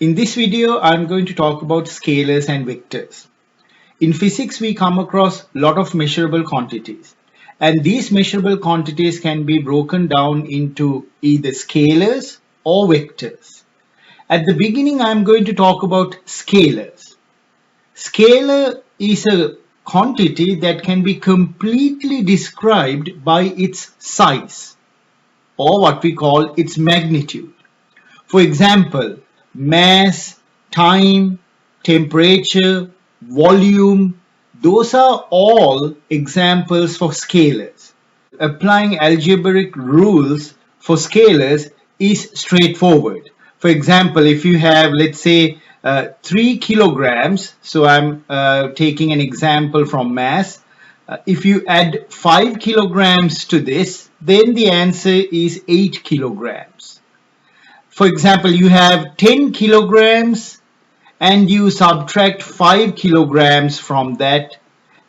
In this video, I'm going to talk about scalars and vectors. In physics, we come across a lot of measurable quantities, and these measurable quantities can be broken down into either scalars or vectors. At the beginning, I'm going to talk about scalars. Scalar is a quantity that can be completely described by its size, or what we call its magnitude. For example, mass, time, temperature, volume, those are all examples for scalars. Applying algebraic rules for scalars is straightforward. For example, if you have, let's say, 3 kilograms, so I'm taking an example from mass. If you add 5 kilograms to this, then the answer is 8 kilograms. For example, you have 10 kilograms and you subtract 5 kilograms from that,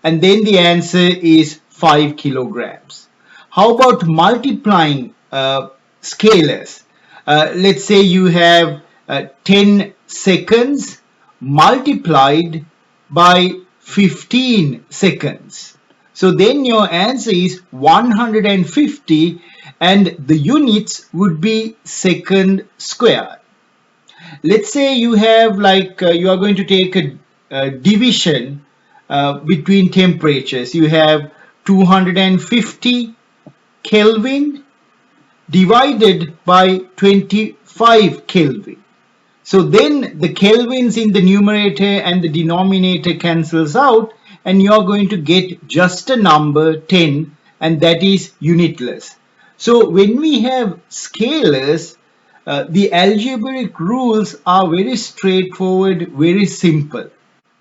and then the answer is 5 kilograms. How about multiplying scalars? Let's say you have 10 seconds multiplied by 15 seconds. So then your answer is 150, and the units would be second square. Let's say you have you are going to take a division between temperatures. You have 250 Kelvin divided by 25 Kelvin. So then the kelvins in the numerator and the denominator cancels out, and you are going to get just a number 10, and that is unitless. So when we have scalars, the algebraic rules are very straightforward, very simple.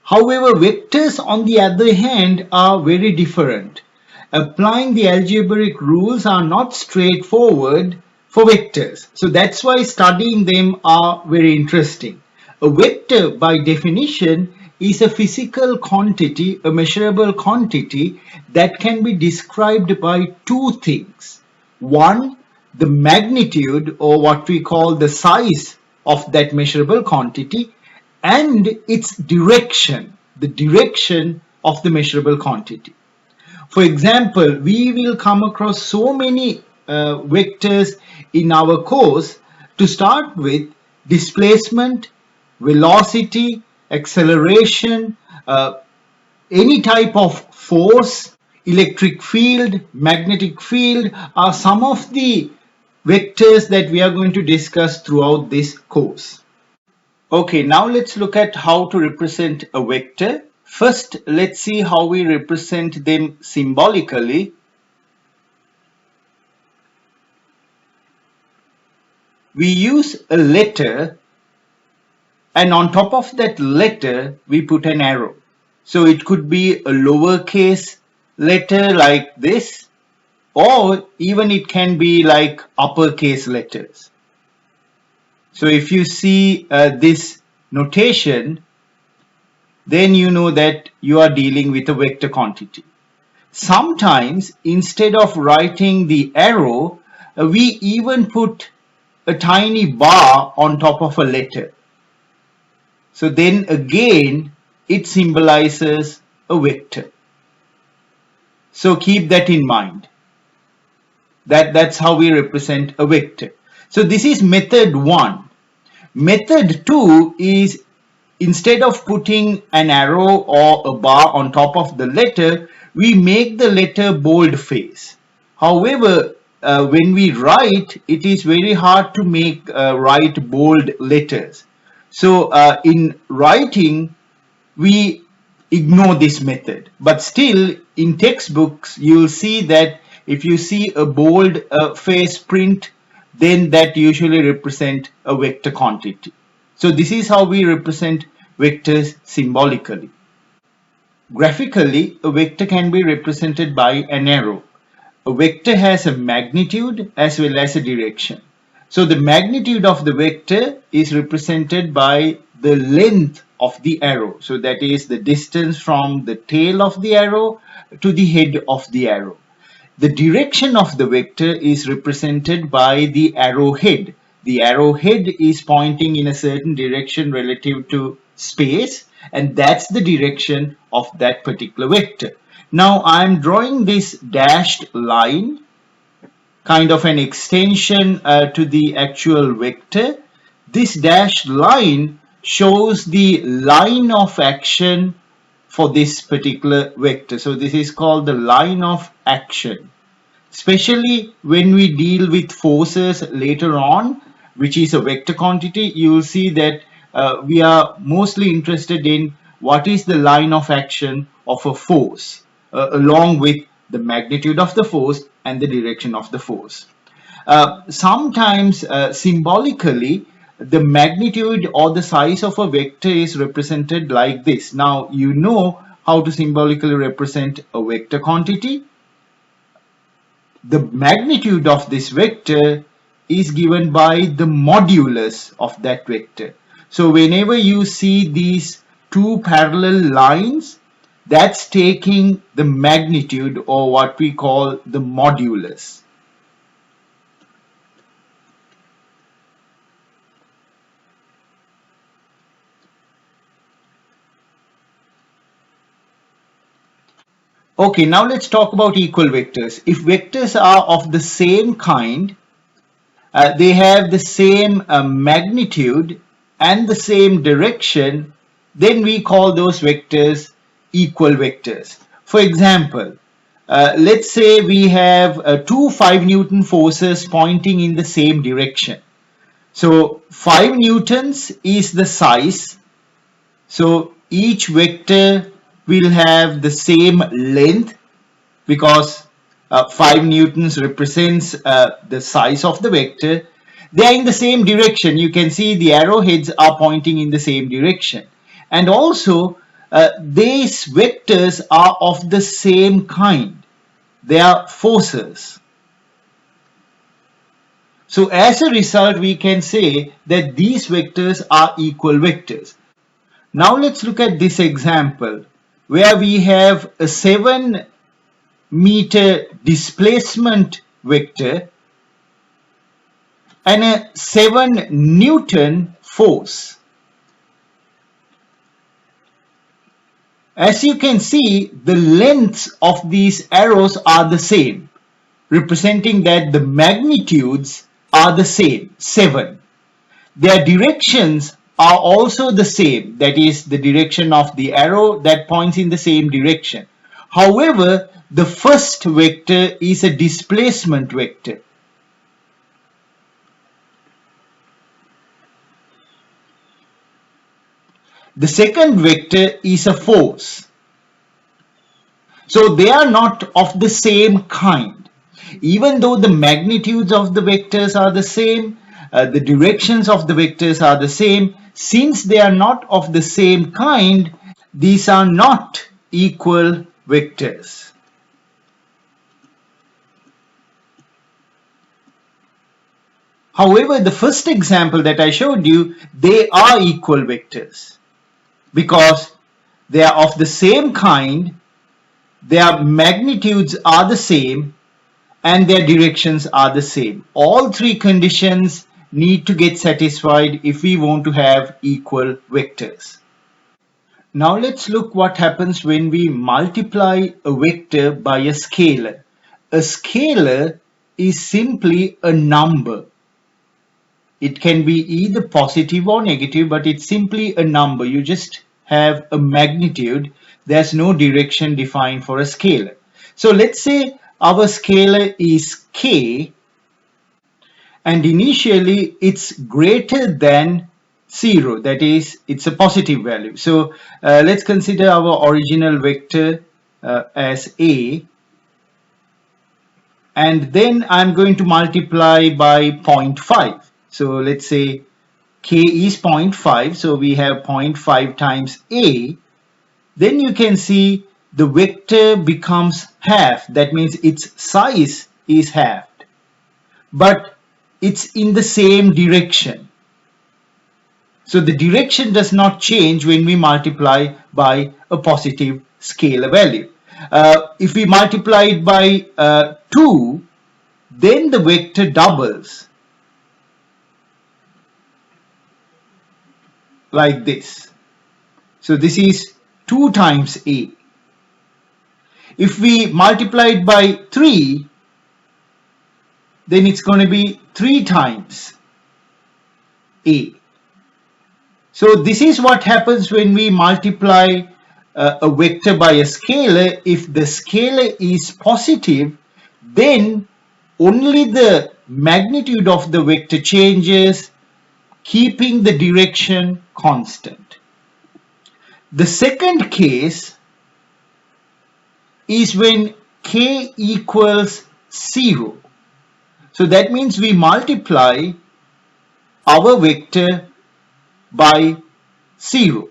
However, vectors on the other hand are very different. Applying the algebraic rules are not straightforward for vectors. So that's why studying them are very interesting. A vector by definition is a physical quantity, a measurable quantity that can be described by two things. One, the magnitude, or what we call the size of that measurable quantity, and its direction, the direction of the measurable quantity. For example, we will come across so many vectors in our course. To start with, displacement, velocity, acceleration, any type of force, electric field, magnetic field are some of the vectors that we are going to discuss throughout this course. Okay, now let's look at how to represent a vector. First, let's see how we represent them symbolically. We use a letter, and on top of that letter, we put an arrow. So it could be a lowercase letter like this, or even it can be like uppercase letters. So if you see this notation, then you know that you are dealing with a vector quantity. Sometimes instead of writing the arrow, we even put a tiny bar on top of a letter. So then again, it symbolizes a vector. So keep that in mind. That's how we represent a vector. So this is method 1. Method 2 is, instead of putting an arrow or a bar on top of the letter, we make the letter boldface. However, when we write, it is very hard to write bold letters. So in writing, we ignore this method. But still, in textbooks, you'll see that if you see a bold face print, then that usually represents a vector quantity. So this is how we represent vectors symbolically. Graphically, a vector can be represented by an arrow. A vector has a magnitude as well as a direction. So the magnitude of the vector is represented by the length of the arrow. So that is the distance from the tail of the arrow to the head of the arrow. The direction of the vector is represented by the arrowhead. the arrowhead is pointing in a certain direction relative to space, and that's the direction of that particular vector. Now I'm drawing this dashed line, kind of an extension to the actual vector. This dashed line shows the line of action for this particular vector. So this is called the line of action. Especially when we deal with forces later on, which is a vector quantity, you will see that we are mostly interested in what is the line of action of a force, along with the magnitude of the force and the direction of the force. Sometimes symbolically, the magnitude or the size of a vector is represented like this. Now you know how to symbolically represent a vector quantity. The magnitude of this vector is given by the modulus of that vector. So whenever you see these two parallel lines, that's taking the magnitude, or what we call the modulus. Okay, now let's talk about equal vectors. If vectors are of the same kind, they have the same magnitude and the same direction, then we call those vectors equal vectors. For example, let's say we have two 5 Newton forces pointing in the same direction. So 5 newtons is the size. So each vector will have the same length, because 5 newtons represents the size of the vector. They are in the same direction. You can see the arrowheads are pointing in the same direction. And also these vectors are of the same kind. They are forces. So as a result, we can say that these vectors are equal vectors. Now let's look at this example where we have a 7 meter displacement vector and a 7 Newton force. As you can see, the lengths of these arrows are the same, representing that the magnitudes are the same, 7. Their directions are also the same, that is the direction of the arrow that points in the same direction. However, the first vector is a displacement vector. The second vector is a force. So they are not of the same kind. Even though the magnitudes of the vectors are the same, the directions of the vectors are the same, since they are not of the same kind, these are not equal vectors. However, the first example that I showed you, they are equal vectors because they are of the same kind, their magnitudes are the same, and their directions are the same. All three conditions need to get satisfied if we want to have equal vectors. Now let's look what happens when we multiply a vector by a scalar. A scalar is simply a number. It can be either positive or negative, but it's simply a number. You just have a magnitude. There's no direction defined for a scalar. So let's say our scalar is k, and initially it's greater than 0, that is, it's a positive value. So let's consider our original vector as a, and then I'm going to multiply by 0.5. So let's say k is 0.5, so we have 0.5 times a. Then you can see the vector becomes half. That means its size is halved, but it's in the same direction. So the direction does not change when we multiply by a positive scalar value. If we multiply it by 2, then the vector doubles. like this. So this is 2 times A. If we multiply it by 3, then it's going to be 3 times A. So this is what happens when we multiply a vector by a scalar. If the scalar is positive, then only the magnitude of the vector changes, keeping the direction constant. The second case is when k equals 0. So that means we multiply our vector by 0.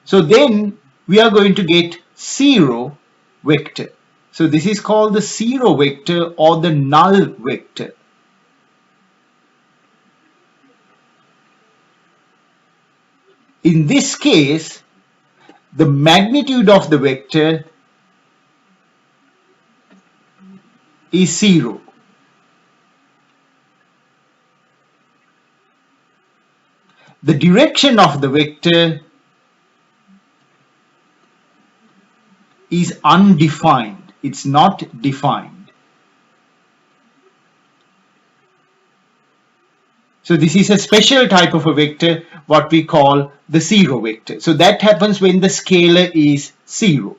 So then we are going to get 0 vector. So this is called the 0 vector or the null vector. In this case, the magnitude of the vector is 0. The direction of the vector is undefined. It's not defined. So this is a special type of a vector, what we call the 0 vector. So that happens when the scalar is 0.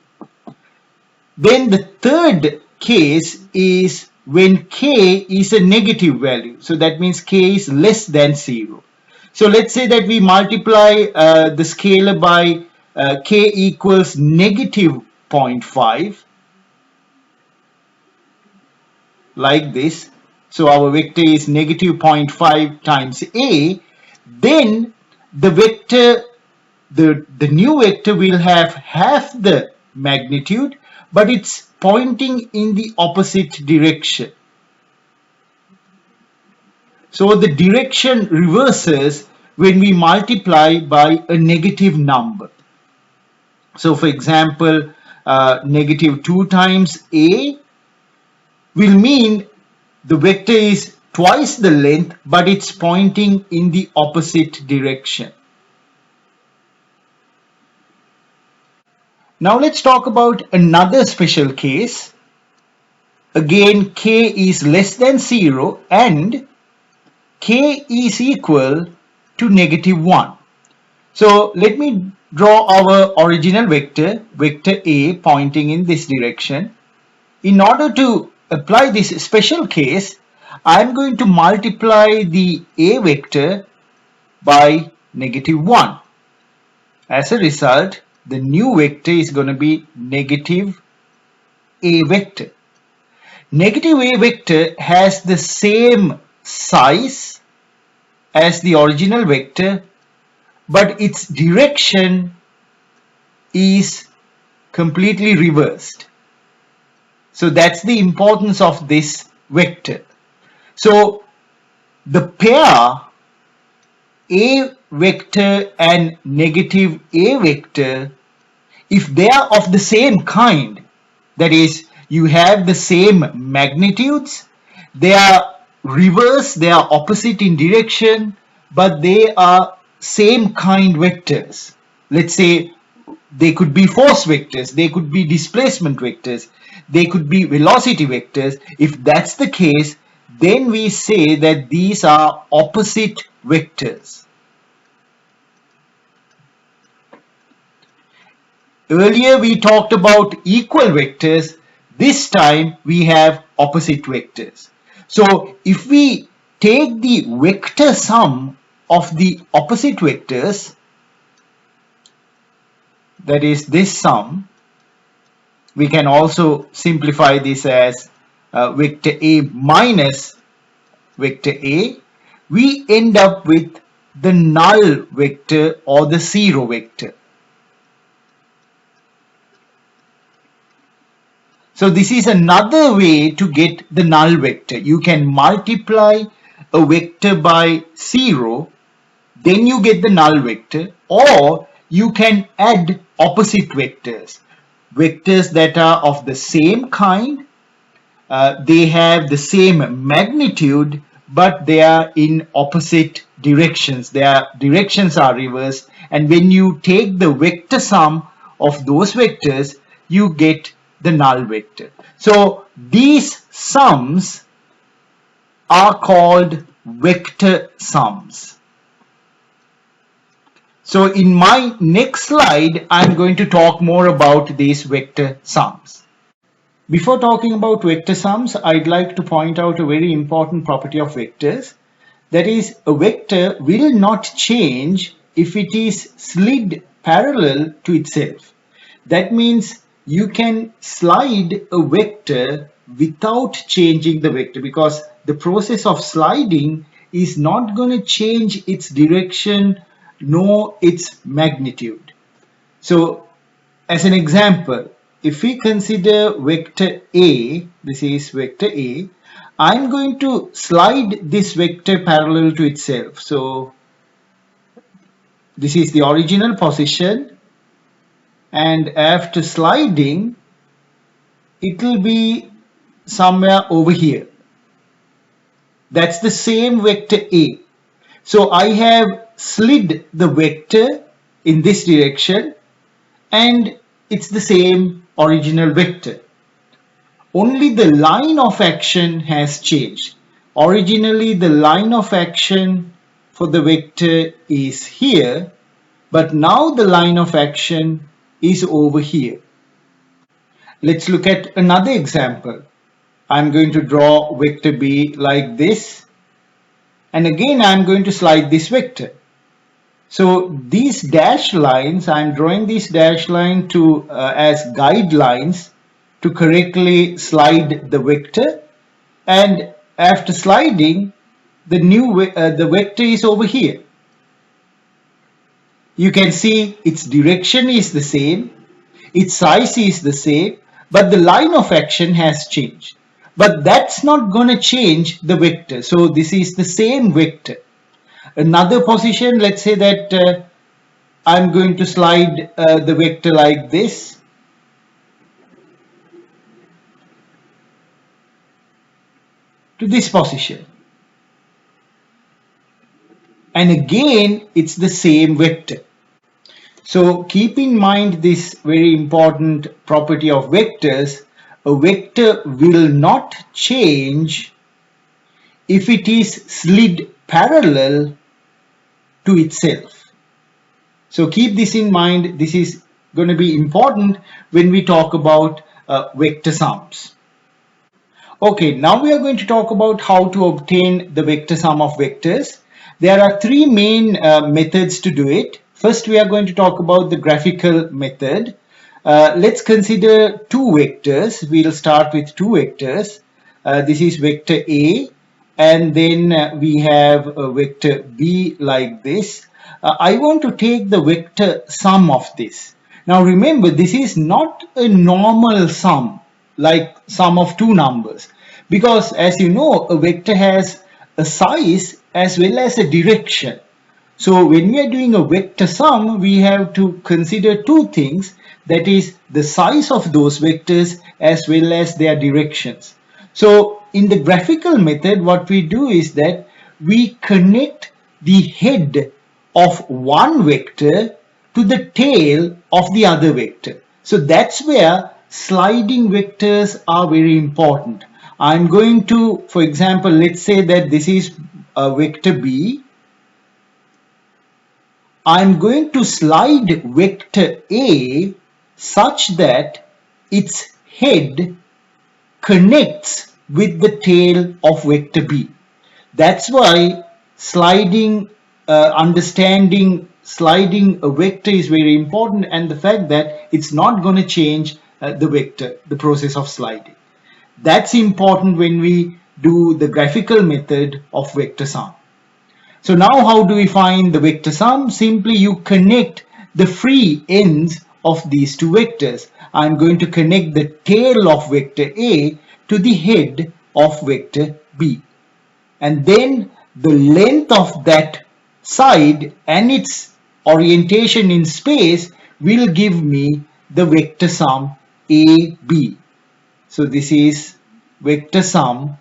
Then the third case is when k is a negative value. So that means k is less than 0. So let's say that we multiply the scalar by k equals negative 0.5, like this. So our vector is negative 0.5 times a. Then the vector, the new vector will have half the magnitude, but it's pointing in the opposite direction. So the direction reverses when we multiply by a negative number. So for example, negative 2 times a will mean the vector is twice the length, but it's pointing in the opposite direction. Now let's talk about another special case. Again, k is less than 0 and k is equal to negative 1. So let me draw our original vector, vector A, pointing in this direction. In order to apply this special case, I am going to multiply the A vector by negative 1. As a result, the new vector is going to be negative A vector. Negative A vector has the same size as the original vector, but its direction is completely reversed. So that's the importance of this vector. So the pair A vector and negative A vector, if they are of the same kind, that is, you have the same magnitudes, they are reverse, they are opposite in direction, but they are same kind vectors. Let's say they could be force vectors, they could be displacement vectors, they could be velocity vectors. If that's the case, then we say that these are opposite vectors. Earlier we talked about equal vectors. This time we have opposite vectors. So if we take the vector sum of the opposite vectors, that is this sum, we can also simplify this as vector A minus vector A. We end up with the null vector or the 0 vector. So this is another way to get the null vector. You can multiply a vector by 0, then you get the null vector, or you can add opposite vectors. Vectors that are of the same kind, they have the same magnitude, but they are in opposite directions. Their directions are reversed, and when you take the vector sum of those vectors, you get the null vector. So these sums are called vector sums. So in my next slide, I'm going to talk more about these vector sums. Before talking about vector sums, I'd like to point out a very important property of vectors. That is, a vector will not change if it is slid parallel to itself. That means you can slide a vector without changing the vector, because the process of sliding is not going to change its direction nor its magnitude. So as an example, if we consider vector A, this is vector A, I'm going to slide this vector parallel to itself. So this is the original position, and after sliding, it will be somewhere over here. That's the same vector A. So I have slid the vector in this direction, and it's the same original vector. Only the line of action has changed. Originally, the line of action for the vector is here, but now the line of action is over here. Let's look at another example. I'm going to draw vector B like this, and again I'm going to slide this vector. So these dashed lines, I'm drawing these dashed line to as guidelines to correctly slide the vector, and after sliding, the vector is over here. You can see its direction is the same, its size is the same, but the line of action has changed. But that's not going to change the vector. So this is the same vector. Another position, let's say that I'm going to slide the vector like this. To this position. And again, it's the same vector. So keep in mind this very important property of vectors. A vector will not change if it is slid parallel to itself. So keep this in mind. This is going to be important when we talk about vector sums. Okay, now we are going to talk about how to obtain the vector sum of vectors. There are three main methods to do it. First, we are going to talk about the graphical method. Let's consider two vectors. We'll start with two vectors. This is vector A, and then we have a vector B like this. I want to take the vector sum of this. Now remember, this is not a normal sum, like sum of two numbers, because as you know, a vector has a size as well as a direction. So when we are doing a vector sum, we have to consider two things, that is the size of those vectors as well as their directions. So in the graphical method, what we do is that we connect the head of one vector to the tail of the other vector. So that's where sliding vectors are very important. I'm going to, for example, let's say that this is a vector B. I'm going to slide vector A such that its head connects with the tail of vector B. That's why understanding sliding a vector is very important, and the fact that it's not going to change the vector, the process of sliding. That's important when we do the graphical method of vector sum. So now how do we find the vector sum? Simply you connect the free ends of these two vectors. I'm going to connect the tail of vector A to the head of vector B. And then the length of that side and its orientation in space will give me the vector sum AB. So this is vector sum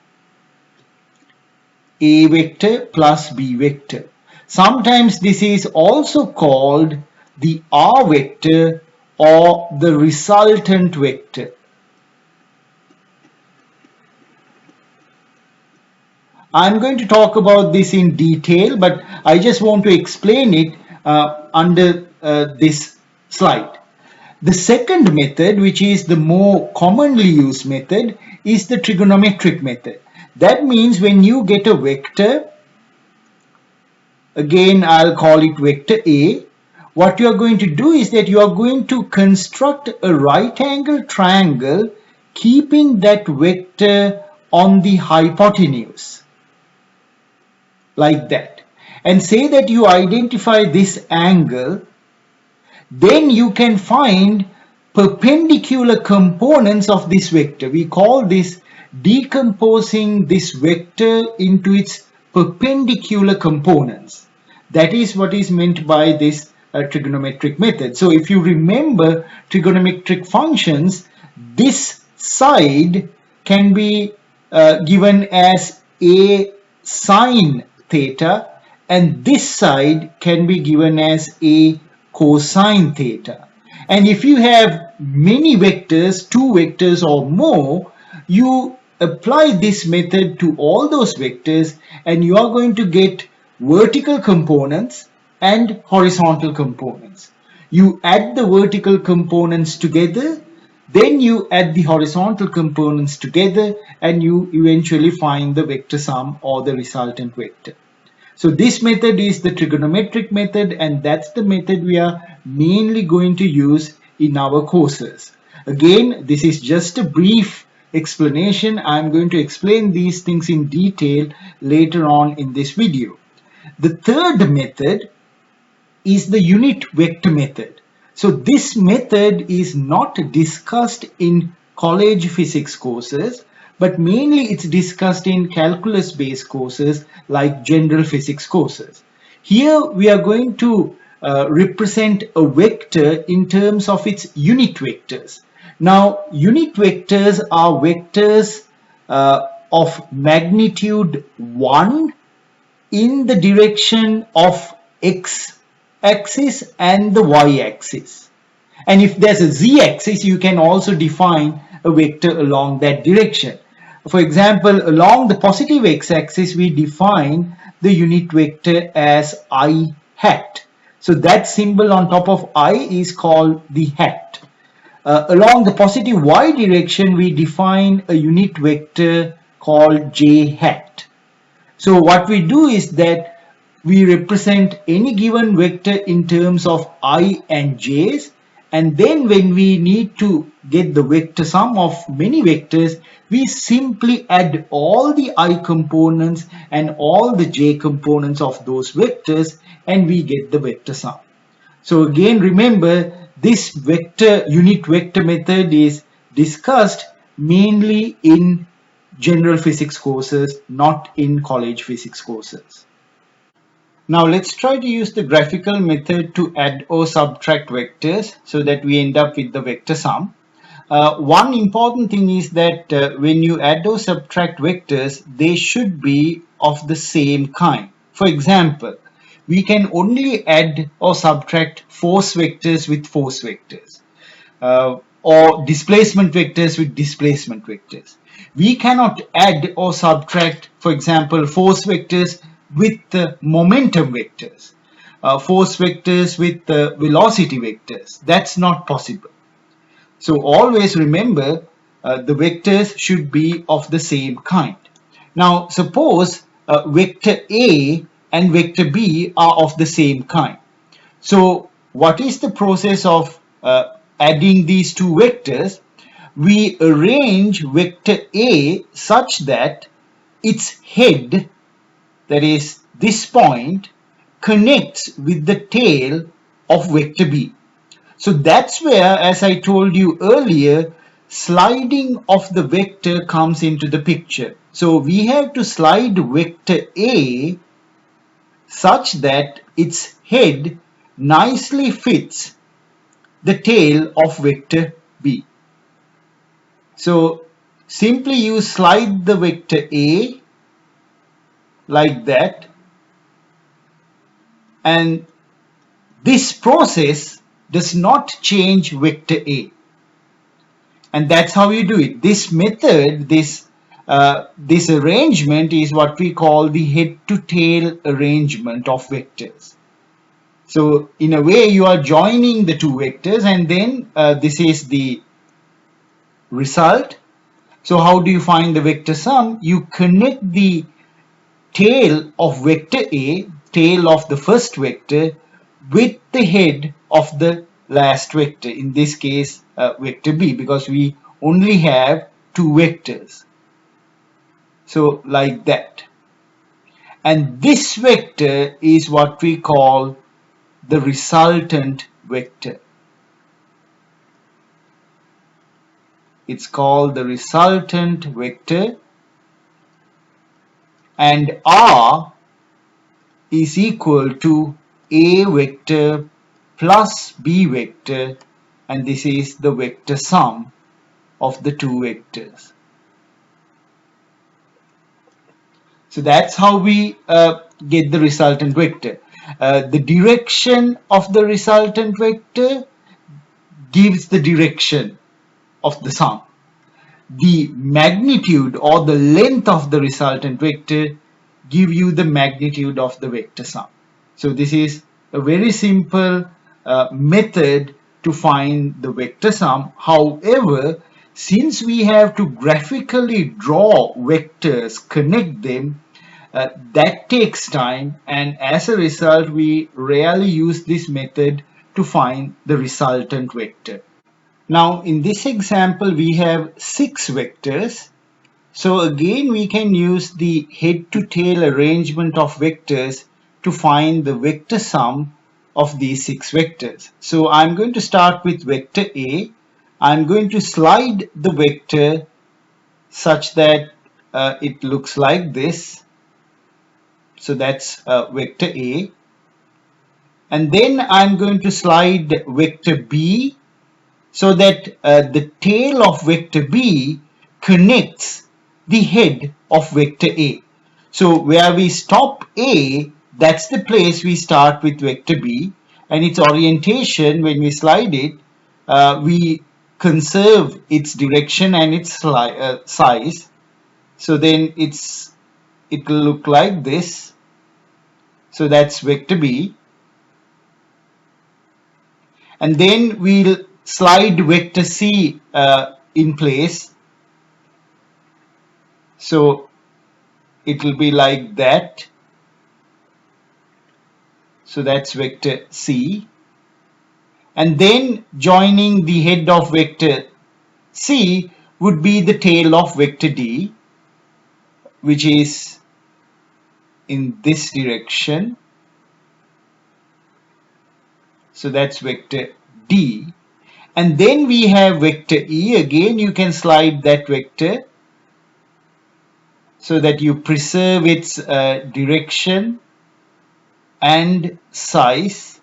A vector plus B vector. Sometimes this is also called the R vector or the resultant vector. I'm going to talk about this in detail, but I just want to explain it under this slide. The second method, which is the more commonly used method, is the trigonometric method. That means when you get a vector, again I'll call it vector A, what you are going to do is that you are going to construct a right angle triangle keeping that vector on the hypotenuse, like that, and say that you identify this angle. Then you can find perpendicular components of this vector. We call this decomposing this vector into its perpendicular components. That is what is meant by this trigonometric method. So if you remember trigonometric functions, this side can be given as a sine theta, and this side can be given as a cosine theta. And if you have many vectors, two vectors or more, you apply this method to all those vectors and you are going to get vertical components and horizontal components. You add the vertical components together, then you add the horizontal components together, and you eventually find the vector sum or the resultant vector. So this method is the trigonometric method, and that's the method we are mainly going to use in our courses. Again, this is just a brief explanation. I'm going to explain these things in detail later on in this video. The third method is the unit vector method. So this method is not discussed in college physics courses, but mainly it's discussed in calculus-based courses like general physics courses. Here we are going to represent a vector in terms of its unit vectors. Now, unit vectors are vectors of magnitude 1 in the direction of x-axis and the y-axis. And if there's a z-axis, you can also define a vector along that direction. For example, along the positive x-axis, we define the unit vector as I hat. So that symbol on top of I is called the hat. Along the positive y direction, we define a unit vector called j hat. So what we do is that we represent any given vector in terms of I and j's, and then when we need to get the vector sum of many vectors, we simply add all the I components and all the j components of those vectors, and we get the vector sum. So again, remember, this unit vector method is discussed mainly in general physics courses, not in college physics courses. Now let's try to use the graphical method to add or subtract vectors so that we end up with the vector sum. One important thing is that when you add or subtract vectors, they should be of the same kind. For example, we can only add or subtract force vectors with force vectors, or displacement vectors with displacement vectors. We cannot add or subtract, for example, force vectors with momentum vectors, force vectors with velocity vectors. That's not possible. So always remember, the vectors should be of the same kind. Now suppose vector A and vector B are of the same kind. So what is the process of adding these two vectors? We arrange vector A such that its head, that is this point, connects with the tail of vector B. So that's where, as I told you earlier, sliding of the vector comes into the picture. So we have to slide vector A such that its head nicely fits the tail of vector B. So simply you slide the vector A like that, And this process does not change vector A. And that's how you do it. This method, this arrangement is what we call the head-to-tail arrangement of vectors. So in a way, you are joining the two vectors, and then this is the result. So how do you find the vector sum? You connect the tail of vector A, tail of the first vector, with the head of the last vector, in this case vector B, because we only have two vectors. So like that. And this vector is what we call the resultant vector. It's called the resultant vector, and R is equal to A vector plus B vector, and this is the vector sum of the two vectors. So that's how we get the resultant vector. The direction of the resultant vector gives the direction of the sum. The magnitude or the length of the resultant vector give you the magnitude of the vector sum. So this is a very simple method to find the vector sum. However, since we have to graphically draw vectors, connect them, that takes time, and as a result we rarely use this method to find the resultant vector. Now in this example we have 6 vectors. So again we can use the head to tail arrangement of vectors to find the vector sum of these 6 vectors. So I'm going to start with vector A. I'm going to slide the vector such that it looks like this. So that's vector A. And then I'm going to slide vector B so that the tail of vector B connects the head of vector A. So where we stop A, that's the place we start with vector B, and its orientation, when we slide it, we conserve its direction and its size. So then it will look like this. So that's vector B. And then we'll slide vector C in place. So it will be like that. So that's vector C. And then joining the head of vector C would be the tail of vector D, which is in this direction. So that's vector D. And then we have vector E. Again, you can slide that vector so that you preserve its direction and size.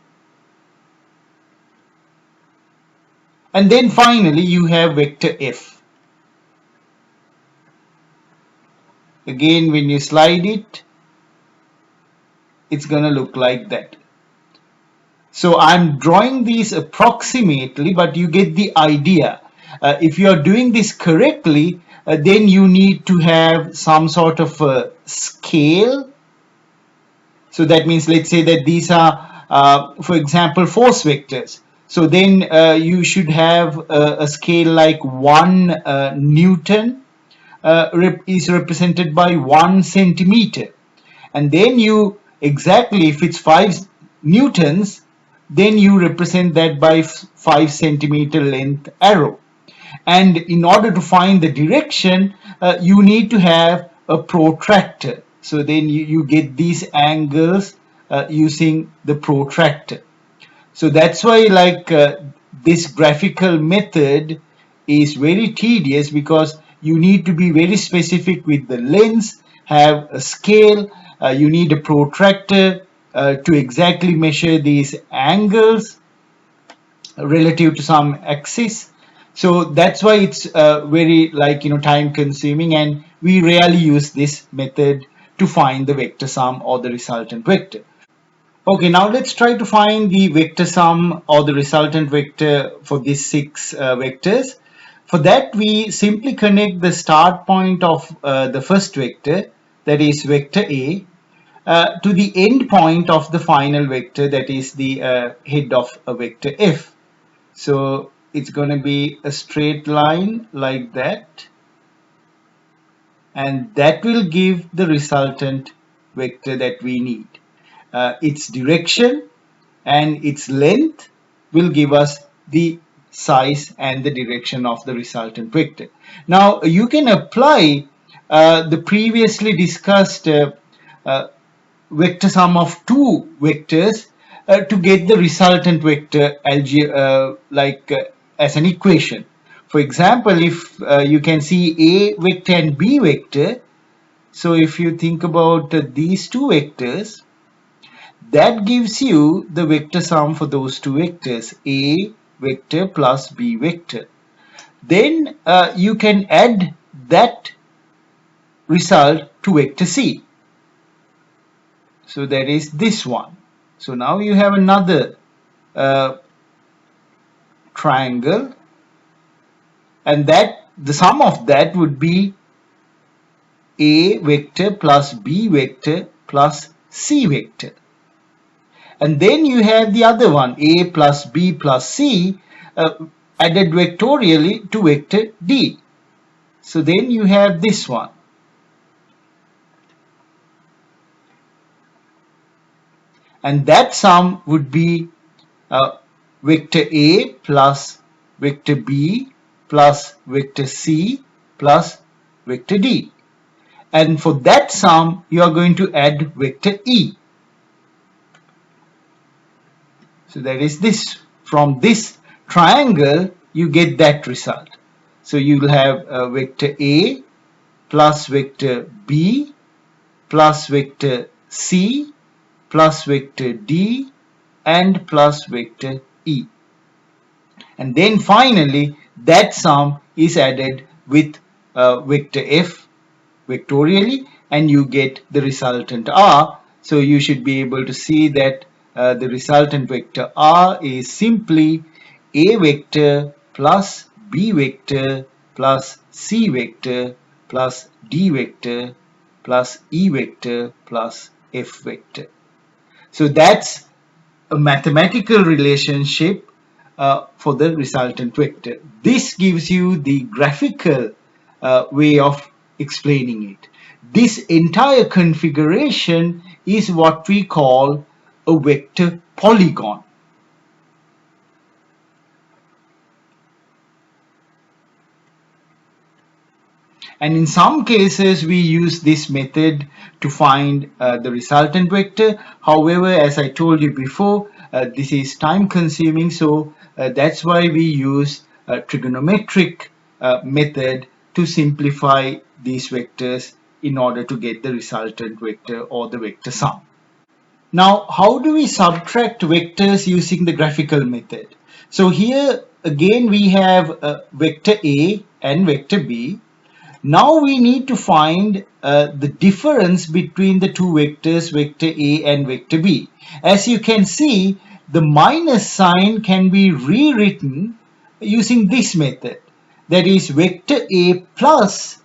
And then finally you have vector F. Again, when you slide it, it's going to look like that. So I'm drawing these approximately, but you get the idea. If you are doing this correctly, then you need to have some sort of a scale. So that means, let's say that these are, for example, force vectors. So then you should have a scale like 1 Newton is represented by 1 centimeter. And then you exactly, if it's 5 newtons, then you represent that by 5 centimeter length arrow. And in order to find the direction, you need to have a protractor. So then you get these angles using the protractor. So that's why this graphical method is very tedious, because you need to be very specific with the lens, have a scale, you need a protractor to exactly measure these angles relative to some axis. So that's why it's very time consuming, and we rarely use this method to find the vector sum or the resultant vector. Okay, now let's try to find the vector sum or the resultant vector for these six vectors. For that, we simply connect the start point of the first vector, that is vector A, to the end point of the final vector, that is the head of a vector F. So it's going to be a straight line like that, and that will give the resultant vector that we need. Its direction and its length will give us the size and the direction of the resultant vector. Now you can apply the previously discussed vector sum of two vectors to get the resultant vector as an equation. For example, if you can see A vector and B vector, so if you think about these two vectors, that gives you the vector sum for those two vectors, A vector plus B vector. Then you can add that result to vector C. So that is this one. So now you have another triangle, and that the sum of that would be A vector plus B vector plus C vector. And then you have the other one, A plus B plus C, added vectorially to vector D. So then you have this one. And that sum would be vector A plus vector B plus vector C plus vector D. And for that sum, you are going to add vector E. So that is this. From this triangle, you get that result. So you will have vector A plus vector B plus vector C plus vector D and plus vector E. And then finally, that sum is added with vector F vectorially, and you get the resultant R. So you should be able to see that the resultant vector R is simply A vector plus B vector plus C vector plus D vector plus E vector plus F vector. So that's a mathematical relationship for the resultant vector. This gives you the graphical way of explaining it. This entire configuration is what we call a vector polygon. And in some cases, we use this method to find the resultant vector. However, as I told you before, this is time consuming, so that's why we use a trigonometric method to simplify these vectors in order to get the resultant vector or the vector sum. Now, how do we subtract vectors using the graphical method? So here again we have vector A and vector B. Now we need to find the difference between the two vectors, vector A and vector B. As you can see, the minus sign can be rewritten using this method. That is vector A plus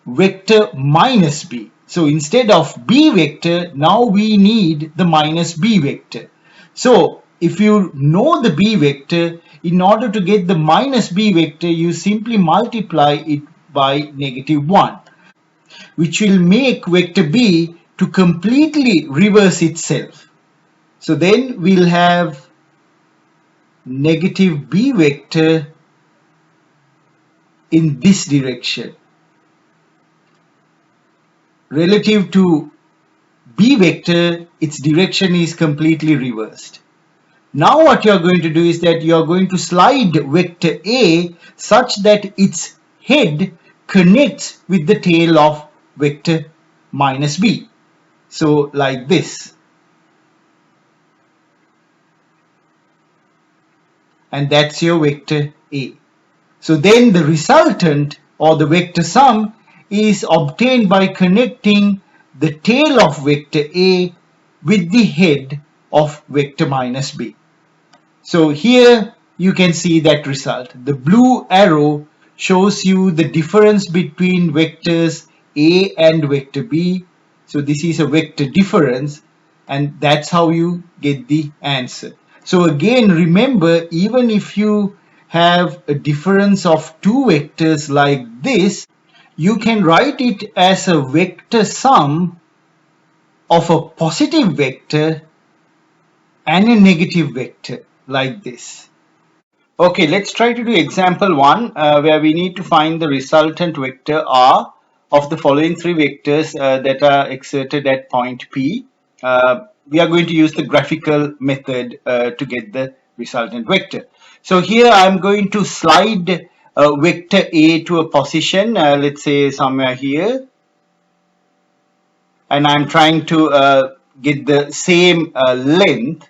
vector minus B. So instead of B vector, now we need the minus B vector. So if you know the B vector, in order to get the minus B vector, you simply multiply it by -1, which will make vector B to completely reverse itself. So then we'll have negative B vector in this direction. Relative to B vector, its direction is completely reversed. Now what you're going to do is that you're going to slide vector A such that its head connects with the tail of vector minus B. So like this. And that's your vector A. So then the resultant or the vector sum is obtained by connecting the tail of vector A with the head of vector minus b. So here you can see that result. The blue arrow shows you the difference between vectors a and vector b. So this is a vector difference, and that's how you get the answer. So again, remember, even if you have a difference of two vectors like this, you can write it as a vector sum of a positive vector and a negative vector like this. Okay, let's try to do example 1 where we need to find the resultant vector r of the following three vectors that are exerted at point P. We are going to use the graphical method to get the resultant vector. So here I'm going to slide vector A to a position, let's say somewhere here, and I'm trying to get the same length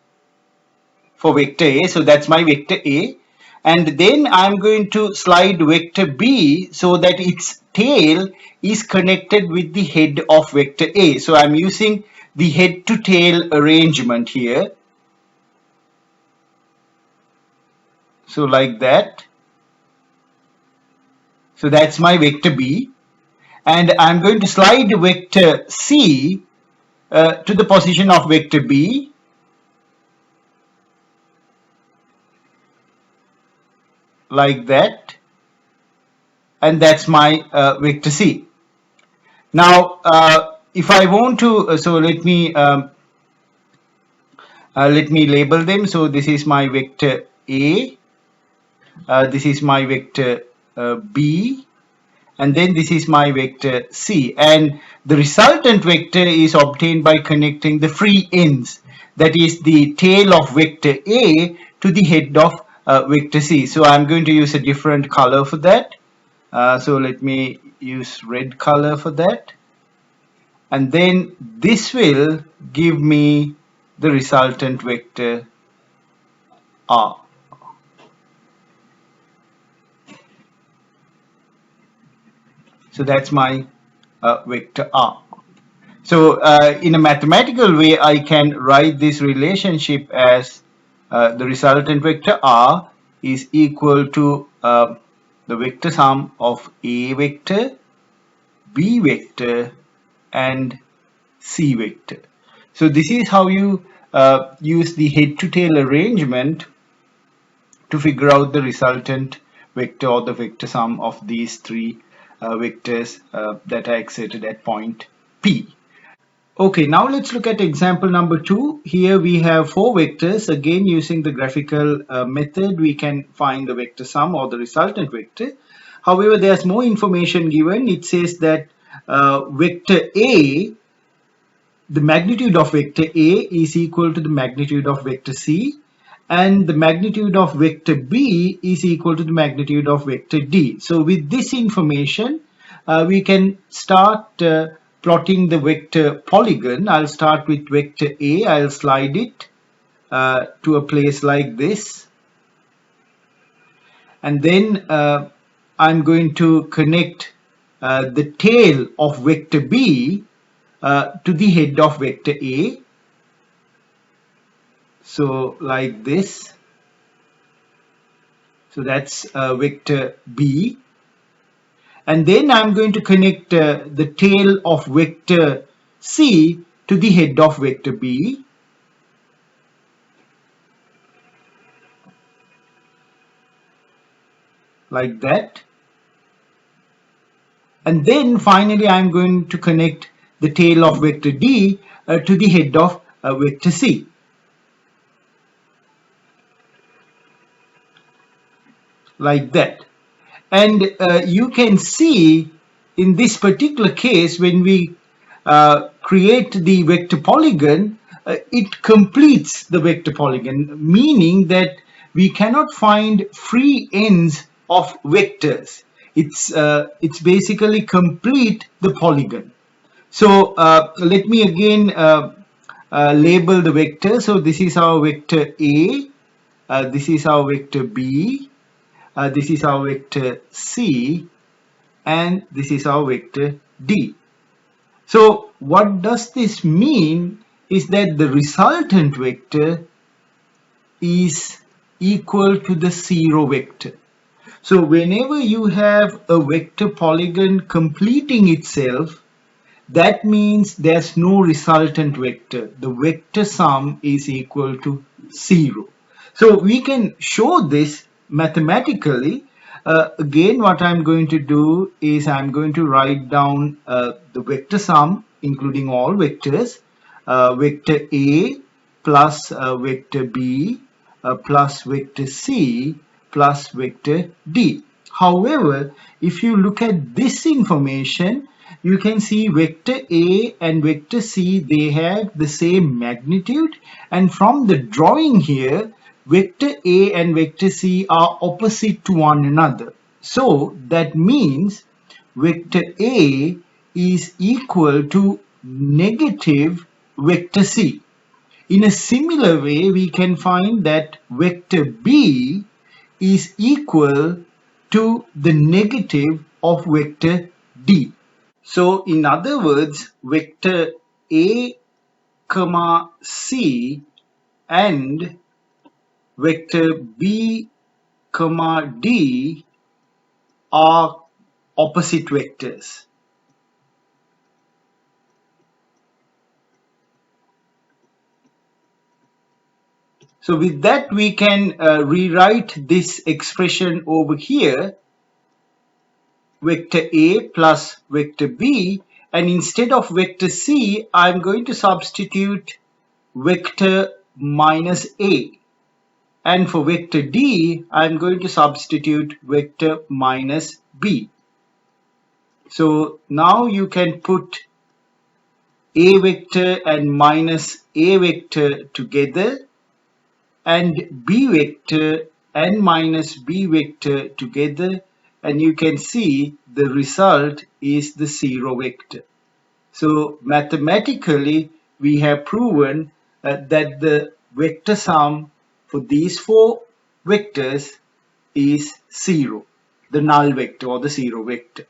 for vector A. So that's my vector A. And then I'm going to slide vector B so that its tail is connected with the head of vector A. So I'm using the head to tail arrangement here. So like that. So that's my vector B. And I'm going to slide vector C to the position of vector B. Like that. And that's my vector C. Now, if I want to, so let me label them. So this is my vector A, this is my vector B, and then this is my vector C. And the resultant vector is obtained by connecting the free ends, that is the tail of vector A to the head of vector C. So I'm going to use a different color for that. So let me use red color for that. And then this will give me the resultant vector R. So that's my vector R. So in a mathematical way, I can write this relationship as the resultant vector R is equal to the vector sum of A vector, B vector, and C vector. So this is how you use the head to tail arrangement to figure out the resultant vector or the vector sum of these three vectors that are exerted at point P. Okay, now let's look at example number 2. Here we have four vectors. Again, using the graphical method, we can find the vector sum or the resultant vector. However, there's more information given. It says that vector A, the magnitude of vector A is equal to the magnitude of vector C, and the magnitude of vector B is equal to the magnitude of vector D. So with this information, we can start plotting the vector polygon. I'll start with vector A. I'll slide it to a place like this. And then I'm going to connect the tail of vector B to the head of vector A. So like this. So that's vector B. And then I'm going to connect the tail of vector C to the head of vector B. Like that. And then finally I'm going to connect the tail of vector D to the head of vector C. Like that. And you can see in this particular case, when we create the vector polygon, it completes the vector polygon, meaning that we cannot find free ends of vectors. It's basically complete the polygon. So let me again label the vector. So this is our vector A, this is our vector B, this is our vector C, and this is our vector D. So what does this mean is that the resultant vector is equal to the 0 vector. So whenever you have a vector polygon completing itself, that means there's no resultant vector. The vector sum is equal to 0. So we can show this mathematically. Again, what I'm going to do is I'm going to write down the vector sum, including all vectors. Vector A plus vector B plus vector C plus vector D. However, if you look at this information, you can see vector A and vector C, they have the same magnitude, and from the drawing here, vector A and vector C are opposite to one another. So that means vector A is equal to negative vector C. In a similar way, we can find that vector B is equal to the negative of vector D. So in other words, vector A, C and vector B, D are opposite vectors. So with that, we can rewrite this expression over here, vector A plus vector B, and instead of vector C, I'm going to substitute vector minus A. And for vector D, I'm going to substitute vector minus B. So now you can put A vector and minus A vector together, and B vector and minus B vector together, and you can see the result is the 0 vector. So mathematically, we have proven that the vector sum for these four vectors is 0, the null vector or the 0 vector.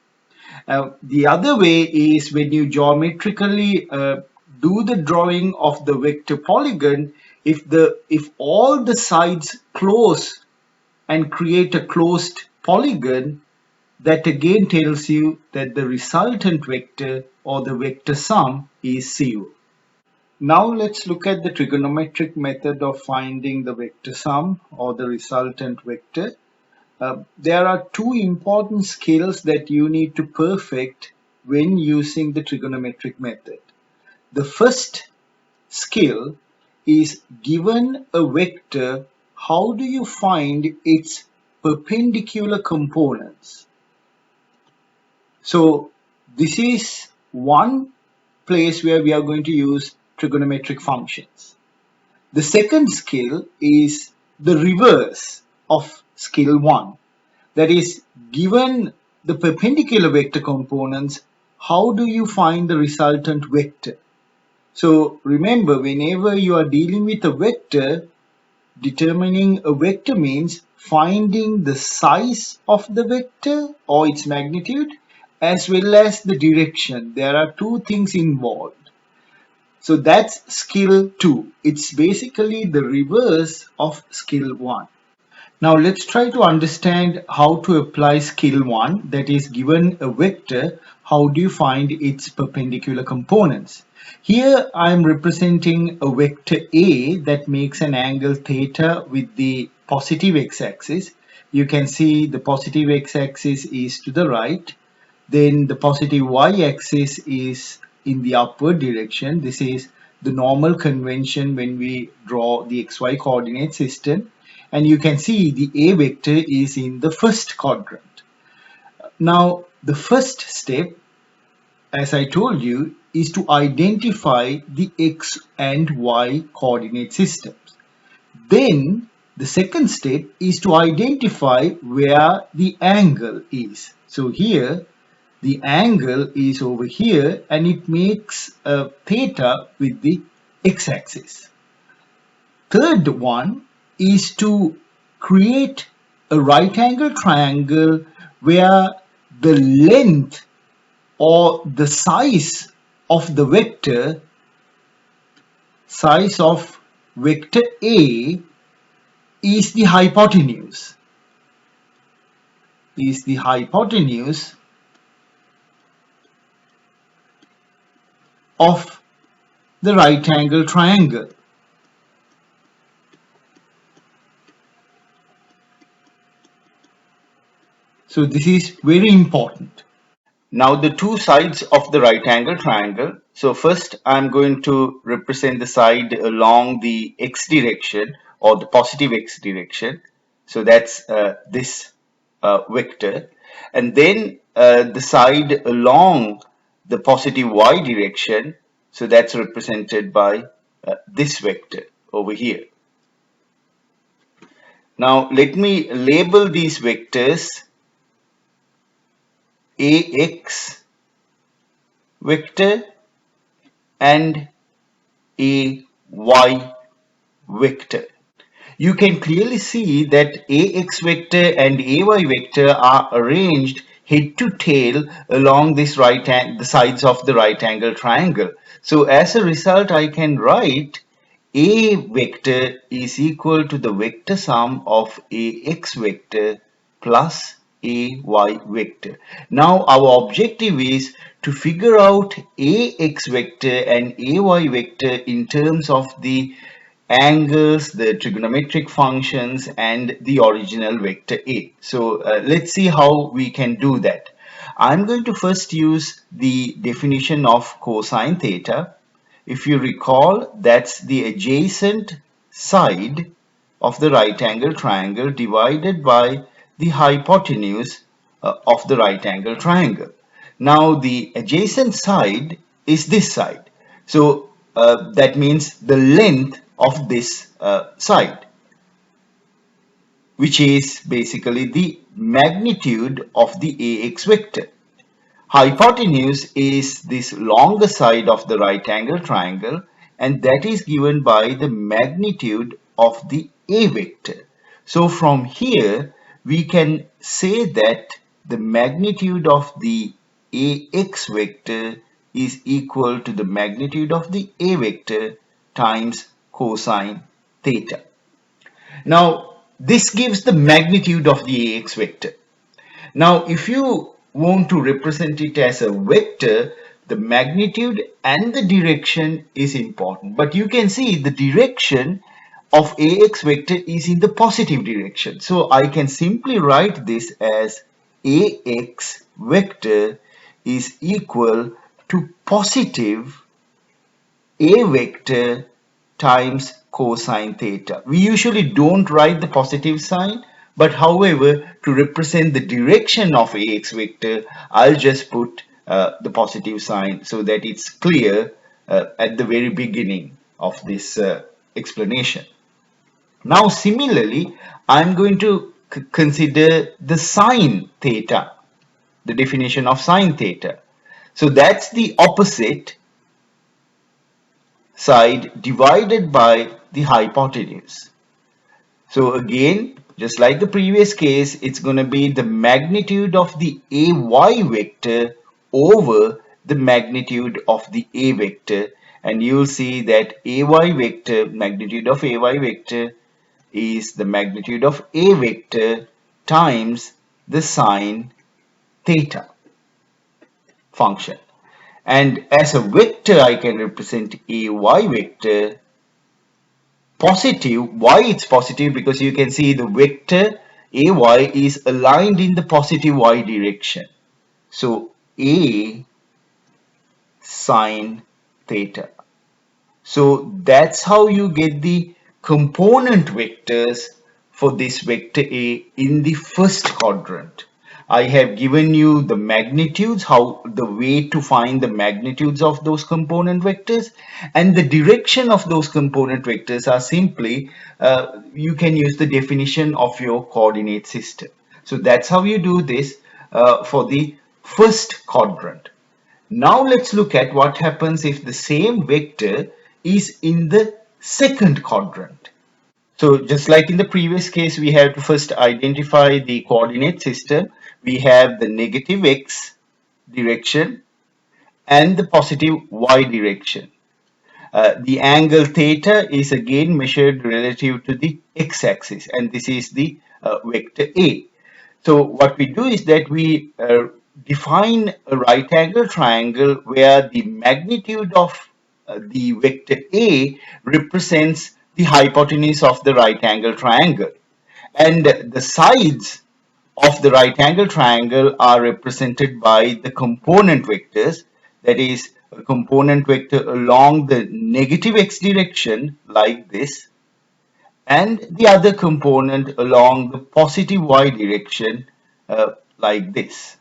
The other way is when you geometrically do the drawing of the vector polygon, if all the sides close and create a closed polygon, that again tells you that the resultant vector or the vector sum is 0. Now let's look at the trigonometric method of finding the vector sum or the resultant vector. There are two important skills that you need to perfect when using the trigonometric method. The first skill is, given a vector, how do you find its perpendicular components? So this is one place where we are going to use trigonometric functions. The second skill is the reverse of skill 1. That is, given the perpendicular vector components, how do you find the resultant vector? So remember, whenever you are dealing with a vector, determining a vector means finding the size of the vector or its magnitude as well as the direction. There are two things involved. So that's skill 2. It's basically the reverse of skill 1. Now let's try to understand how to apply skill 1, that is, given a vector, how do you find its perpendicular components? Here I am representing a vector A that makes an angle theta with the positive x-axis. You can see the positive x-axis is to the right. Then the positive y-axis is in the upward direction. This is the normal convention when we draw the xy coordinate system. And you can see the A vector is in the first quadrant. Now, the first step, as I told you, is to identify the x and y coordinate systems. Then, the second step is to identify where the angle is. So here, the angle is over here and it makes a theta with the x-axis. Third one is to create a right angle triangle where the length or the size of the vector size of vector A is the hypotenuse, of the right angle triangle. So this is very important. Now the two sides of the right angle triangle. So first I'm going to represent the side along the x direction or the positive x direction. So that's this vector. And then the side along the positive y direction. So that's represented by this vector over here. Now let me label these vectors ax vector and a y vector. You can clearly see that ax vector and ay vector are arranged head to tail along this the sides of the right angle triangle. So as a result, I can write a vector is equal to the vector sum of ax vector plus ay vector. Now our objective is to figure out ax vector and ay vector in terms of the angles, the trigonometric functions, and the original vector A. So let's see how we can do that. I'm going to first use the definition of cosine theta. If you recall, that's the adjacent side of the right angle triangle divided by the hypotenuse of the right angle triangle. Now the adjacent side is this side. So that means the length of this side, which is basically the magnitude of the ax vector. Hypotenuse is this longer side of the right angle triangle, and that is given by the magnitude of the a vector. So from here we can say that the magnitude of the ax vector is equal to the magnitude of the a vector times cosine theta. Now this gives the magnitude of the ax vector. Now if you want to represent it as a vector, the magnitude and the direction is important. But you can see the direction of ax vector is in the positive direction. So I can simply write this as ax vector is equal to positive a vector times cosine theta. We usually don't write the positive sign, but however, to represent the direction of ax vector, I'll just put the positive sign so that it's clear at the very beginning of this explanation. Now similarly, I'm going to consider the sine theta, the definition of sine theta. So that's the opposite side divided by the hypotenuse. So again, just like the previous case, it's going to be the magnitude of the ay vector over the magnitude of the a vector, and you'll see that ay vector, magnitude of ay vector is the magnitude of a vector times the sine theta function. And as a vector, I can represent ay vector positive. Why it's positive? Because you can see the vector ay is aligned in the positive y direction. So a sine theta. So that's how you get the component vectors for this vector A in the first quadrant. I have given you the magnitudes, the way to find the magnitudes of those component vectors, and the direction of those component vectors are simply, you can use the definition of your coordinate system. So that's how you do this for the first quadrant. Now let's look at what happens if the same vector is in the second quadrant. So just like in the previous case, we have to first identify the coordinate system. We have the negative x direction and the positive y direction. The angle theta is again measured relative to the x-axis, and this is the vector A. So what we do is that we define a right angle triangle where the magnitude of the vector A represents the hypotenuse of the right angle triangle, and the sides of the right angle triangle are represented by the component vectors, that is a component vector along the negative x direction like this, and the other component along the positive y direction like this.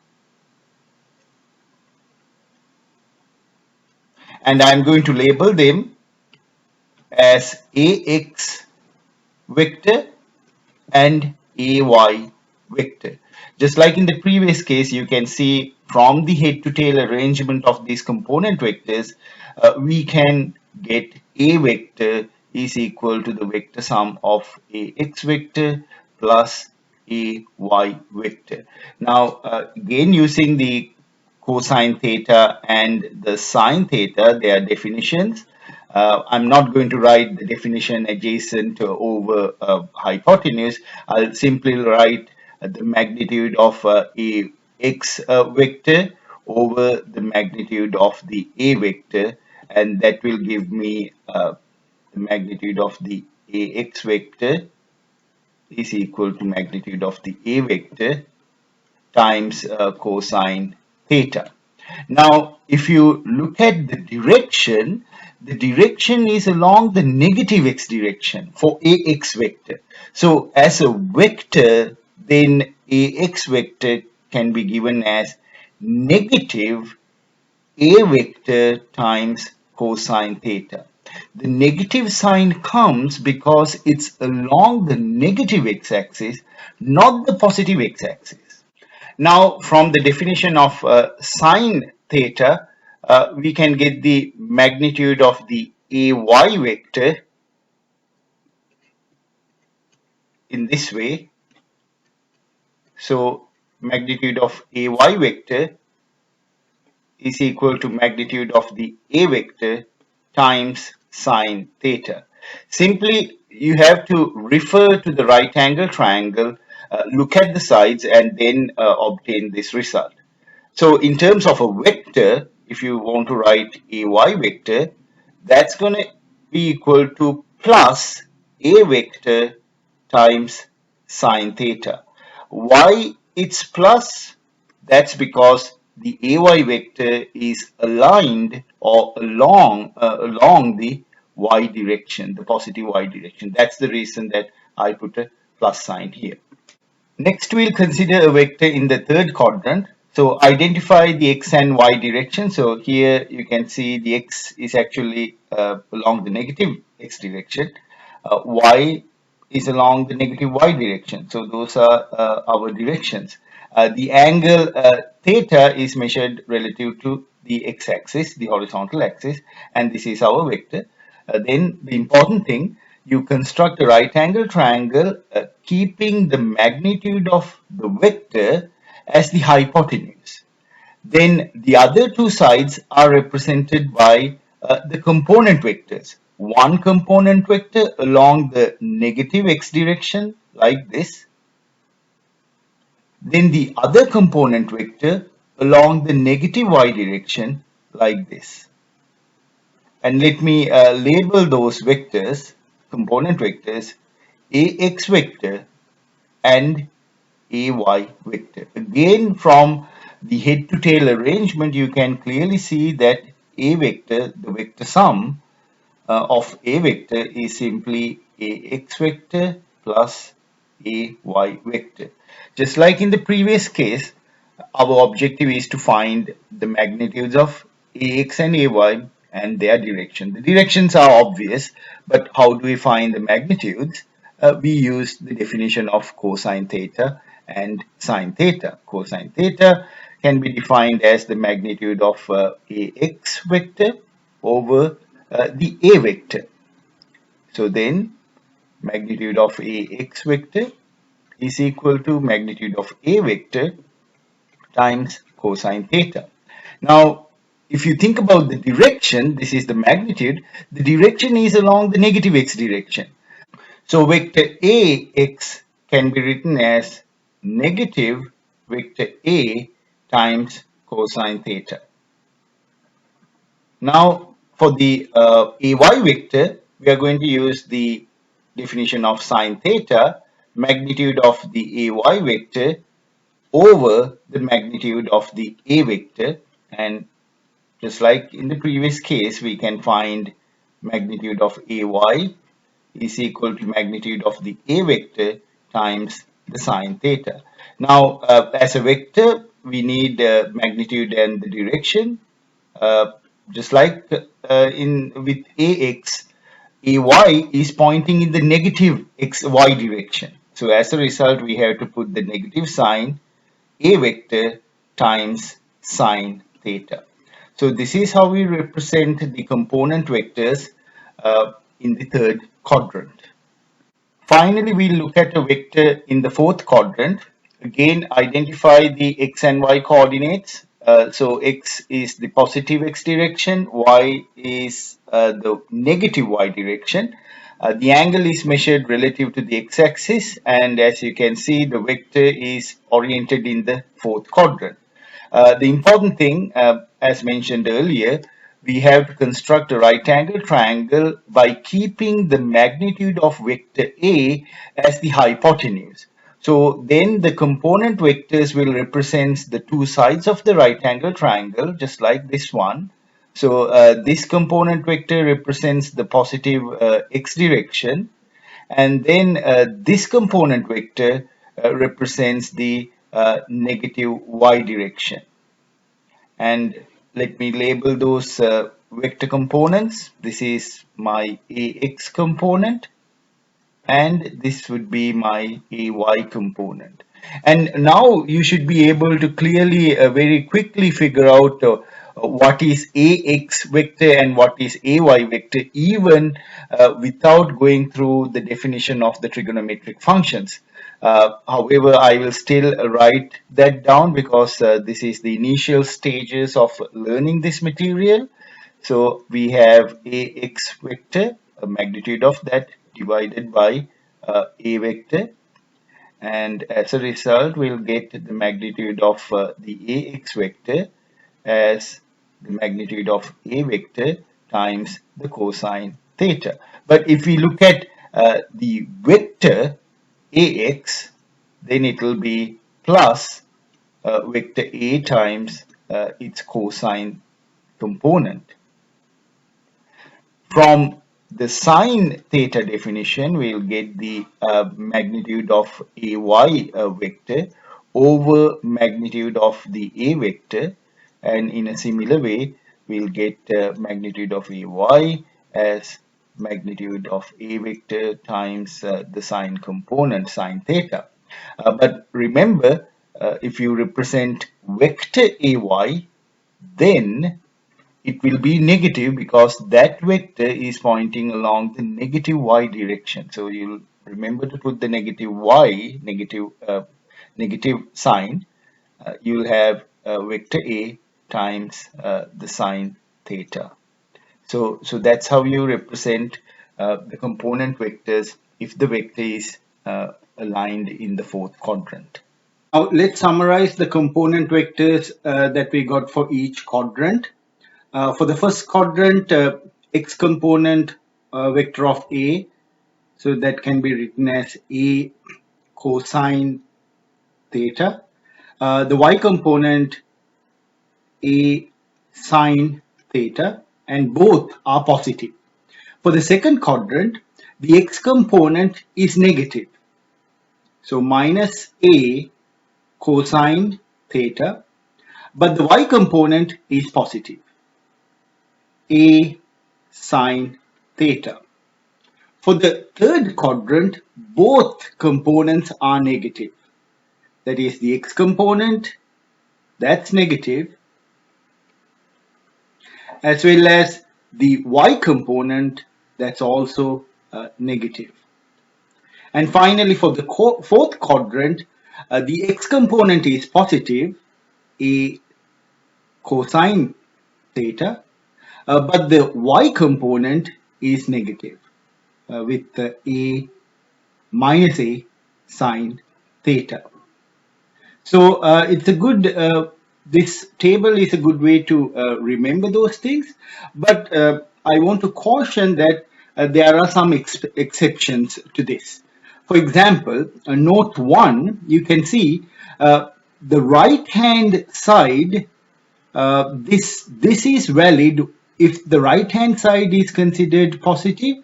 And I'm going to label them as ax vector and ay vector. Just like in the previous case, you can see from the head to tail arrangement of these component vectors, we can get a vector is equal to the vector sum of ax vector plus ay vector. Now, again using the cosine theta and the sine theta, their definitions. I'm not going to write the definition adjacent over hypotenuse. I'll simply write the magnitude of a x vector over the magnitude of the a vector, and that will give me the magnitude of the ax vector is equal to magnitude of the a vector times cosine theta. Now, if you look at the direction is along the negative x direction for ax vector. So, as a vector, then ax vector can be given as negative a vector times cosine theta. The negative sign comes because it's along the negative x-axis, not the positive x-axis. Now, from the definition of sine theta, we can get the magnitude of the ay vector in this way. So, magnitude of ay vector is equal to magnitude of the a vector times sine theta. Simply, you have to refer to the right angle triangle, look at the sides, and then obtain this result. So in terms of a vector, if you want to write a y vector, that's going to be equal to plus a vector times sine theta. Why it's plus? That's because the ay vector is aligned or along the y direction, the positive y direction. That's the reason that I put a plus sign here. Next, we'll consider a vector in the third quadrant. So identify the x and y direction. So here you can see the x is actually along the negative x direction. Y is along the negative y direction. So those are our directions. The angle theta is measured relative to the x-axis, the horizontal axis, and this is our vector. Then the important thing, you construct a right angle triangle keeping the magnitude of the vector as the hypotenuse. Then the other two sides are represented by the component vectors. One component vector along the negative x direction like this. Then the other component vector along the negative y direction like this. And let me label those vectors, component vectors, ax vector and ay vector. Again, from the head to tail arrangement, you can clearly see that a vector, the vector sum of a vector is simply ax vector plus ay vector. Just like in the previous case, our objective is to find the magnitudes of ax and ay and their direction. The directions are obvious, but how do we find the magnitudes? We use the definition of cosine theta and sine theta. Cosine theta can be defined as the magnitude of ax vector over the a vector. So then magnitude of ax vector is equal to magnitude of a vector times cosine theta. Now, if you think about the direction, this is the magnitude, the direction is along the negative x direction. So vector ax can be written as negative vector a times cosine theta. Now for the ay vector, we are going to use the definition of sine theta, magnitude of the ay vector over the magnitude of the a vector, and just like in the previous case, we can find magnitude of ay is equal to magnitude of the a vector times the sine theta. Now, as a vector, we need magnitude and the direction. Uh, just like in with ax, ay is pointing in the negative xy direction. So as a result, we have to put the negative sign a vector times sine theta. So this is how we represent the component vectors in the third quadrant. Finally, we look at a vector in the fourth quadrant. Again, identify the x and y coordinates. So x is the positive x direction, y is the negative y direction. The angle is measured relative to the x-axis, and as you can see, the vector is oriented in the fourth quadrant. The important thing, as mentioned earlier, we have to construct a right angle triangle by keeping the magnitude of vector A as the hypotenuse. So then the component vectors will represent the two sides of the right angle triangle, just like this one. So this component vector represents the positive x direction, and then this component vector represents the negative y direction. And let me label those vector components. This is my ax component, and this would be my ay component. And now you should be able to clearly, very quickly figure out what is ax vector and what is ay vector, even without going through the definition of the trigonometric functions. However, I will still write that down because this is the initial stages of learning this material. So we have ax vector, a magnitude of that divided by a vector, and as a result we'll get the magnitude of the ax vector as the magnitude of a vector times the cosine theta. But if we look at the vector ax, then it will be plus vector a times its cosine component. From the sine theta definition, we'll get the magnitude of ay vector over magnitude of the a vector, and in a similar way, we'll get magnitude of ay as magnitude of a vector times the sine component, sine theta. But remember, if you represent vector ay, then it will be negative because that vector is pointing along the negative y direction. So you'll remember to put the negative y, negative sign. You'll have vector a times the sine theta. So that's how you represent the component vectors if the vector is aligned in the fourth quadrant. Now let's summarize the component vectors that we got for each quadrant. For the first quadrant, x component vector of a, so that can be written as a cosine theta. The y component a sine theta, and both are positive. For the second quadrant, the x component is negative, so minus a cosine theta, but the y component is positive, a sine theta. For the third quadrant, both components are negative. That is, the x component, that's negative, as well as the y component, that's also negative. And finally, for the fourth quadrant, the x component is positive, a cosine theta, but the y component is negative with a minus a sine theta. So it's a good, this table is a good way to remember those things, but I want to caution that there are some exceptions to this. For example, note 1, you can see the right hand side, this is valid if the right hand side is considered positive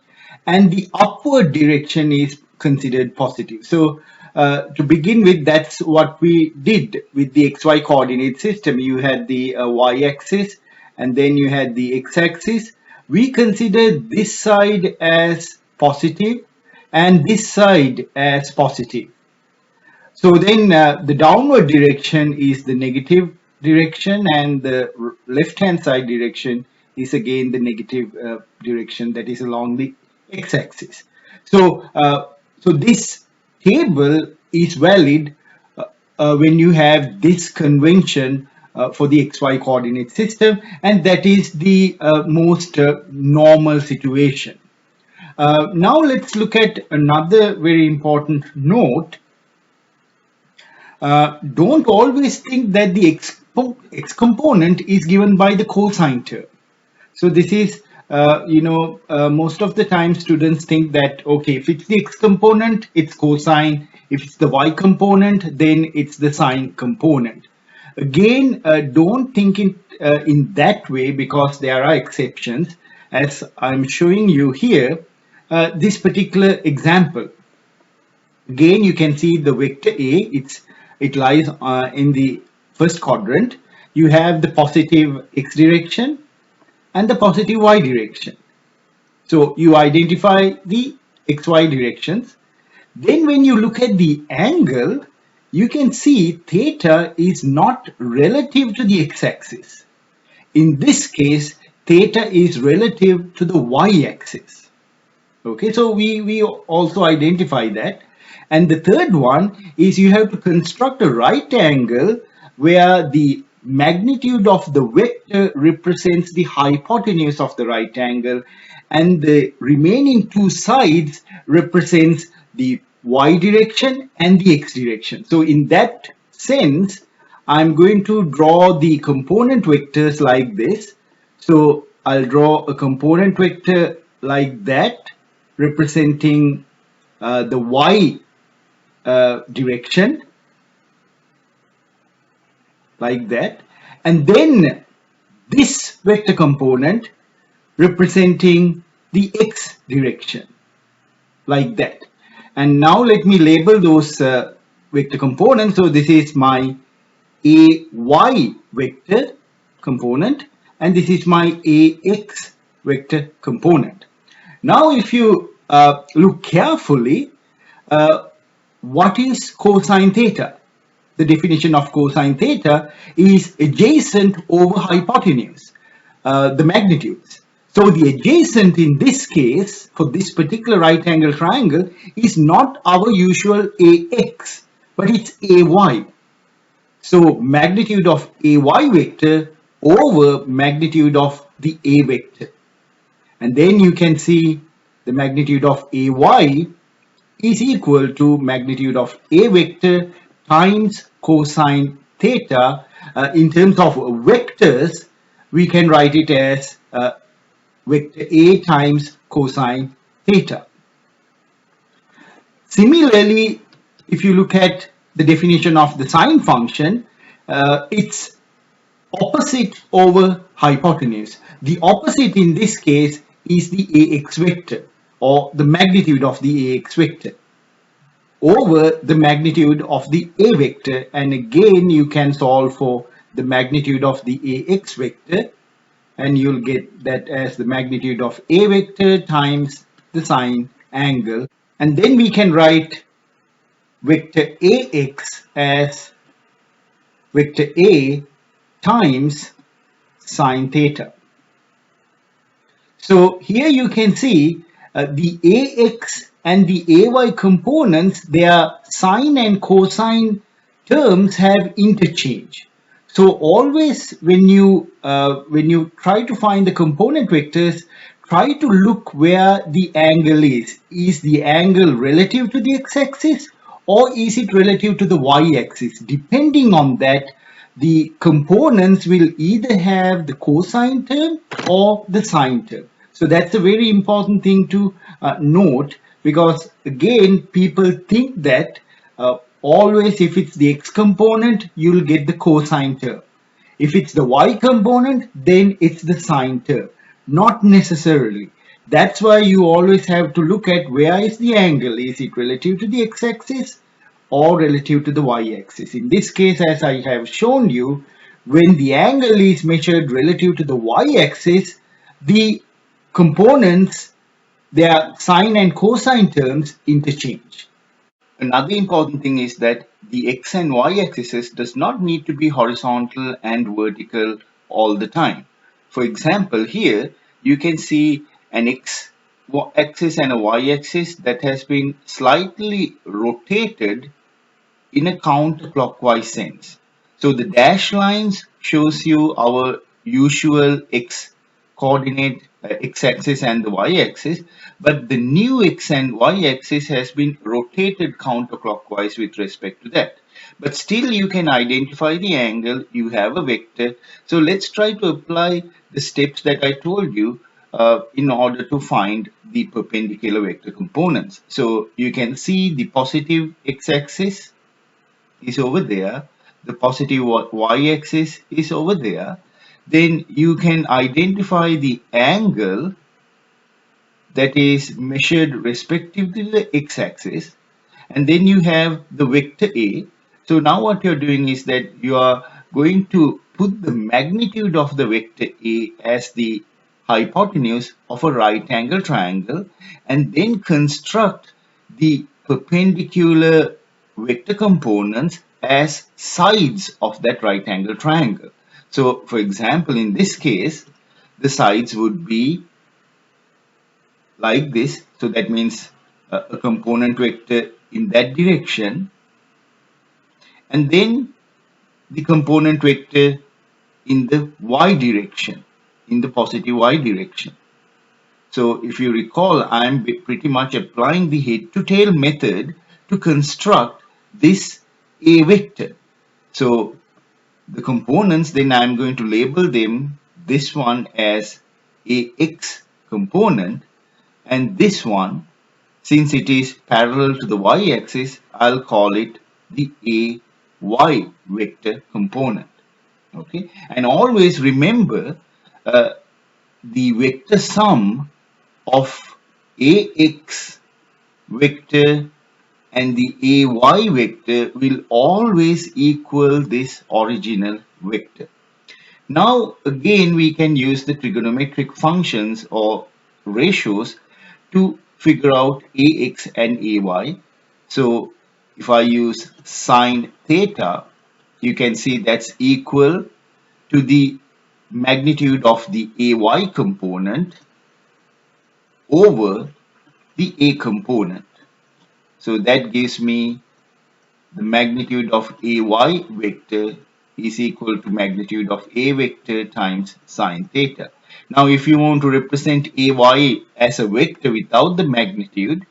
and the upward direction is considered positive. So to begin with, that's what we did with the xy coordinate system. You had the y-axis and then you had the x-axis. We considered this side as positive and this side as positive. So then the downward direction is the negative direction and the left hand side direction is again the negative direction, that is along the x-axis. So, so this table is valid when you have this convention for the xy coordinate system, and that is the most normal situation. Now let's look at another very important note. Don't always think that the x component is given by the cosine term. So this is, most of the time students think that, okay, if it's the x component, it's cosine. If it's the y component, then it's the sine component. Again, don't think it in that way, because there are exceptions. As I'm showing you here, this particular example. Again, you can see the vector A, it lies in the first quadrant. You have the positive x direction and the positive y direction. So you identify the xy directions. Then when you look at the angle, you can see theta is not relative to the x-axis. In this case, theta is relative to the y-axis. Okay, so we also identify that. And the third one is you have to construct a right angle where the magnitude of the vector represents the hypotenuse of the right angle and the remaining two sides represents the y direction and the x direction. So in that sense, I'm going to draw the component vectors like this. So I'll draw a component vector like that representing the y direction like that, and then this vector component representing the x direction like that. And now let me label those vector components. So this is my ay vector component and this is my ax vector component. Now if you look carefully, what is cosine theta? The definition of cosine theta is adjacent over hypotenuse, the magnitudes. So the adjacent in this case, for this particular right angle triangle, is not our usual ax, but it's ay. So magnitude of ay vector over magnitude of the a vector. And then you can see the magnitude of ay is equal to magnitude of a vector times cosine theta. In terms of vectors, we can write it as vector a times cosine theta. Similarly, if you look at the definition of the sine function, it's opposite over hypotenuse. The opposite in this case is the ax vector, or the magnitude of the ax vector over the magnitude of the a vector, and again you can solve for the magnitude of the ax vector and you'll get that as the magnitude of a vector times the sine angle, and then we can write vector ax as vector a times sine theta. So here you can see the ax and the ay components, their sine and cosine terms have interchange. So always when you try to find the component vectors, try to look where the angle is. Is the angle relative to the x-axis or is it relative to the y-axis? Depending on that, the components will either have the cosine term or the sine term. So that's a very important thing to note, because again people think that always if it's the x component you'll get the cosine term. If it's the y component, then it's the sine term. Not necessarily. That's why you always have to look at where is the angle. Is it relative to the x-axis or relative to the y-axis? In this case, as I have shown you, when the angle is measured relative to the y-axis, the components, their sine and cosine terms interchange. Another important thing is that the x and y axes does not need to be horizontal and vertical all the time. For example, here you can see an x axis and a y axis that has been slightly rotated in a counterclockwise sense. So the dashed lines shows you our usual x coordinate, x-axis and the y-axis, but the new x and y-axis has been rotated counterclockwise with respect to that. But still you can identify the angle, you have a vector. So let's try to apply the steps that I told you in order to find the perpendicular vector components. So you can see the positive x-axis is over there, the positive y-axis is over there. Then you can identify the angle that is measured respective to the x-axis, and then you have the vector A. So now what you're doing is that you are going to put the magnitude of the vector A as the hypotenuse of a right angle triangle and then construct the perpendicular vector components as sides of that right angle triangle. So for example, in this case, the sides would be like this. So that means a component vector in that direction, and then the component vector in the y direction, in the positive y direction. So if you recall, I am pretty much applying the head to tail method to construct this A vector. So the components, then I am going to label them, this one as AX component, and this one, since it is parallel to the y-axis, I'll call it the AY vector component. Okay, and always remember the vector sum of AX vector and the AY vector will always equal this original vector. Now again we can use the trigonometric functions or ratios to figure out AX and AY. So if I use sine theta, you can see that's equal to the magnitude of the AY component over the A component. So that gives me the magnitude of AY vector is equal to magnitude of A vector times sine theta. Now if you want to represent AY as a vector without the magnitude,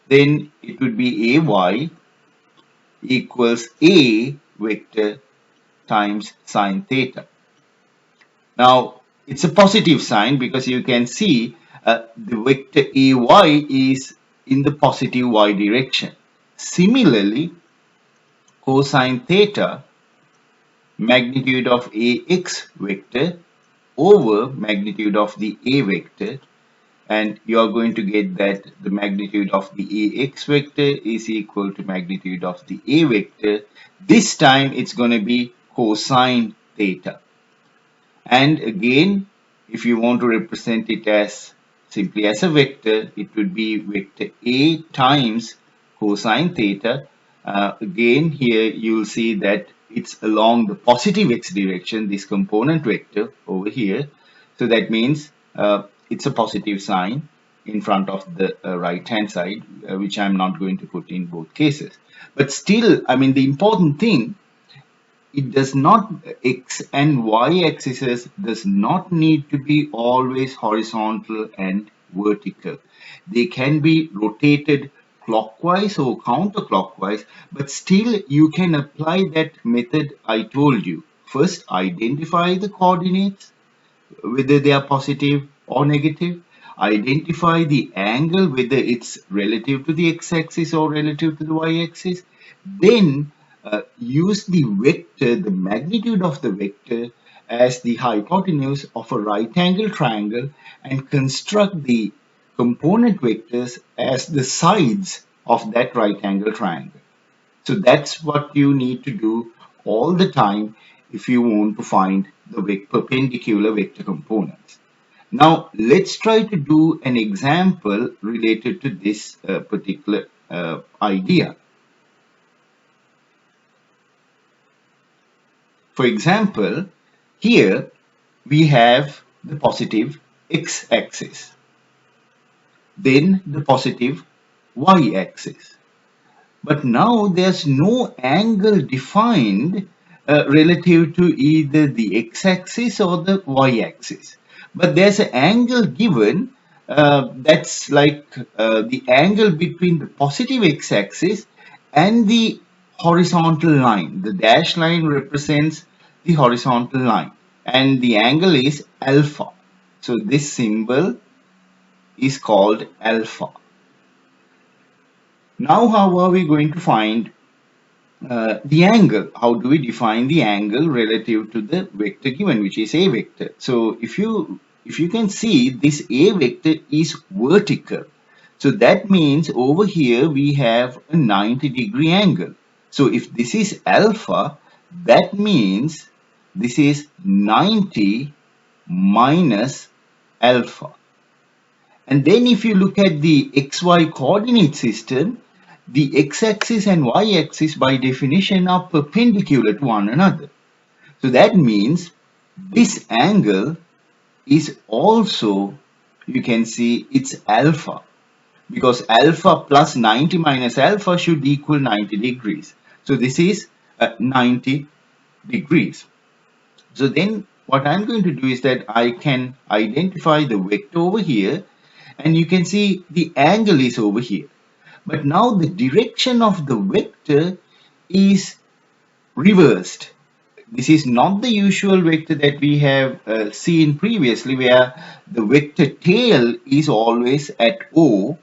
then it would be AY equals A vector times sine theta. Now it's a positive sign because you can see the vector AY is in the positive y direction. Similarly, cosine theta, magnitude of AX vector over magnitude of the A vector, and you are going to get that the magnitude of the AX vector is equal to magnitude of the A vector. This time it's going to be cosine theta. And again, if you want to represent it as simply as a vector, it would be vector A times cosine theta. Again, here you'll see that it's along the positive x direction, this component vector over here. So that means it's a positive sign in front of the right hand side, which I'm not going to put in both cases. But still, I mean, the important thing it does not, x and y axes does not need to be always horizontal and vertical. They can be rotated clockwise or counterclockwise, but still you can apply that method I told you. First, identify the coordinates, whether they are positive or negative. Identify the angle, whether it's relative to the x-axis or relative to the y-axis. Then use the vector, the magnitude of the vector, as the hypotenuse of a right angle triangle, and construct the component vectors as the sides of that right angle triangle. So that's what you need to do all the time if you want to find the perpendicular vector components. Now let's try to do an example related to this particular idea. For example, here we have the positive x-axis, then the positive y-axis. But now there's no angle defined relative to either the x-axis or the y-axis. But there's an angle given that's like the angle between the positive x-axis and the horizontal line. The dashed line represents the horizontal line, and the angle is alpha. So this symbol is called alpha. Now how are we going to find the angle? How do we define the angle relative to the vector given, which is a vector? So if you can see, this a vector is vertical. So that means over here we have a 90-degree angle. So if this is alpha, that means this is 90 minus alpha. And then if you look at the xy coordinate system, the x-axis and y-axis by definition are perpendicular to one another. So that means this angle is also, you can see, it's alpha, because alpha plus 90 minus alpha should equal 90 degrees. So this is 90 degrees. So then what I'm going to do is that I can identify the vector over here, and you can see the angle is over here. But now the direction of the vector is reversed. This is not the usual vector that we have seen previously, where the vector tail is always at O,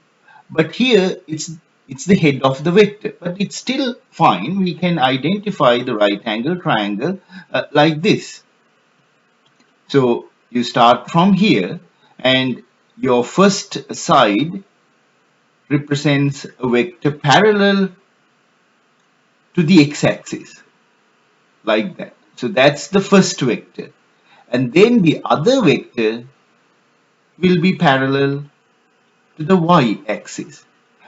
but here it's the head of the vector. But it's still fine. We can identify the right angle triangle like this. So you start from here, and your first side represents a vector parallel to the x-axis, like that. So that's the first vector. And then the other vector will be parallel to the y-axis.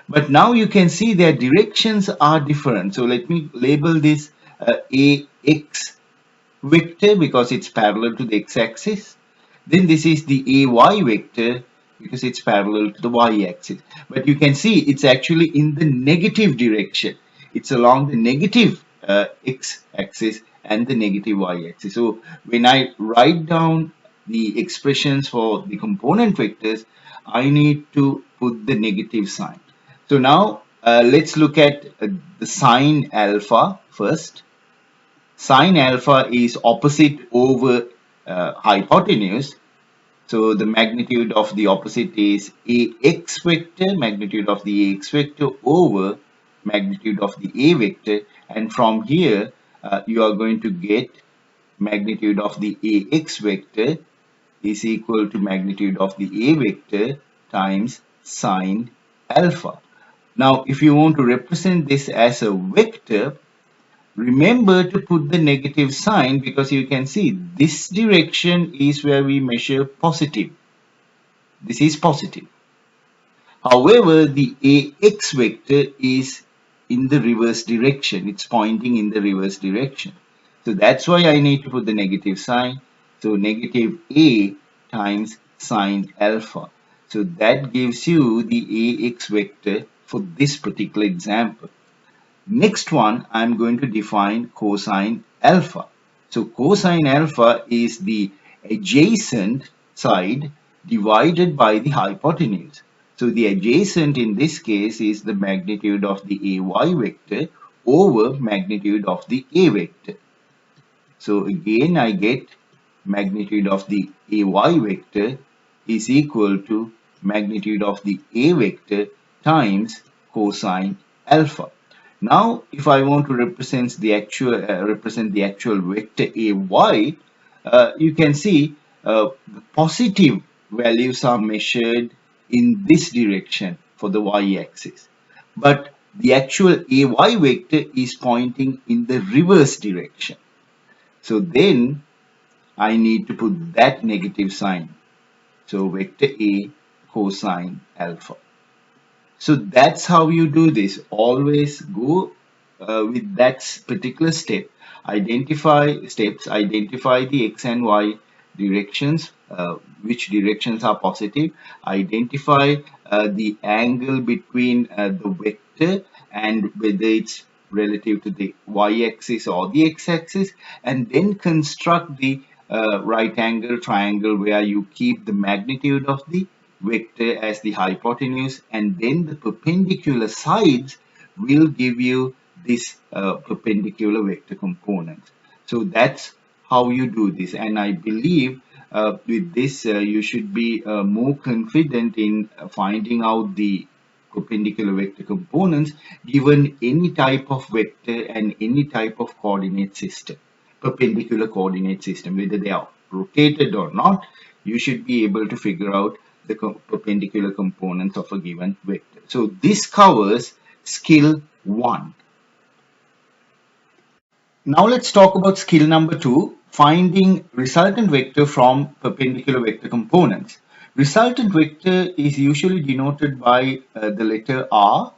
But now you can see their directions are different. So let me label this ax vector because it's parallel to the x-axis. Then this is the ay vector because it's parallel to the y-axis. But you can see it's actually in the negative direction. It's along the negative x-axis and the negative y-axis. So when I write down the expressions for the component vectors, I need to put the negative sign. So now let's look at the sine alpha first. Sine alpha is opposite over hypotenuse. So the magnitude of the opposite is ax vector, magnitude of the ax vector over magnitude of the a vector, and from here you are going to get magnitude of the ax vector is equal to magnitude of the a vector times sine alpha. Now if you want to represent this as a vector, remember to put the negative sign, because you can see this direction is where we measure positive. This is positive. However, the ax vector is in the reverse direction. It's pointing in the reverse direction. So that's why I need to put the negative sign. So negative a times sine alpha. So that gives you the ax vector for this particular example. Next one, I'm going to define cosine alpha. So cosine alpha is the adjacent side divided by the hypotenuse. So the adjacent in this case is the magnitude of the AY vector over magnitude of the A vector. So again I get magnitude of the AY vector is equal to magnitude of the A vector times cosine alpha. Now if I want to represent the actual vector AY, you can see the positive values are measured in this direction for the y-axis, but the actual AY vector is pointing in the reverse direction. So then I need to put that negative sign. So vector A cosine alpha. So that's how you do this. Always go with that particular step. Identify the x and y directions, which directions are positive. Identify the angle between the vector and whether it's relative to the y-axis or the x-axis, and then construct the right angle triangle where you keep the magnitude of the vector as the hypotenuse, and then the perpendicular sides will give you this perpendicular vector components. So that's how you do this, and I believe with this you should be more confident in finding out the perpendicular vector components given any type of vector and any type of coordinate system, perpendicular coordinate system, whether they are rotated or not. You should be able to figure out the perpendicular components of a given vector. So this covers skill 1. Now let's talk about skill number 2, finding resultant vector from perpendicular vector components. Resultant vector is usually denoted by the letter R,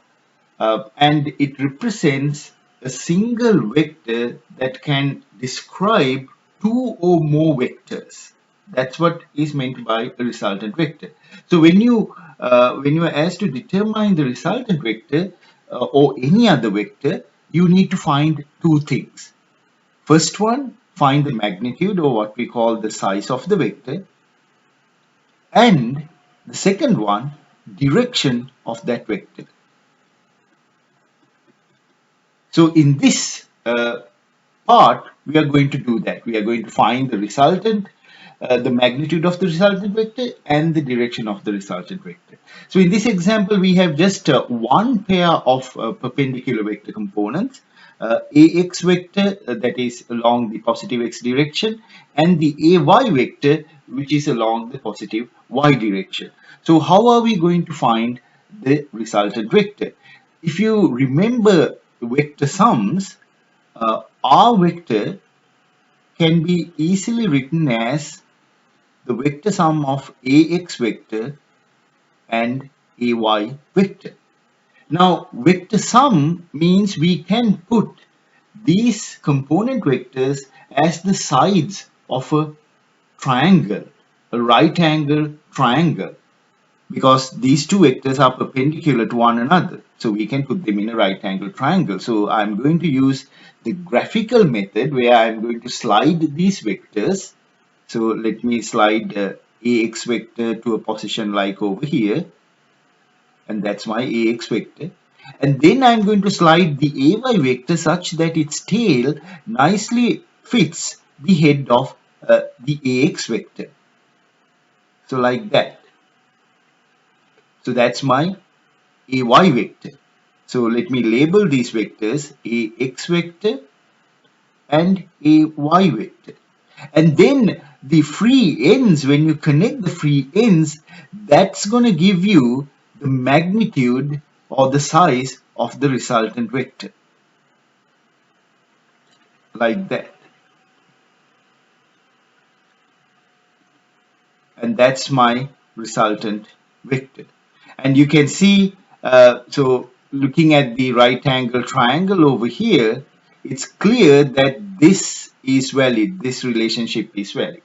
and it represents a single vector that can describe two or more vectors. That's what is meant by a resultant vector. So when you are asked to determine the resultant vector or any other vector, you need to find two things. First one, find the magnitude, or what we call the size of the vector, and the second one, direction of that vector. So in this part, we are going to do that. We are going to find the resultant, the magnitude of the resultant vector and the direction of the resultant vector. So in this example, we have just one pair of perpendicular vector components, ax vector that is along the positive x direction, and the ay vector which is along the positive y direction. So how are we going to find the resultant vector? If you remember vector sums, R vector can be easily written as the vector sum of ax vector and ay vector. Now, vector sum means we can put these component vectors as the sides of a triangle, a right angle triangle, because these two vectors are perpendicular to one another. So we can put them in a right angle triangle. So I'm going to use the graphical method where I'm going to slide these vectors. So let me slide ax vector to a position like over here, and that's my ax vector. And then I'm going to slide the ay vector such that its tail nicely fits the head of the ax vector. So like that. So that's my ay vector. So let me label these vectors ax vector and ay vector. And then the free ends, when you connect the free ends, that's going to give you the magnitude or the size of the resultant vector. Like that. And that's my resultant vector. And you can see, so looking at the right angle triangle over here, it's clear that this is valid, this relationship is valid.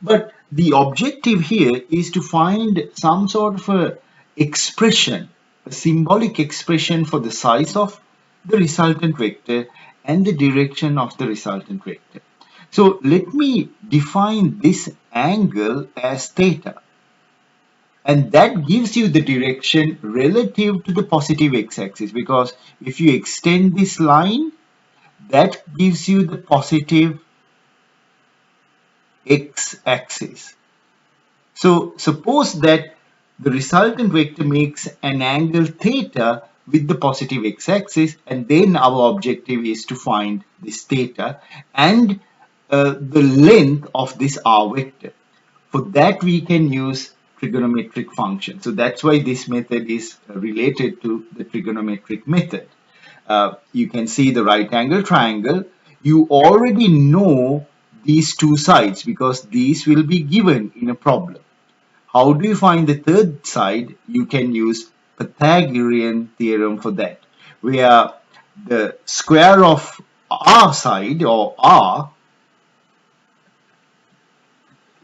But the objective here is to find some sort of a expression, a symbolic expression for the size of the resultant vector and the direction of the resultant vector. So let me define this angle as theta. And that gives you the direction relative to the positive x-axis, because if you extend this line, that gives you the positive x-axis. So suppose that the resultant vector makes an angle theta with the positive x-axis, and then our objective is to find this theta and the length of this r vector. For that we can use trigonometric function. So that's why this method is related to the trigonometric method. You can see the right angle triangle. You already know these two sides because these will be given in a problem. How do you find the third side? You can use Pythagorean theorem for that, where the square of r side or r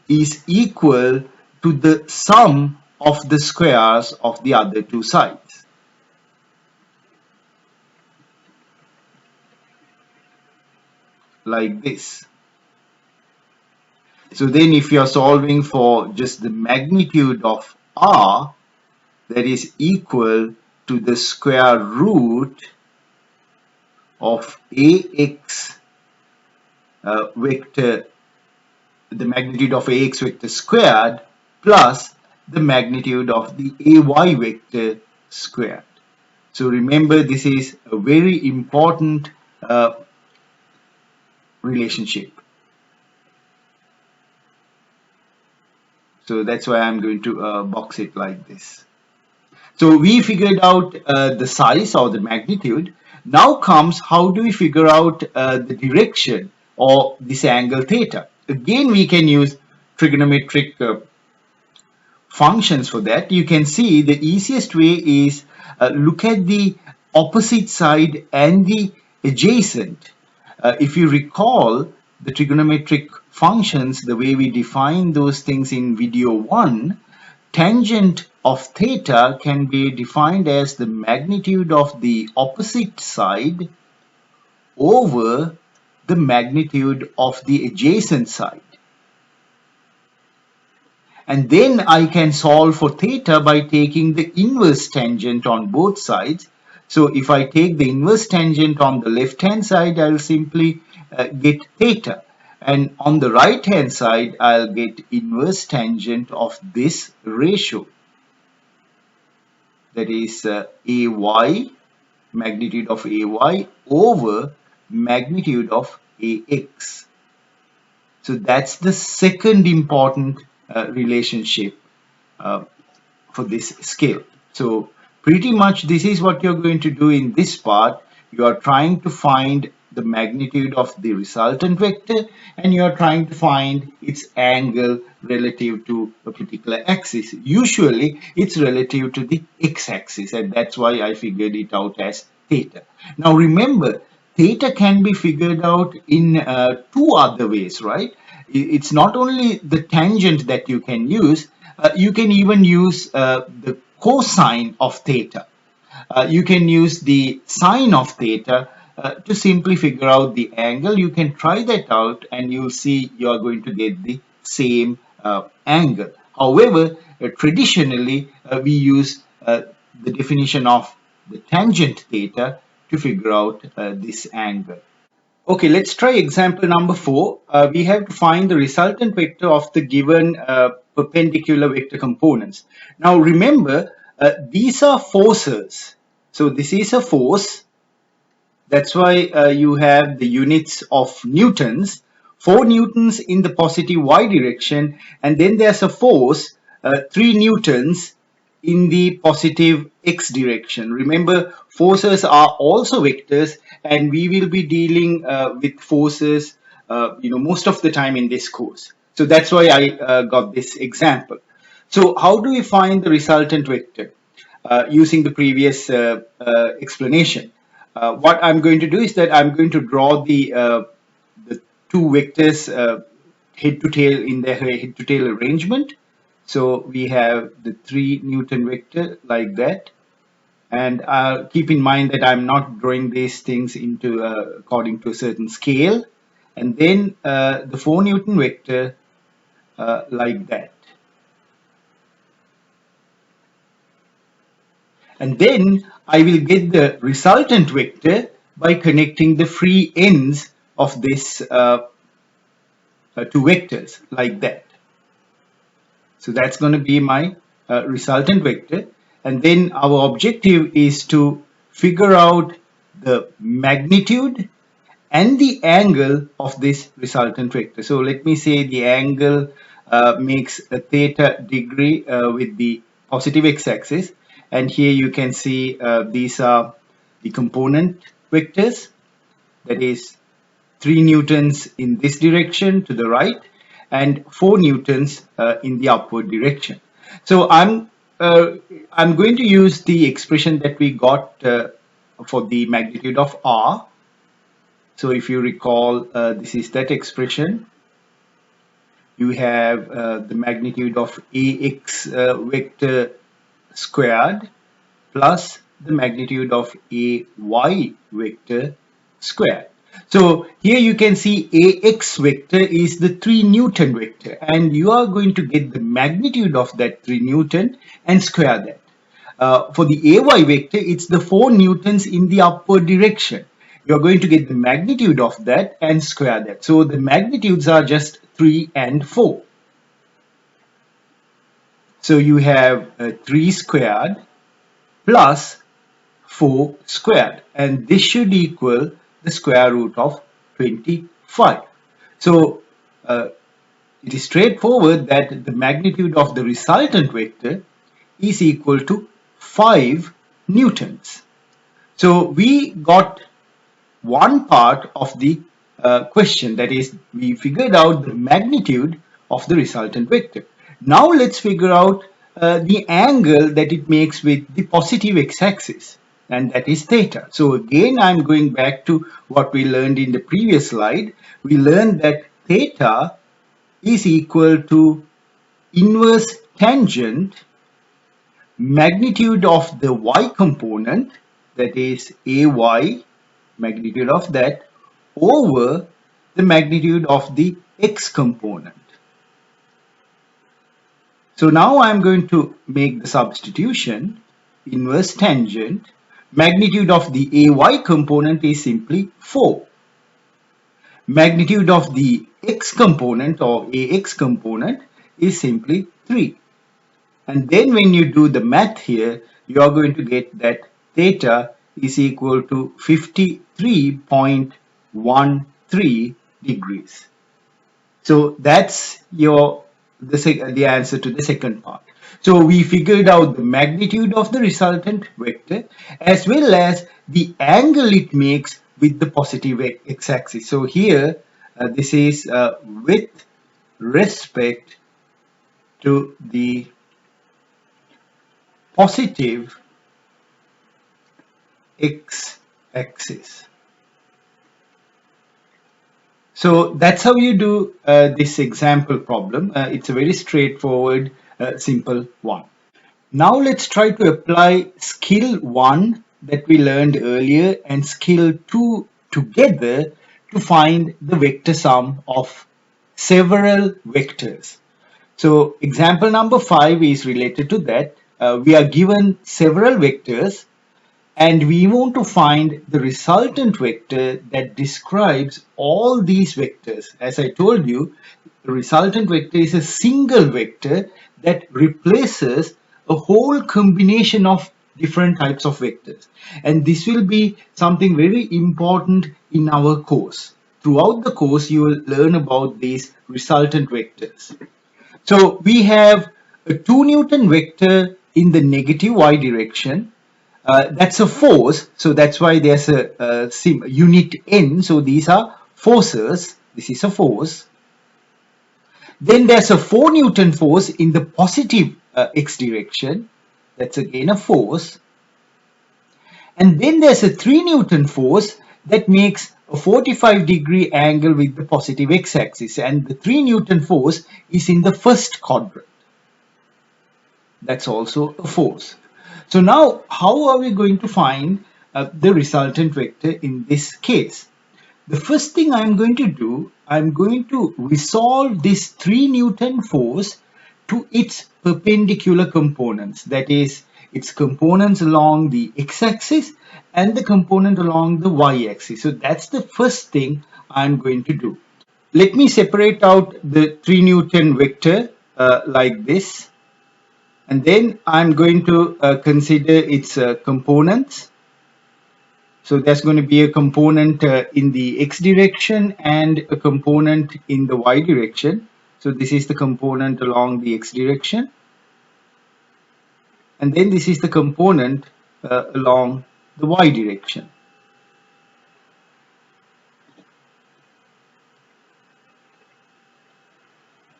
is equal to the sum of the squares of the other two sides. Like this. So then if you are solving for just the magnitude of r, that is equal to the square root of ax vector, the magnitude of ax vector squared plus the magnitude of the ay vector squared. So remember, this is a very important relationship. So that's why I'm going to box it like this. So we figured out the size or the magnitude. Now comes, how do we figure out the direction or this angle theta? Again, we can use trigonometric functions for that. You can see the easiest way is look at the opposite side and the adjacent. If you recall the trigonometric functions, the way we define those things in video 1, tangent of theta can be defined as the magnitude of the opposite side over the magnitude of the adjacent side. And then I can solve for theta by taking the inverse tangent on both sides. So if I take the inverse tangent on the left hand side, I'll simply get theta. And on the right hand side, I'll get inverse tangent of this ratio. That is ay, magnitude of ay over magnitude of ax. So that's the second important relationship for this scale. So pretty much this is what you're going to do in this part. You are trying to find the magnitude of the resultant vector and you are trying to find its angle relative to a particular axis. Usually it's relative to the x-axis, and that's why I figured it out as theta. Now remember, theta can be figured out in two other ways, right? It's not only the tangent that you can use, you can even use the cosine of theta. You can use the sine of theta to simply figure out the angle. You can try that out and you'll see you're going to get the same angle. However, traditionally we use the definition of the tangent theta to figure out this angle. Okay, let's try example number 4. We have to find the resultant vector of the given perpendicular vector components. Now remember, these are forces. So this is a force. That's why you have the units of newtons. 4 newtons in the positive y direction, and then there's a force, 3 newtons in the positive x direction. Remember, forces are also vectors, and we will be dealing with forces most of the time in this course. So that's why I got this example. So how do we find the resultant vector using the previous explanation? What I'm going to do is that I'm going to draw the two vectors head to tail in their head to tail arrangement. So we have the 3 Newton vector like that, And keep in mind that I'm not drawing these things into according to a certain scale. And then the 4 Newton vector like that. And then I will get the resultant vector by connecting the free ends of this two vectors like that. So that's going to be my resultant vector. And then our objective is to figure out the magnitude and the angle of this resultant vector. So let me say the angle makes a theta degree with the positive x-axis. And here you can see these are the component vectors. That is 3 newtons in this direction to the right and 4 newtons in the upward direction. So I'm going to use the expression that we got for the magnitude of r. So if you recall, this is that expression. You have the magnitude of ax vector squared plus the magnitude of ay vector squared. So here you can see ax vector is the 3 Newton vector, and you are going to get the magnitude of that 3 Newton and square that. For the ay vector, it's the 4 newtons in the upward direction. You're going to get the magnitude of that and square that. So the magnitudes are just 3 and 4. So you have 3 squared plus 4 squared, and this should equal the square root of 25. So it is straightforward that the magnitude of the resultant vector is equal to 5 newtons. So we got one part of the question, that is, we figured out the magnitude of the resultant vector. Now let's figure out the angle that it makes with the positive x-axis, and that is theta. So again, I'm going back to what we learned in the previous slide. We learned that theta is equal to inverse tangent magnitude of the y component, that is ay, magnitude of that, over the magnitude of the x component. So now I'm going to make the substitution. Inverse tangent magnitude of the ay component is simply 4. Magnitude of the x component or ax component is simply 3. And then when you do the math here, you are going to get that theta is equal to 53.13 degrees. So that's the answer to the second part. So we figured out the magnitude of the resultant vector as well as the angle it makes with the positive x-axis. So here this is with respect to the positive x-axis. So that's how you do this example problem. It's a very straightforward, simple one. Now let's try to apply skill 1 that we learned earlier and skill 2 together to find the vector sum of several vectors. So example number 5 is related to that. We are given several vectors and we want to find the resultant vector that describes all these vectors. As I told you, the resultant vector is a single vector that replaces a whole combination of different types of vectors. And this will be something very important in our course. Throughout the course, you will learn about these resultant vectors. So we have a 2 Newton vector in the negative y direction. That's a force, so that's why there's a unit n. So these are forces. This is a force. Then there's a 4 Newton force in the positive x direction. That's again a force. And then there's a 3 Newton force that makes a 45-degree angle with the positive x-axis, and the 3 Newton force is in the first quadrant. That's also a force. So now how are we going to find the resultant vector in this case? The first thing I'm going to do, I'm going to resolve this 3 Newton force to its perpendicular components, that is its components along the x-axis and the component along the y-axis. So that's the first thing I'm going to do. Let me separate out the 3 Newton vector like this, and then I'm going to consider its components. So there's going to be a component in the x direction and a component in the y direction. So this is the component along the x direction. And then this is the component along the y direction.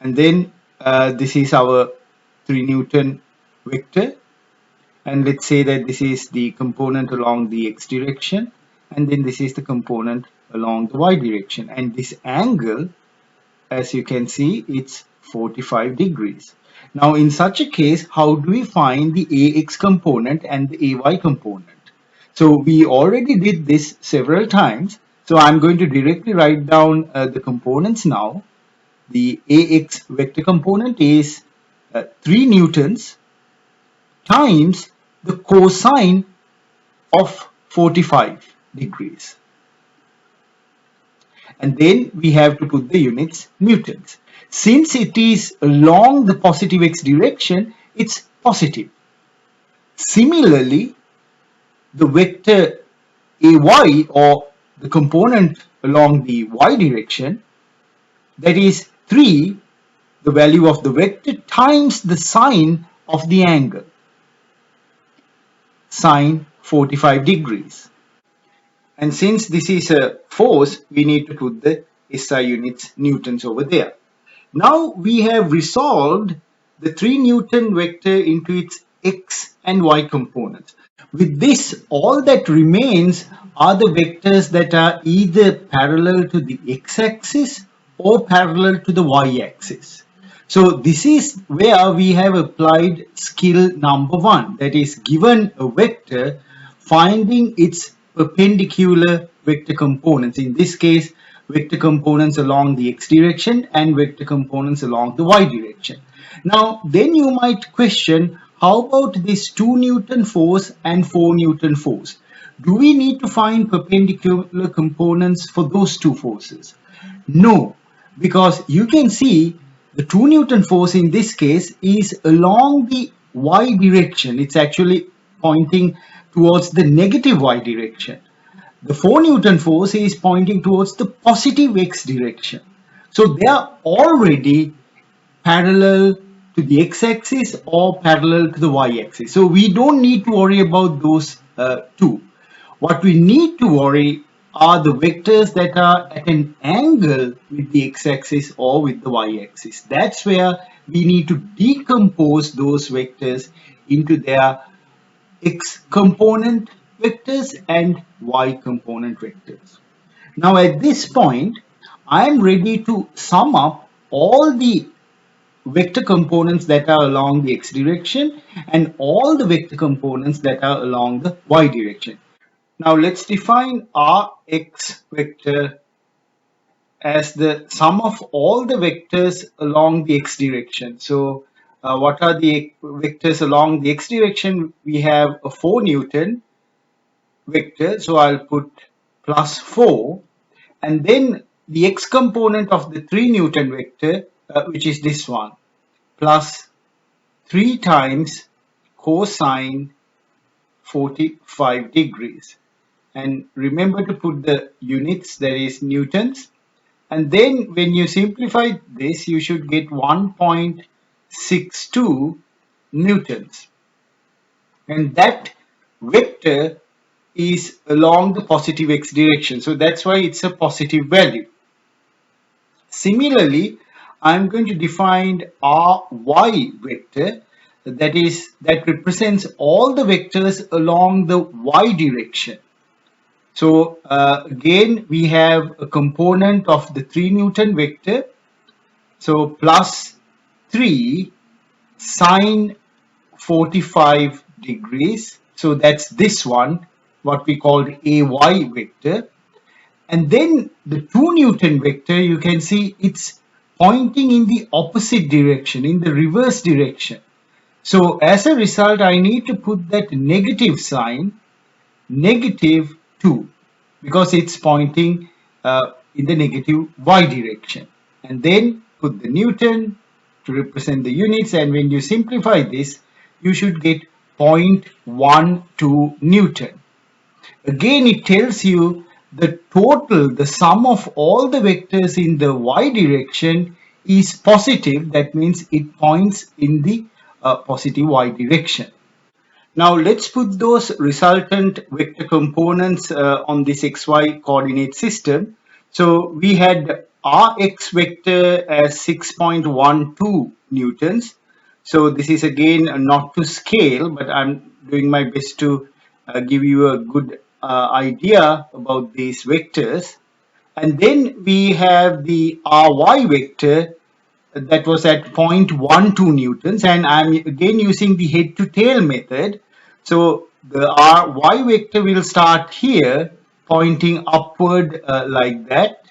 And then this is our 3 Newton vector. And let's say that this is the component along the x direction, and then this is the component along the y direction. And this angle, as you can see, it's 45 degrees. Now in such a case, how do we find the ax component and the ay component? So we already did this several times. So I'm going to directly write down the components now. The ax vector component is 3 newtons times the cosine of 45 degrees. And then we have to put the units newtons. Since it is along the positive x direction, it's positive. Similarly, the vector ay, or the component along the y direction, that is 3, the value of the vector, times the sine of the angle, sine 45 degrees. And since this is a force, we need to put the SI units newtons over there. Now we have resolved the 3 Newton vector into its x and y components. With this, all that remains are the vectors that are either parallel to the x-axis or parallel to the y-axis. So this is where we have applied skill number 1, that is, given a vector, finding its perpendicular vector components. In this case, vector components along the x direction and vector components along the y direction. Now then you might question, how about this 2 Newton force and 4 Newton force? Do we need to find perpendicular components for those two forces? No, because you can see the 2 Newton force in this case is along the y direction. It's actually pointing towards the negative y direction. The 4 Newton force is pointing towards the positive x direction. So they are already parallel to the x-axis or parallel to the y-axis. So we don't need to worry about those two. What we need to worry are the vectors that are at an angle with the x-axis or with the y-axis. That's where we need to decompose those vectors into their x component vectors and y component vectors. Now at this point, I am ready to sum up all the vector components that are along the x direction and all the vector components that are along the y direction. Now let's define our x vector as the sum of all the vectors along the x direction. So what are the vectors along the x direction? We have a 4 Newton vector, so I'll put plus 4, and then the x component of the 3 Newton vector, which is this one, plus 3 times cosine 45 degrees. And remember to put the units, that is newtons. And then when you simplify this, you should get 1.62 newtons. And that vector is along the positive x direction. So that's why it's a positive value. Similarly, I'm going to define our y vector, that represents all the vectors along the y direction. So again, we have a component of the 3 Newton vector. So plus 3 sine 45 degrees. So that's this one, what we called AY vector. And then the 2 Newton vector, you can see it's pointing in the opposite direction, in the reverse direction. So as a result, I need to put that negative sign, -2, because it's pointing in the negative y direction. And then put the Newton to represent the units, and when you simplify this, you should get 0.12 Newton. Again, it tells you the total, the sum of all the vectors in the y direction is positive. That means it points in the positive y direction. Now let's put those resultant vector components on this xy coordinate system. So we had Rx vector as 6.12 newtons. So this is again not to scale, but I'm doing my best to give you a good idea about these vectors. And then we have the Ry vector that was at 0.12 newtons, and I'm again using the head to tail method. So the Ry vector will start here pointing upward like that,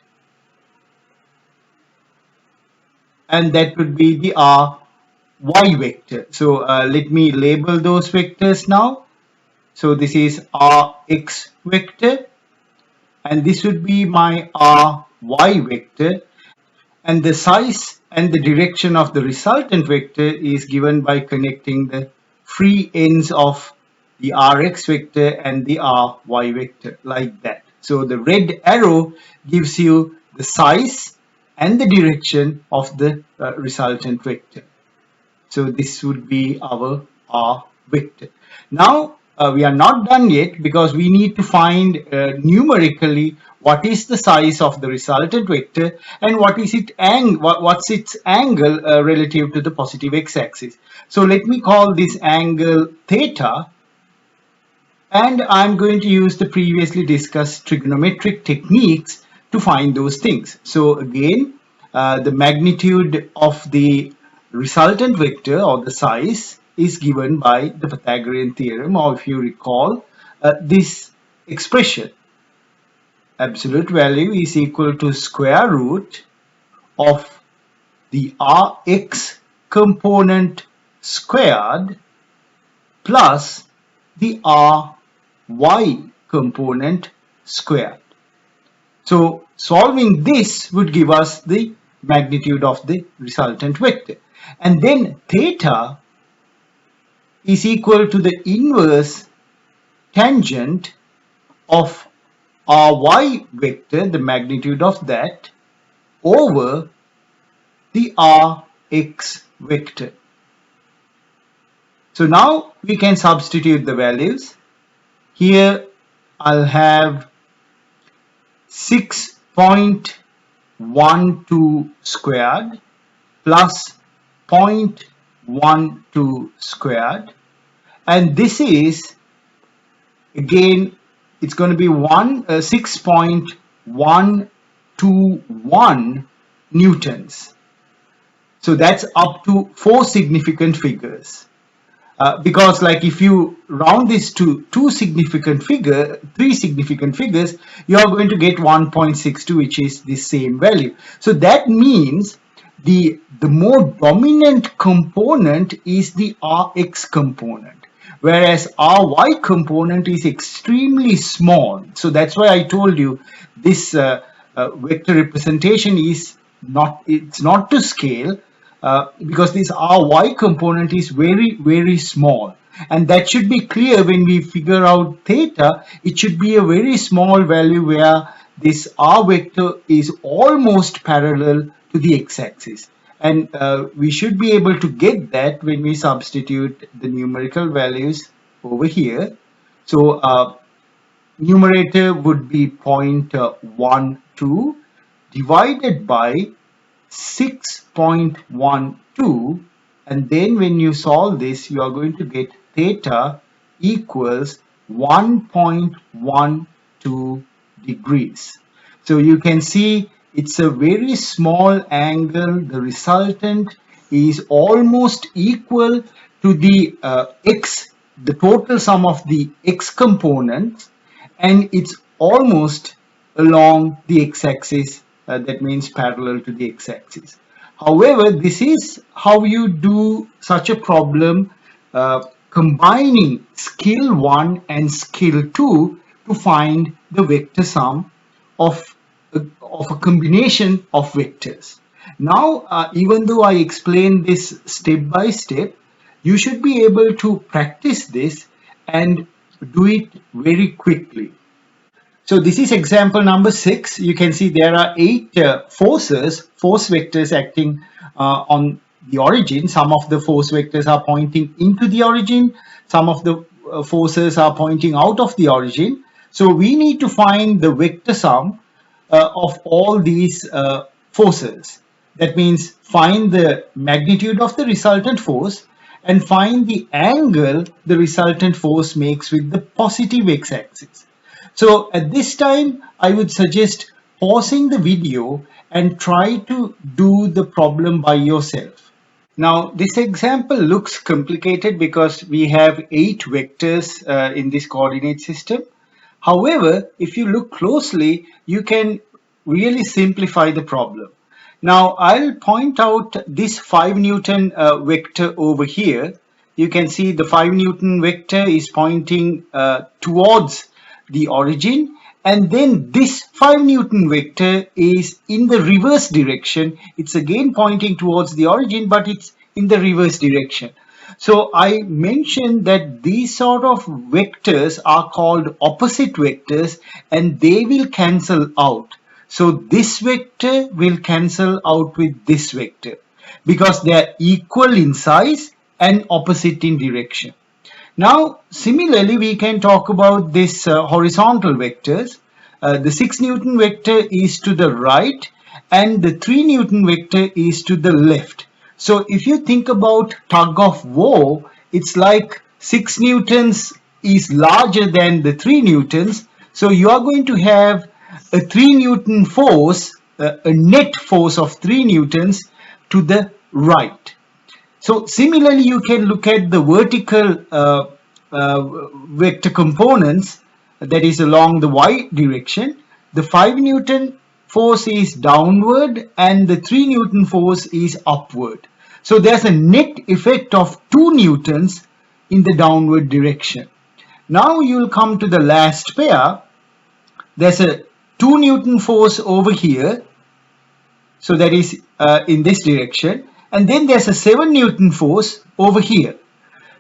and that would be the Ry vector. So let me label those vectors now. So this is Rx vector, and this would be my Ry vector, and the size and the direction of the resultant vector is given by connecting the free ends of the Rx vector and the Ry vector like that. So the red arrow gives you the size and the direction of the resultant vector. So this would be our R vector. Now we are not done yet, because we need to find numerically what is the size of the resultant vector and what's its angle relative to the positive x-axis. So let me call this angle theta, and I'm going to use the previously discussed trigonometric techniques to find those things. So again, the magnitude of the resultant vector, or the size, is given by the Pythagorean theorem, or if you recall this expression, absolute value is equal to square root of the Rx component squared plus the Ry component squared. So solving this would give us the magnitude of the resultant vector, and then theta is equal to the inverse tangent of Ry vector, the magnitude of that, over the Rx vector. So now we can substitute the values. Here I'll have 6.12 squared plus 0.12 squared, and this is again, it's going to be 6.121 newtons. So that's up to 4 significant figures. Because like if you round this to 3 significant figures, you are going to get 1.62, which is the same value. So that means the more dominant component is the Rx component, whereas Ry component is extremely small. So that's why I told you this vector representation is not to scale, because this Ry component is very small, and that should be clear when we figure out theta. It should be a very small value where this R vector is almost parallel to the x-axis, and we should be able to get that when we substitute the numerical values over here. So numerator would be 0.12 divided by 6.12, and then when you solve this, you are going to get theta equals 1.12 degrees. So you can see it's a very small angle. The resultant is almost equal to the x the total sum of the x components, and it's almost along the x-axis, that means parallel to the x-axis. However, this is how you do such a problem, combining skill 1 and skill 2 to find the vector sum of a combination of vectors. Now, even though I explained this step by step, you should be able to practice this and do it very quickly. So this is example number 6. You can see there are 8 force vectors acting on the origin. Some of the force vectors are pointing into the origin. Some of the forces are pointing out of the origin. So we need to find the vector sum of all these forces. That means find the magnitude of the resultant force and find the angle the resultant force makes with the positive x-axis. So at this time, I would suggest pausing the video and try to do the problem by yourself. Now, this example looks complicated because we have 8 vectors in this coordinate system. However, if you look closely, you can really simplify the problem. Now, I'll point out this 5 Newton vector over here. You can see the 5 Newton vector is pointing towards the origin, and then this 5 Newton vector is in the reverse direction. It's again pointing towards the origin, but it's in the reverse direction. So I mentioned that these sort of vectors are called opposite vectors, and they will cancel out. So this vector will cancel out with this vector because they are equal in size and opposite in direction. Now, similarly, we can talk about this horizontal vectors. The 6 Newton vector is to the right and the 3 Newton vector is to the left. So if you think about tug of war, it's like 6 Newtons is larger than the 3 Newtons. So you are going to have a 3 Newton force, a net force of 3 Newtons to the right. So similarly, you can look at the vertical vector components, that is along the y direction. The 5 Newton force is downward and the 3 Newton force is upward. So there's a net effect of 2 Newtons in the downward direction. Now you'll come to the last pair. There's a 2 Newton force over here, so that is in this direction, and then there's a 7 Newton force over here.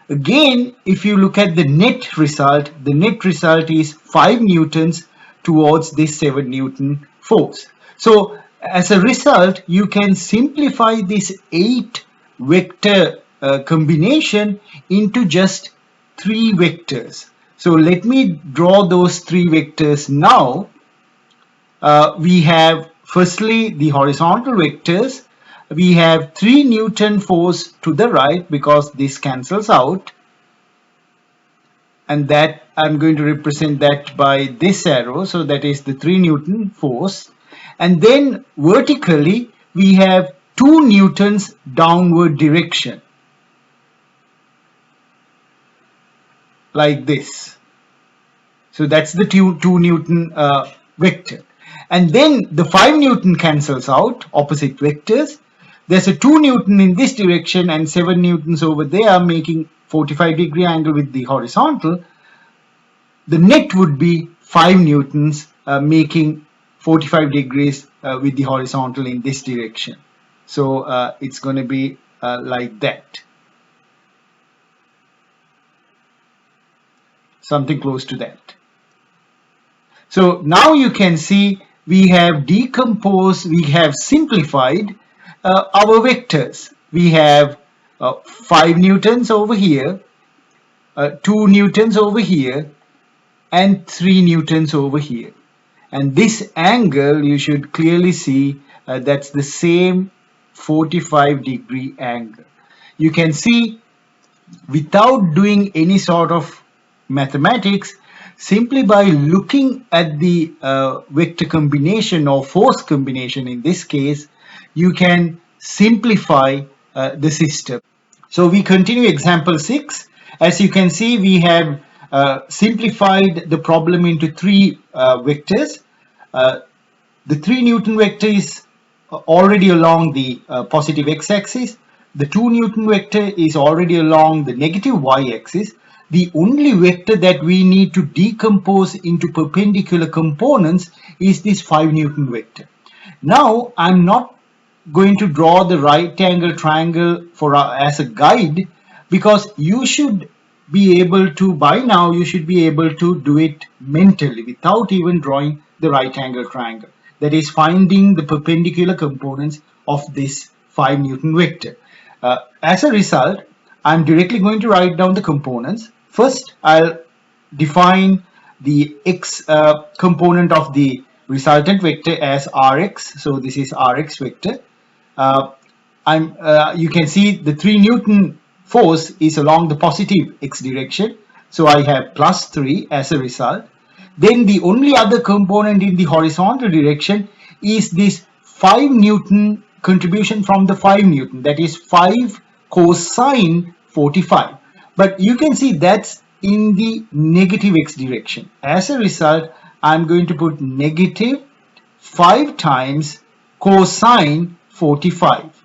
Again, if you look at the net result is 5 Newtons towards this 7 Newton force. So as a result, you can simplify this 8 vector combination into just 3 vectors. So let me draw those 3 vectors now. We have firstly the horizontal vectors. We have 3 Newton force to the right because this cancels out, and that I'm going to represent that by this arrow, so that is the 3 Newton force. And then vertically we have 2 Newtons downward direction, like this. So that's the 2 Newton vector. And then the 5 Newton cancels out, opposite vectors. There's a 2 Newton in this direction and 7 Newtons over there, making 45-degree angle with the horizontal. The net would be 5 Newtons making 45 degrees with the horizontal in this direction. So it's going to be like that. Something close to that. So now you can see we have decomposed, we have simplified our vectors. We have 5 Newtons over here, 2 Newtons over here, and 3 Newtons over here. And this angle, you should clearly see that's the same 45-degree angle. You can see without doing any sort of mathematics, simply by looking at the vector combination or force combination in this case, you can simplify the system. So we continue example 6, As you can see, we have simplified the problem into three vectors. The 3 Newton vector is already along the positive x-axis. The 2 Newton vector is already along the negative y-axis. The only vector that we need to decompose into perpendicular components is this 5 Newton vector. Now, I'm not going to draw the right angle triangle for as a guide, because you should be able to, by now, you should be able to do it mentally without even drawing the right angle triangle. That is finding the perpendicular components of this 5 Newton vector. As a result, I'm directly going to write down the components. First, I'll define the x component of the resultant vector as Rx. So this is Rx vector. You can see the 3 Newton force is along the positive x direction. So I have plus 3 as a result. Then the only other component in the horizontal direction is this 5 Newton contribution from the 5 Newton, that is 5 cosine 45. But you can see that's in the negative x direction. As a result, I'm going to put negative 5 times cosine 45.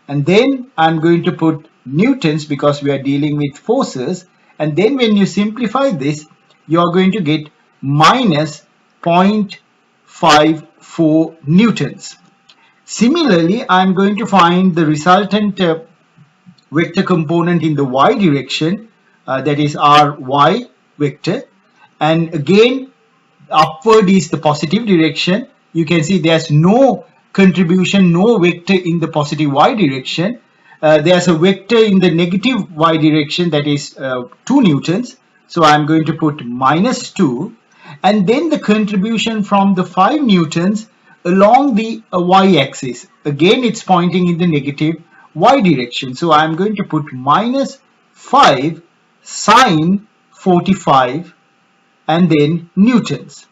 And then I'm going to put newtons because we are dealing with forces. And then when you simplify this, you are going to get minus 0.54 newtons. Similarly, I'm going to find the resultant vector component in the y direction, that is Ry vector. And again, upward is the positive direction. You can see there's no contribution, no vector in the positive y direction. There's a vector in the negative y direction, that is 2 newtons. So I'm going to put minus 2. And then the contribution from the 5 newtons along the y-axis. Again, it's pointing in the negative y direction. So I'm going to put minus 5 sine 45 and then newtons.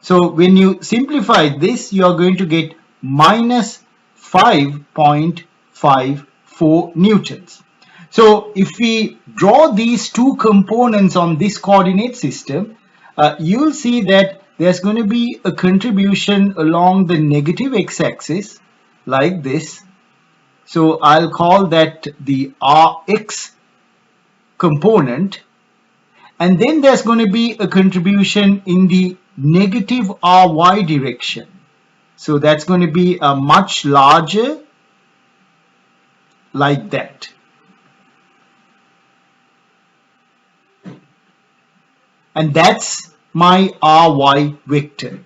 So when you simplify this, you are going to get minus 5.54 newtons. So if we draw these two components on this coordinate system, you'll see that there's going to be a contribution along the negative x-axis like this. So I'll call that the Rx component. And then there's going to be a contribution in the negative Ry direction. So that's going to be a much larger, like that. And that's my Ry vector.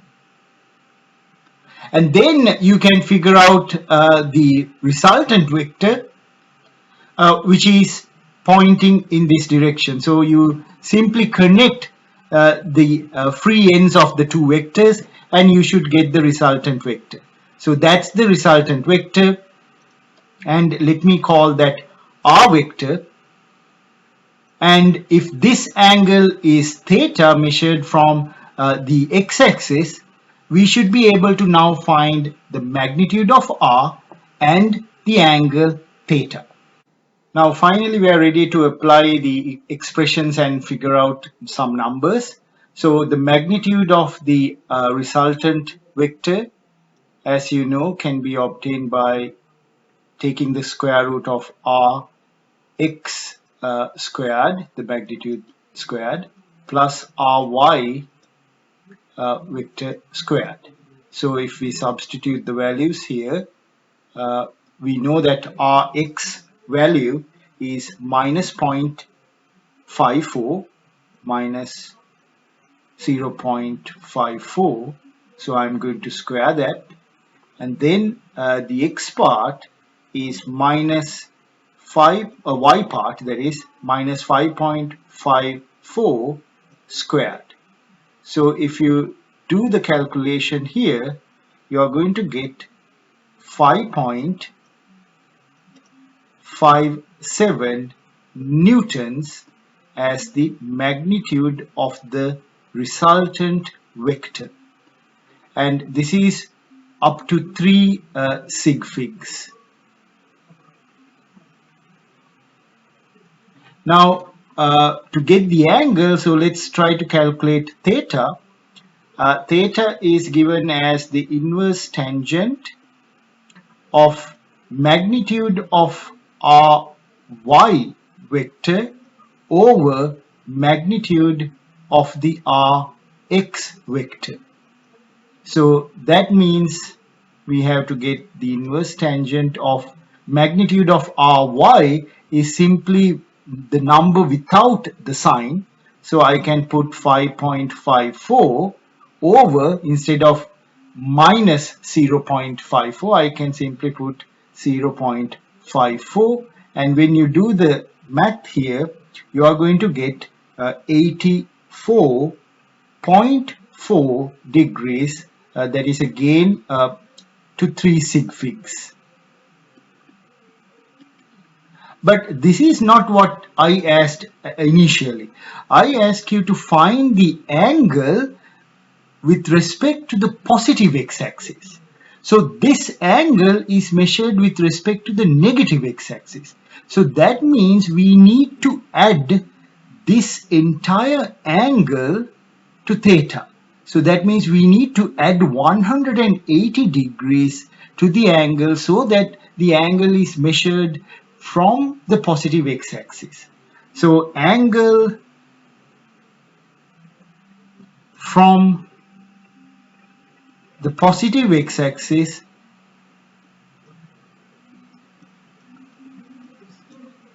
And then you can figure out the resultant vector, which is pointing in this direction. So you simply connect the free ends of the two vectors and you should get the resultant vector. So that's the resultant vector, and let me call that R vector. And if this angle is theta measured from the x-axis, we should be able to now find the magnitude of R and the angle theta. Now finally we are ready to apply the expressions and figure out some numbers. So the magnitude of the resultant vector, as you know, can be obtained by taking the square root of Rx squared, the magnitude squared, plus Ry vector squared. So if we substitute the values here, we know that Rx value is minus 0.54 minus 0.54. So I'm going to square that, and then the x part is minus 5, y part, that is minus 5.54 squared. So if you do the calculation here, you are going to get 5.57 newtons as the magnitude of the resultant vector. And this is up to 3 sig figs. Now to get the angle, so let's try to calculate theta. Theta is given as the inverse tangent of magnitude of our y vector over magnitude of the r x vector. So that means we have to get the inverse tangent of magnitude of ry is simply the number without the sign. So I can put 5.54 over, instead of minus 0.54, I can simply put 0.54, and when you do the math here, you are going to get 84.4 degrees. That is again to 3 sig figs. But this is not what I asked initially. I asked you to find the angle with respect to the positive x-axis. So this angle is measured with respect to the negative x-axis. So that means we need to add this entire angle to theta. So that means we need to add 180 degrees to the angle so that the angle is measured from the positive x-axis. So angle from the positive x-axis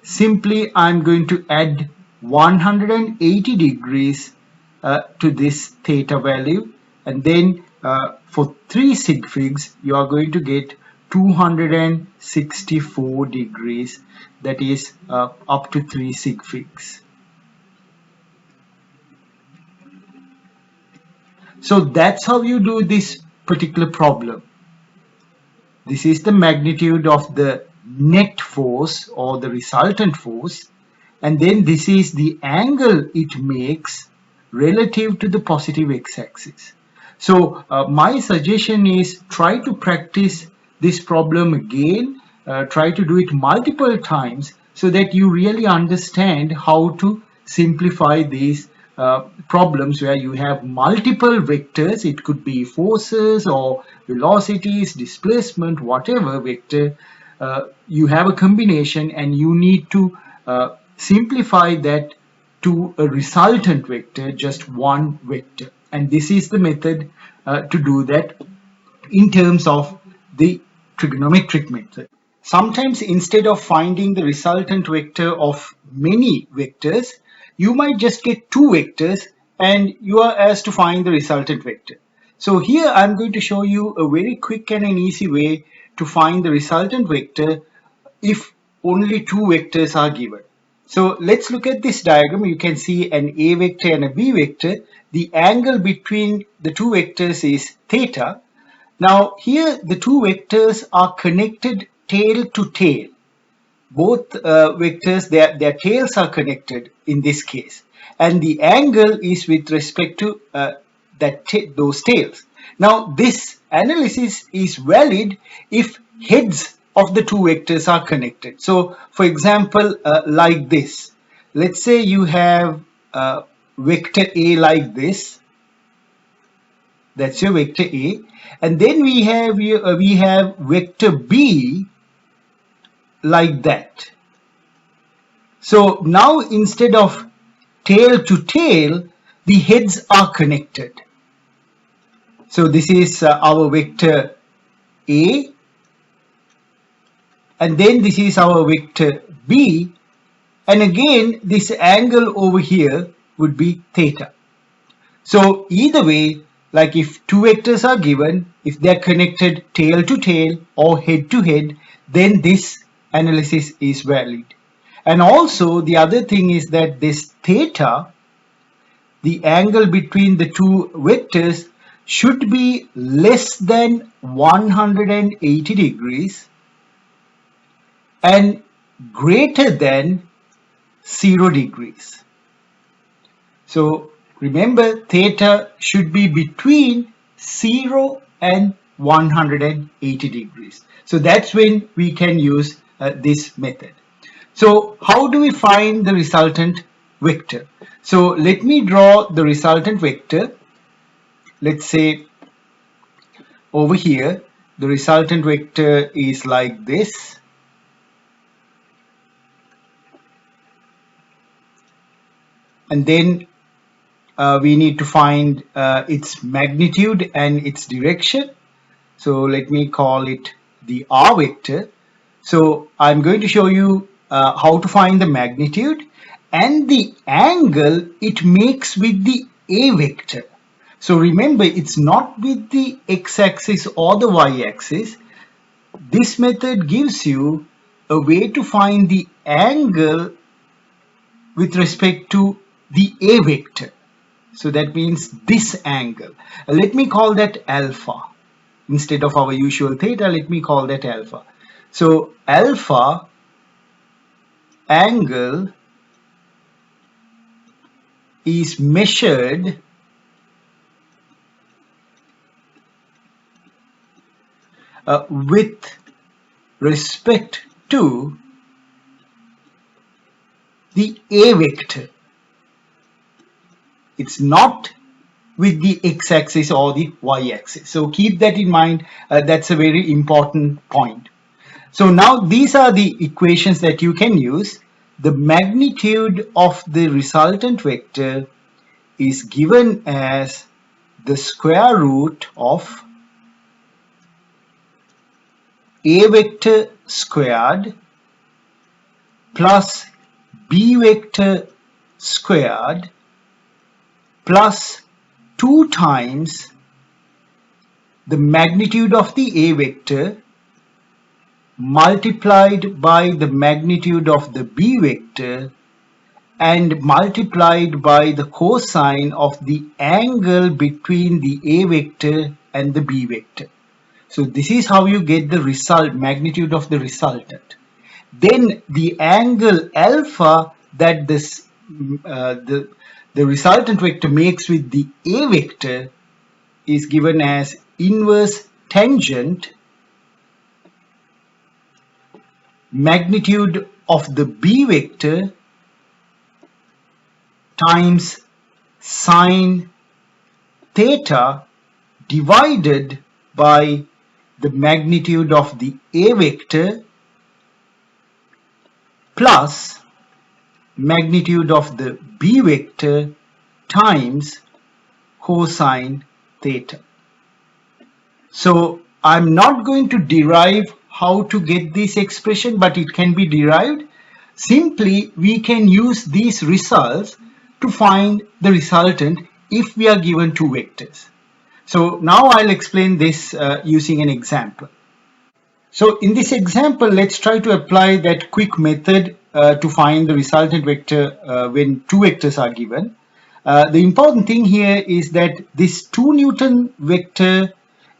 simply I'm going to add 180 degrees to this theta value, and then for 3 sig figs you are going to get 264 degrees, that is up to 3 sig figs. So that's how you do this particular problem. This is the magnitude of the net force or the resultant force, and then this is the angle it makes relative to the positive x-axis. So my suggestion is try to practice this problem again, try to do it multiple times so that you really understand how to simplify these problems where you have multiple vectors. It could be forces or velocities, displacement, whatever vector. You have a combination and you need to simplify that to a resultant vector, just one vector. And this is the method to do that in terms of the trigonometric method. Sometimes instead of finding the resultant vector of many vectors, you might just get 2 vectors and you are asked to find the resultant vector. So here I'm going to show you a very quick and an easy way to find the resultant vector if only 2 vectors are given. So let's look at this diagram. You can see an A vector and a B vector. The angle between the 2 vectors is theta. Now here the 2 vectors are connected tail to tail. Both vectors, their tails are connected in this case, and the angle is with respect to those tails. Now this analysis is valid if heads of the 2 vectors are connected. So for example, like this, let's say you have vector A like this. That's your vector A, and then we have vector B like that. So now instead of tail to tail, the heads are connected. So this is our vector A, and then this is our vector B, and again this angle over here would be theta. So either way, like if 2 vectors are given, if they are connected tail to tail or head to head, then this analysis is valid. And also the other thing is that this theta, the angle between the 2 vectors, should be less than 180 degrees and greater than 0 degrees. So remember, theta should be between 0 and 180 degrees. So that's when we can use this method. So how do we find the resultant vector. So let me draw the resultant vector. Let's say over here, the resultant vector is like this. And then we need to find its magnitude and its direction. So let me call it the R vector. So I'm going to show you how to find the magnitude and the angle it makes with the A vector. So remember, it's not with the x-axis or the y-axis. This method gives you a way to find the angle with respect to the A vector. So that means this angle. Let me call that alpha. Instead of our usual theta, let me call that alpha. So alpha angle is measured with respect to the A vector. It's not with the x-axis or the y-axis. So keep that in mind. That's a very important point. So now these are the equations that you can use. The magnitude of the resultant vector is given as the square root of A vector squared plus B vector squared plus 2 times the magnitude of the A vector multiplied by the magnitude of the B vector and multiplied by the cosine of the angle between the A vector and the B vector. So this is how you get the result, magnitude of the resultant. Then the angle alpha that the resultant vector makes with the A vector is given as inverse tangent magnitude of the B vector times sine theta divided by the magnitude of the A vector plus magnitude of the B vector times cosine theta. So I'm not going to derive how to get this expression, but it can be derived. Simply, we can use these results to find the resultant if we are given two vectors. So now I'll explain this using an example. So in this example, let's try to apply that quick method to find the resultant vector when two vectors are given. The important thing here is that this 2 Newton vector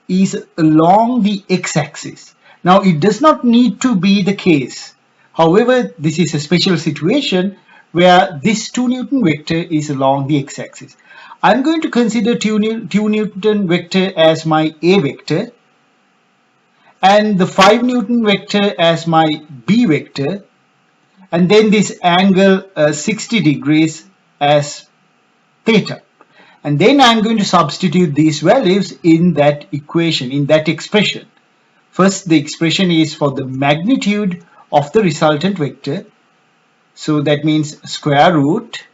is along the x-axis. Now it does not need to be the case. However, this is a special situation where this 2 Newton vector is along the x-axis. I'm going to consider 2 Newton vector as my A vector and the 5 Newton vector as my B vector, and then this angle 60 degrees as theta. And then I'm going to substitute these values in that equation, in that expression. First, the expression is for the magnitude of the resultant vector. So that means square root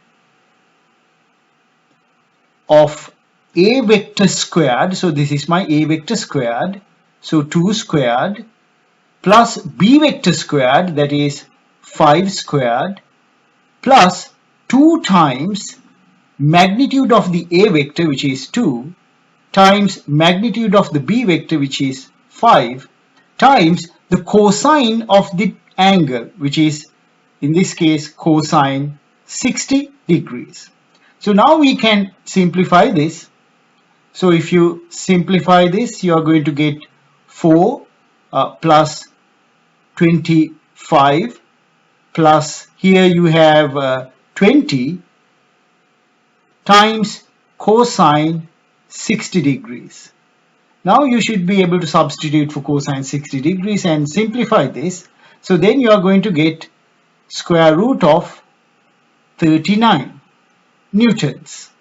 of A vector squared. So this is my A vector squared. So 2 squared plus B vector squared, that is 5 squared, plus 2 times magnitude of the A vector, which is 2, times magnitude of the B vector, which is 5, times the cosine of the angle, which is in this case cosine 60 degrees. So now we can simplify this. So if you simplify this, you are going to get 4 plus 25 plus here you have 20 times cosine 60 degrees. Now you should be able to substitute for cosine 60 degrees and simplify this. So then you are going to get square root of 39 newtons,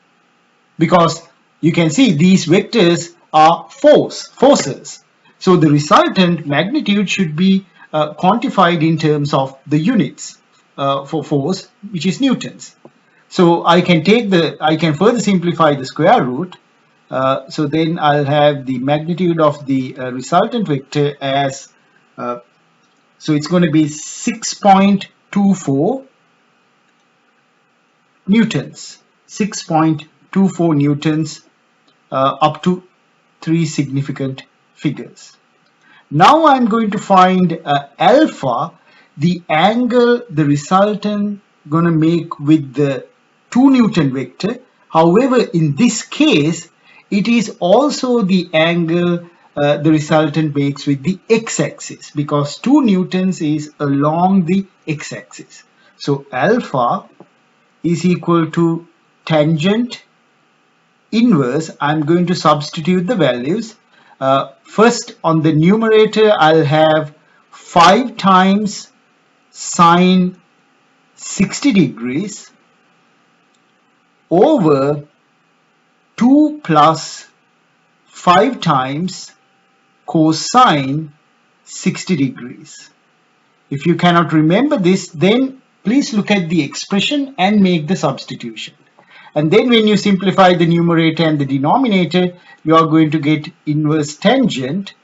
because you can see these vectors are forces. So the resultant magnitude should be quantified in terms of the units for force, which is newtons. So I can further simplify the square root. So then I'll have the magnitude of the resultant vector as, so it's going to be 6.24 newtons. 6.24 newtons up to 3 significant figures. Now I'm going to find alpha, the angle the resultant going to make with the 2 Newton vector. However, in this case, it is also the angle the resultant makes with the x-axis, because 2 newtons is along the x-axis. So alpha is equal to tangent inverse. I'm going to substitute the values. First, on the numerator, I'll have 5 times sine 60 degrees over 2 plus 5 times cosine 60 degrees. If you cannot remember this, then please look at the expression and make the substitution. And then when you simplify the numerator and the denominator, you are going to get inverse tangent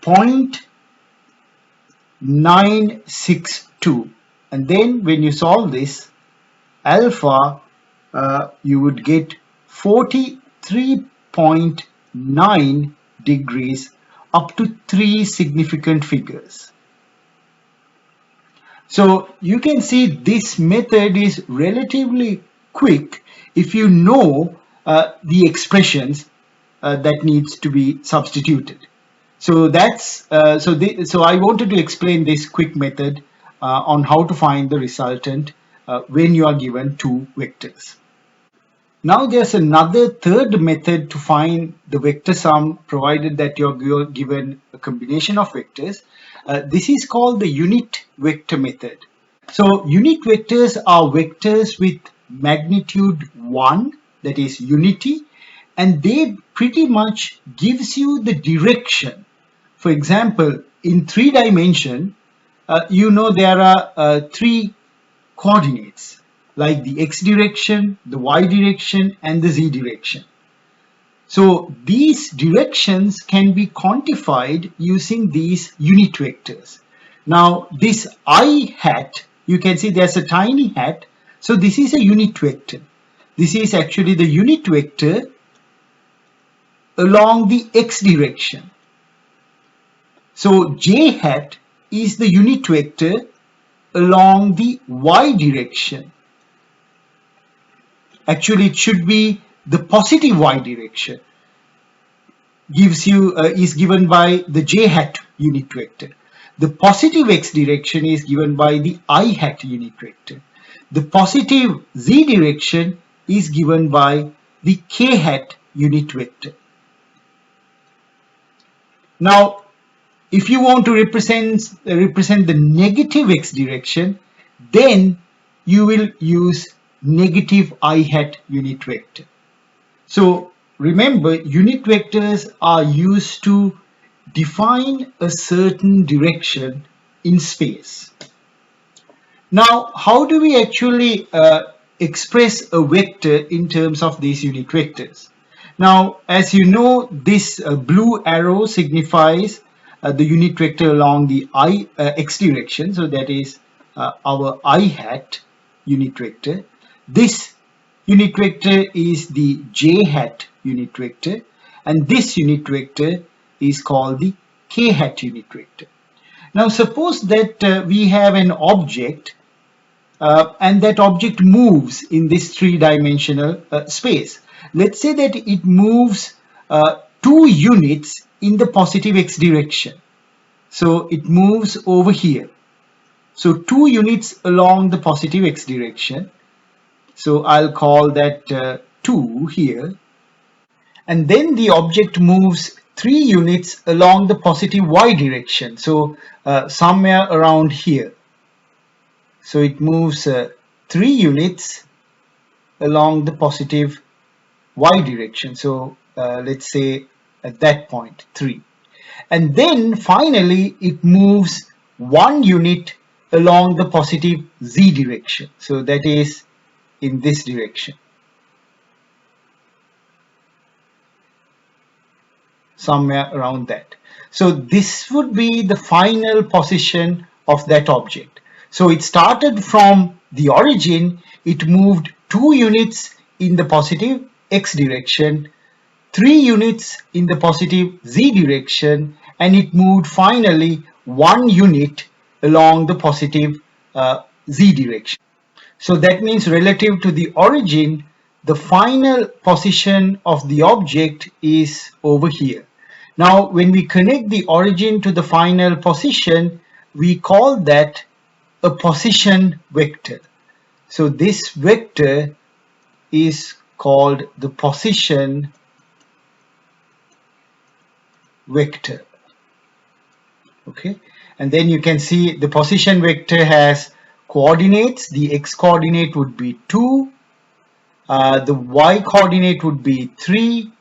0.962. And then when you solve this, alpha, you would get 43.9 degrees up to 3 significant figures. So you can see this method is relatively quick if you know the expressions that needs to be substituted. So that's so I wanted to explain this quick method on how to find the resultant when you are given 2 vectors. Now there's another third method to find the vector sum, provided that you're given a combination of vectors. This is called the unit vector method. So unit vectors are vectors with magnitude 1, that is unity, and they pretty much gives you the direction. For example, in 3 dimension, you know there are 3 coordinates, like the x direction, the y direction, and the z direction. So these directions can be quantified using these unit vectors. Now this I hat, you can see there's a tiny hat, so this is a unit vector. This is actually the unit vector along the x direction. So j hat is the unit vector along the y direction. Actually, it should be the positive y direction. Is given by the j hat unit vector. The positive x direction is given by the I hat unit vector. The positive z direction is given by the k hat unit vector. Now, if you want to represent the negative x direction, then you will use negative I hat unit vector. So remember, unit vectors are used to define a certain direction in space. Now, how do we actually express a vector in terms of these unit vectors? Now, as you know, this blue arrow signifies the unit vector along the x direction. So that is our I hat unit vector. This unit vector is the j hat unit vector, and this unit vector is called the k hat unit vector. Now suppose that we have an object and that object moves in this 3-dimensional space. Let's say that it moves 2 units in the positive x direction. So it moves over here. So 2 units along the positive x direction. So I'll call that 2 here. And then the object moves 3 units along the positive y direction. So somewhere around here. So it moves 3 units along the positive y direction. So let's say at that point 3. And then finally it moves 1 unit along the positive z direction. So that is in this direction. Somewhere around that. So this would be the final position of that object. So it started from the origin, it moved 2 units in the positive x direction, 3 units in the positive z direction, and it moved finally 1 unit along the positive z direction. So that means relative to the origin, the final position of the object is over here. Now, when we connect the origin to the final position, we call that a position vector. So this vector is called the position vector. Okay, and then you can see the position vector has coordinates. The x coordinate would be 2, the y coordinate would be 3,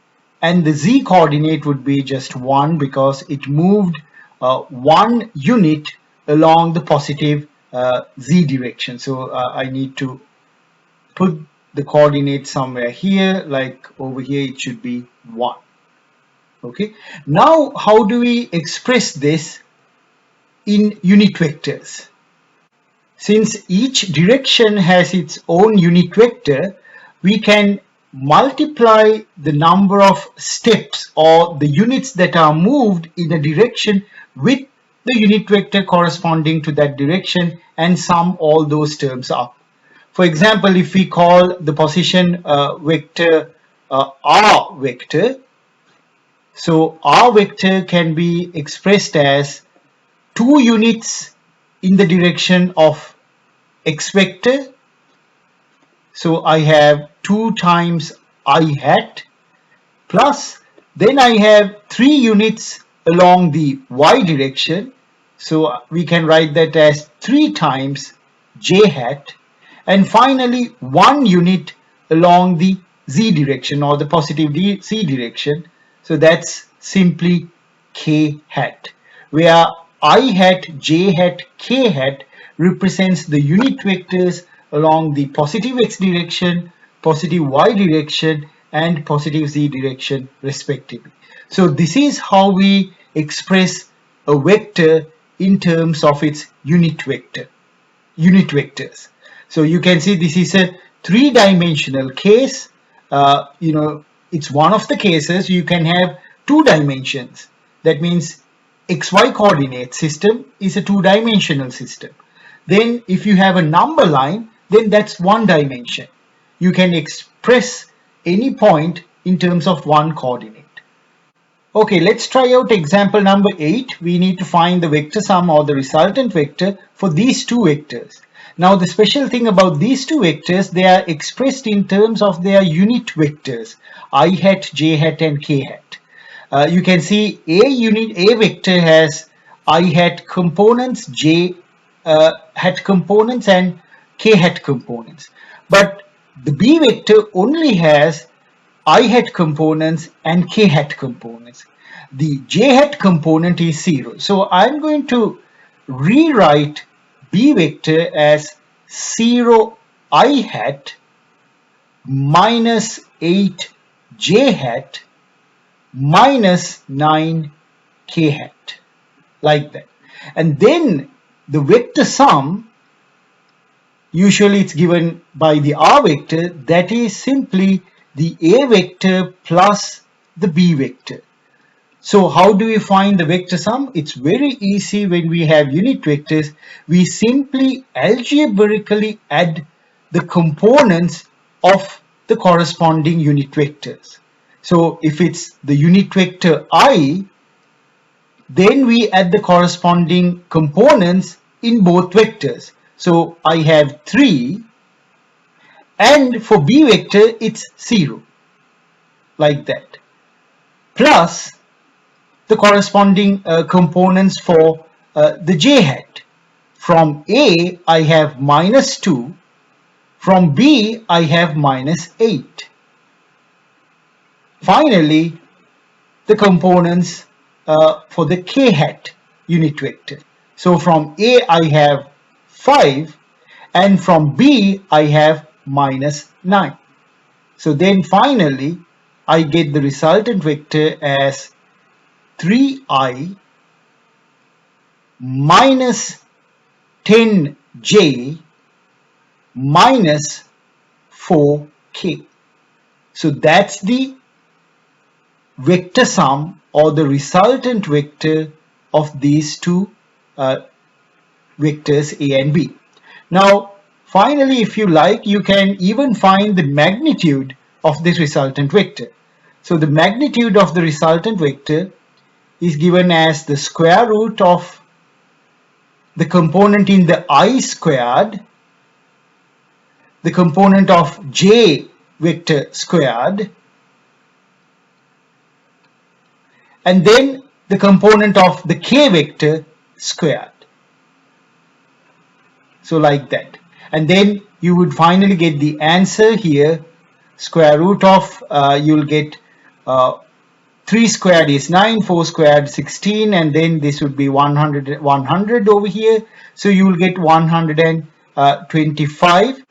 and the z coordinate would be just 1 because it moved 1 unit along the positive z direction. So I need to put the coordinate somewhere here, like over here it should be 1. Okay, now how do we express this in unit vectors? Since each direction has its own unit vector, we can multiply the number of steps or the units that are moved in a direction with the unit vector corresponding to that direction and sum all those terms up. For example, if we call the position vector r vector, so r vector can be expressed as 2 units in the direction of x vector. So I have 2 times I hat, plus then I have 3 units along the y direction. So we can write that as 3 times j hat, and finally 1 unit along the z direction or the positive z direction. So that's simply k hat, where I hat, j hat, k hat represents the unit vectors along the positive x direction, positive y direction, and positive z direction respectively. So this is how we express a vector in terms of its unit vectors. So you can see this is a 3-dimensional case. It's one of the cases you can have 2 dimensions. That means xy coordinate system is a 2-dimensional system. Then if you have a number line, then that's 1 dimension. You can express any point in terms of 1 coordinate. Okay, let's try out example number 8. We need to find the vector sum or the resultant vector for these 2 vectors. Now the special thing about these 2 vectors, they are expressed in terms of their unit vectors, I hat, j hat, and k hat. You can see a vector has I hat components, j hat components, and k hat components. But the b vector only has I hat components and k hat components. The j hat component is 0. So I'm going to rewrite b vector as 0 I hat minus 8 j hat minus 9 k hat, like that. And then the vector sum, usually it's given by the r vector, that is simply the a vector plus the b vector. So how do we find the vector sum? It's very easy. When we have unit vectors, we simply algebraically add the components of the corresponding unit vectors. So if it's the unit vector I, then we add the corresponding components in both vectors. So I have 3, and for b vector it's 0, like that, plus the corresponding components for the j hat. From a I have minus 2, From B, I have -8. Finally, the components for the k hat unit vector. So from A, I have 5, and from B, I have -9. So then finally, I get the resultant vector as 3i minus 10j minus 4k. So that's the vector sum or the resultant vector of these two vectors A and B. Now, finally, if you like, you can even find the magnitude of this resultant vector. So the magnitude of the resultant vector is given as the square root of the component in the I squared, the component of j vector squared, and then the component of the k vector squared. So like that. And then you would finally get the answer here. Square root of, you'll get 3 squared is 9, 4 squared 16, and then this would be 100 over here. So you will get 125,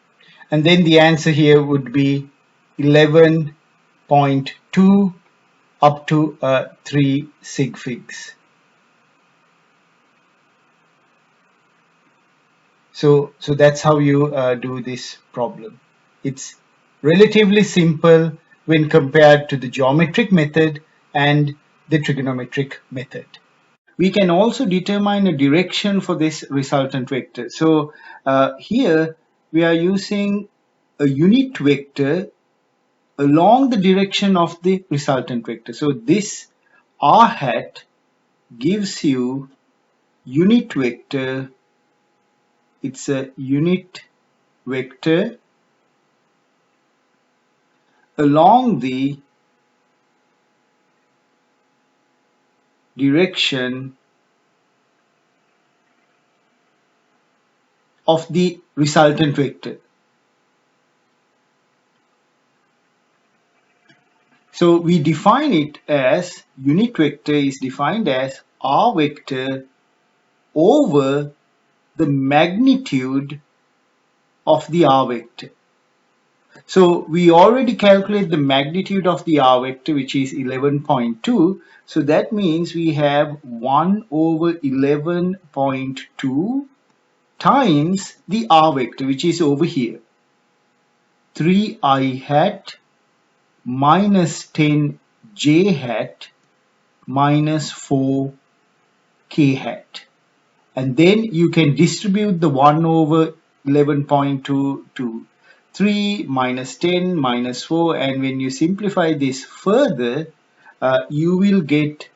and then the answer here would be 11.2 up to 3 sig figs. So that's how you do this problem. It's relatively simple when compared to the geometric method and the trigonometric method. We can also determine a direction for this resultant vector. So here we are using a unit vector along the direction of the resultant vector. So this r hat gives you unit vector. It's a unit vector along the direction of the resultant vector. So we define it as unit vector is defined as r vector over the magnitude of the r vector. So we already calculate the magnitude of the r vector, which is 11.2. So that means we have 1 over 11.2 times the r vector, which is over here. 3i hat minus 10j hat minus 4k hat. And then you can distribute the 1 over 11.2 to 3 minus 10 minus 4, and when you simplify this further, you will get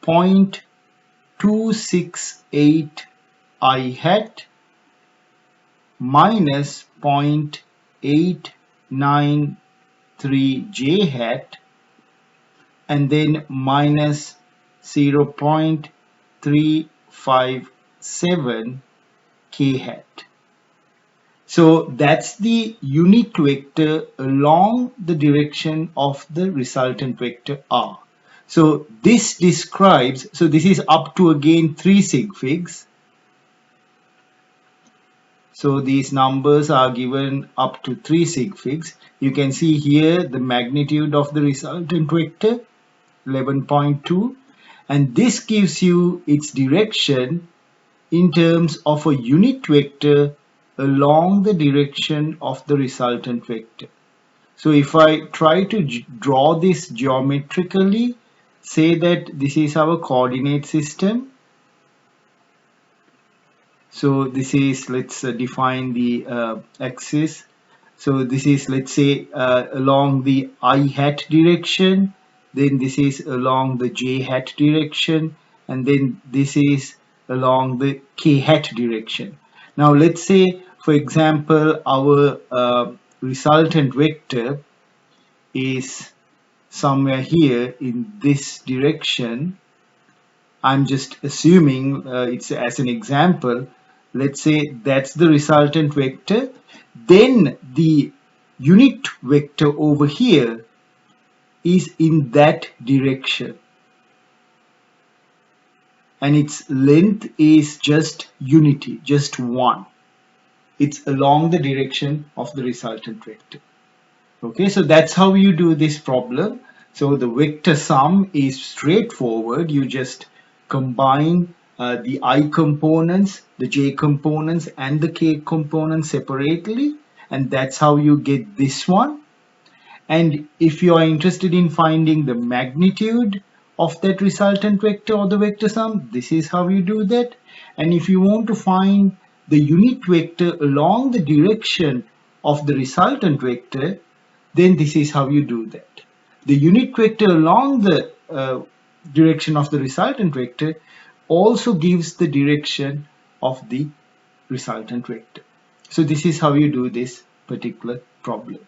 0.268 I hat minus 0.893 j hat, and then minus 0.357 k hat. So that's the unit vector along the direction of the resultant vector r. So this describes, so this is up to again 3 sig figs. So these numbers are given up to 3 sig figs. You can see here the magnitude of the resultant vector 11.2, and this gives you its direction in terms of a unit vector along the direction of the resultant vector. So if I try to draw this geometrically, say that this is our coordinate system. So this is, let's define the axis. So this is, let's say, along the I hat direction, then this is along the j hat direction, and then this is along the k hat direction. Now let's say, for example, our resultant vector is somewhere here in this direction. I'm just assuming it's as an example. Let's say that's the resultant vector. then the unit vector over here is in that direction, and its length is just unity, just 1. It's along the direction of the resultant vector. Okay, so that's how you do this problem. So the vector sum is straightforward. You just combine the I components, the j components, and the k components separately, and that's how you get this one. And if you are interested in finding the magnitude of that resultant vector or the vector sum, this is how you do that. And if you want to find the unit vector along the direction of the resultant vector, then this is how you do that. The unit vector along the direction of the resultant vector also gives the direction of the resultant vector. So this is how you do this particular problem.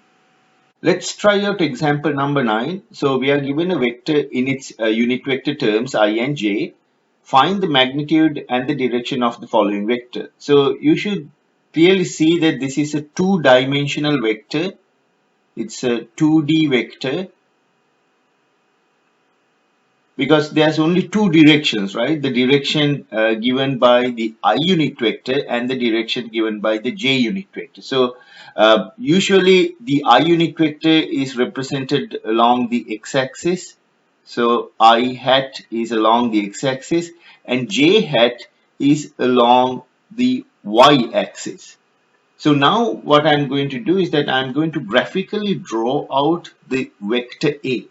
Let's try out example number 9. So we are given a vector in its unit vector terms I and j. Find the magnitude and the direction of the following vector. So you should clearly see that this is a two-dimensional vector. It's a 2D vector because there's only two directions, right? The direction given by the I unit vector and the direction given by the j unit vector. So usually the I unit vector is represented along the x-axis. So I hat is along the x-axis and j hat is along the y-axis. So now what I'm going to do is that I'm going to graphically draw out the vector A.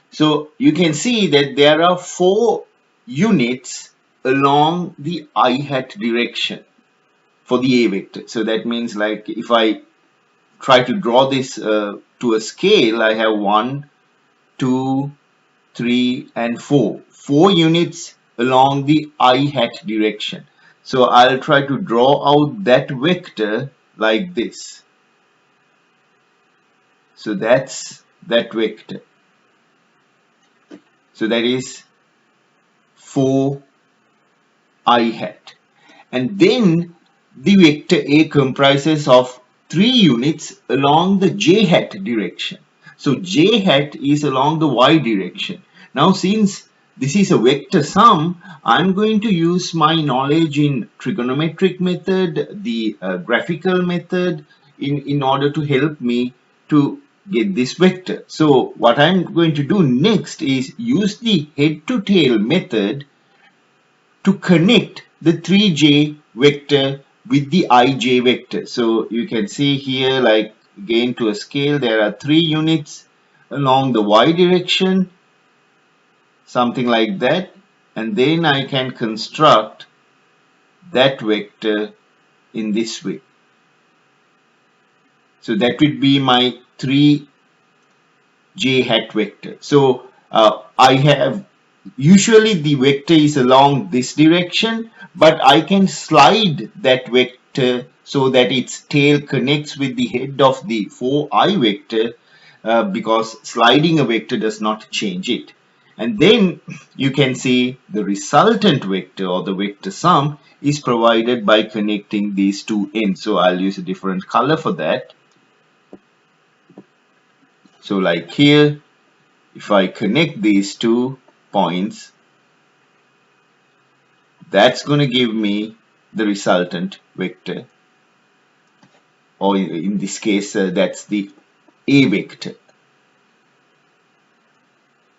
So you can see that there are 4 units along the I hat direction for the A vector. So that means, like, if I try to draw this to a scale, I have 1, 2, 3 and 4. 4 units along the I hat direction. So I'll try to draw out that vector like this. So that's that vector. So that is 4 I hat. And then the vector A comprises of 3 units along the j hat direction. So j hat is along the y direction. Now since this is a vector sum, I'm going to use my knowledge in trigonometric method, the graphical method, in order to help me to get this vector. So what I'm going to do next is use the head to tail method to connect the 3j vector with the ij vector. So you can see here, like, again to a scale, there are 3 units along the y direction, something like that, and then I can construct that vector in this way. So that would be my 3j hat vector. So I have, usually the vector is along this direction, but I can slide that vector so that its tail connects with the head of the 4i vector, because sliding a vector does not change it. And then you can see the resultant vector or the vector sum is provided by connecting these two ends. So I'll use a different color for that. So like here, if I connect these 2 points, that's going to give me the resultant vector, or in this case that's the A vector.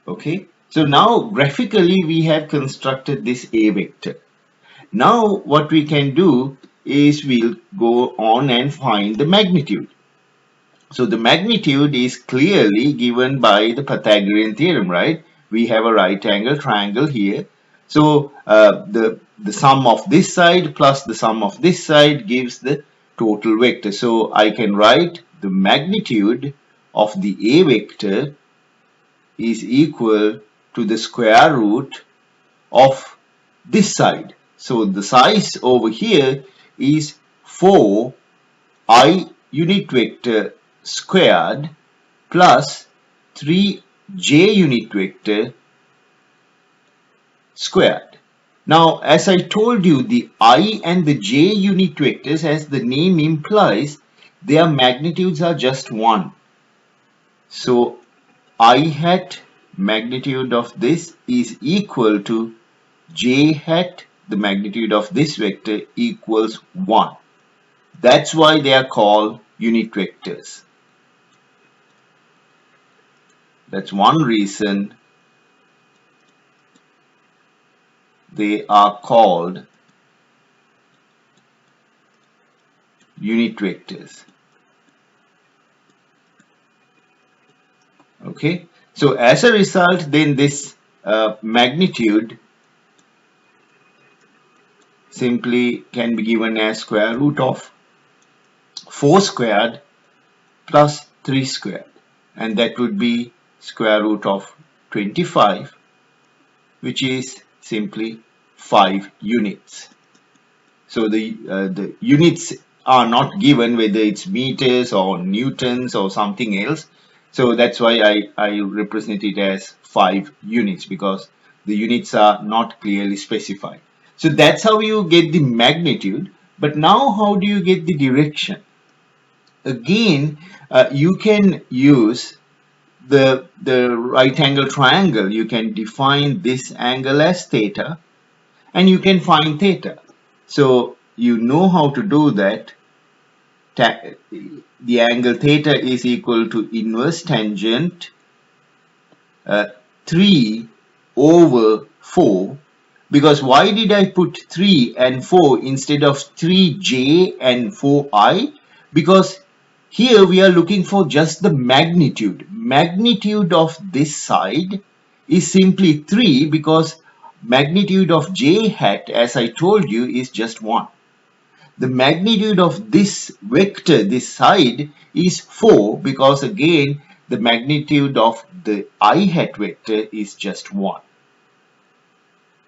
Okay, so now graphically we have constructed this A vector. Now what we can do is we'll go on and find the magnitude. So the magnitude is clearly given by the Pythagorean theorem, right? We have a right angle triangle here. So the sum of this side plus the sum of this side gives the total vector. So I can write the magnitude of the A vector is equal to the square root of this side. So the size over here is 4i unit vector squared plus 3j unit vector squared. Now, as I told you, the I and the j unit vectors, as the name implies, their magnitudes are just 1. So I hat magnitude of this is equal to j hat, the magnitude of this vector, equals 1. That's why they are called unit vectors. That's one reason they are called unit vectors. Okay, so as a result, then this magnitude simply can be given as square root of 4 squared plus 3 squared, and that would be square root of 25, which is simply 5 units. So the units are not given, whether it's meters or newtons or something else. So that's why I represent it as 5 units, because the units are not clearly specified. So that's how you get the magnitude. But now how do you get the direction? Again, you can use the right angle triangle. You can define this angle as theta, and you can find theta. So you know how to do that. The angle theta is equal to inverse tangent 3 over 4. Because why did I put 3 and 4 instead of 3j and 4i? Because here we are looking for just the magnitude. Magnitude of this side is simply 3, because magnitude of j hat, as I told you, is just 1. The magnitude of this vector, this side, is 4, because again the magnitude of the I hat vector is just 1.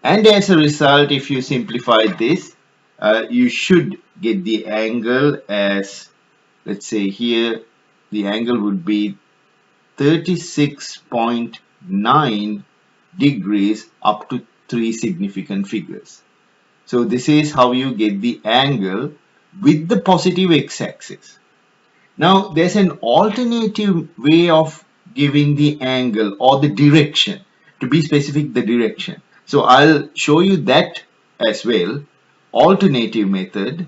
And as a result, if you simplify this, you should get the angle as, let's say here, the angle would be 36.9 degrees up to 3 significant figures. So this is how you get the angle with the positive x-axis. Now there's an alternative way of giving the angle or the direction, to be specific, the direction. So I'll show you that as well. Alternative method.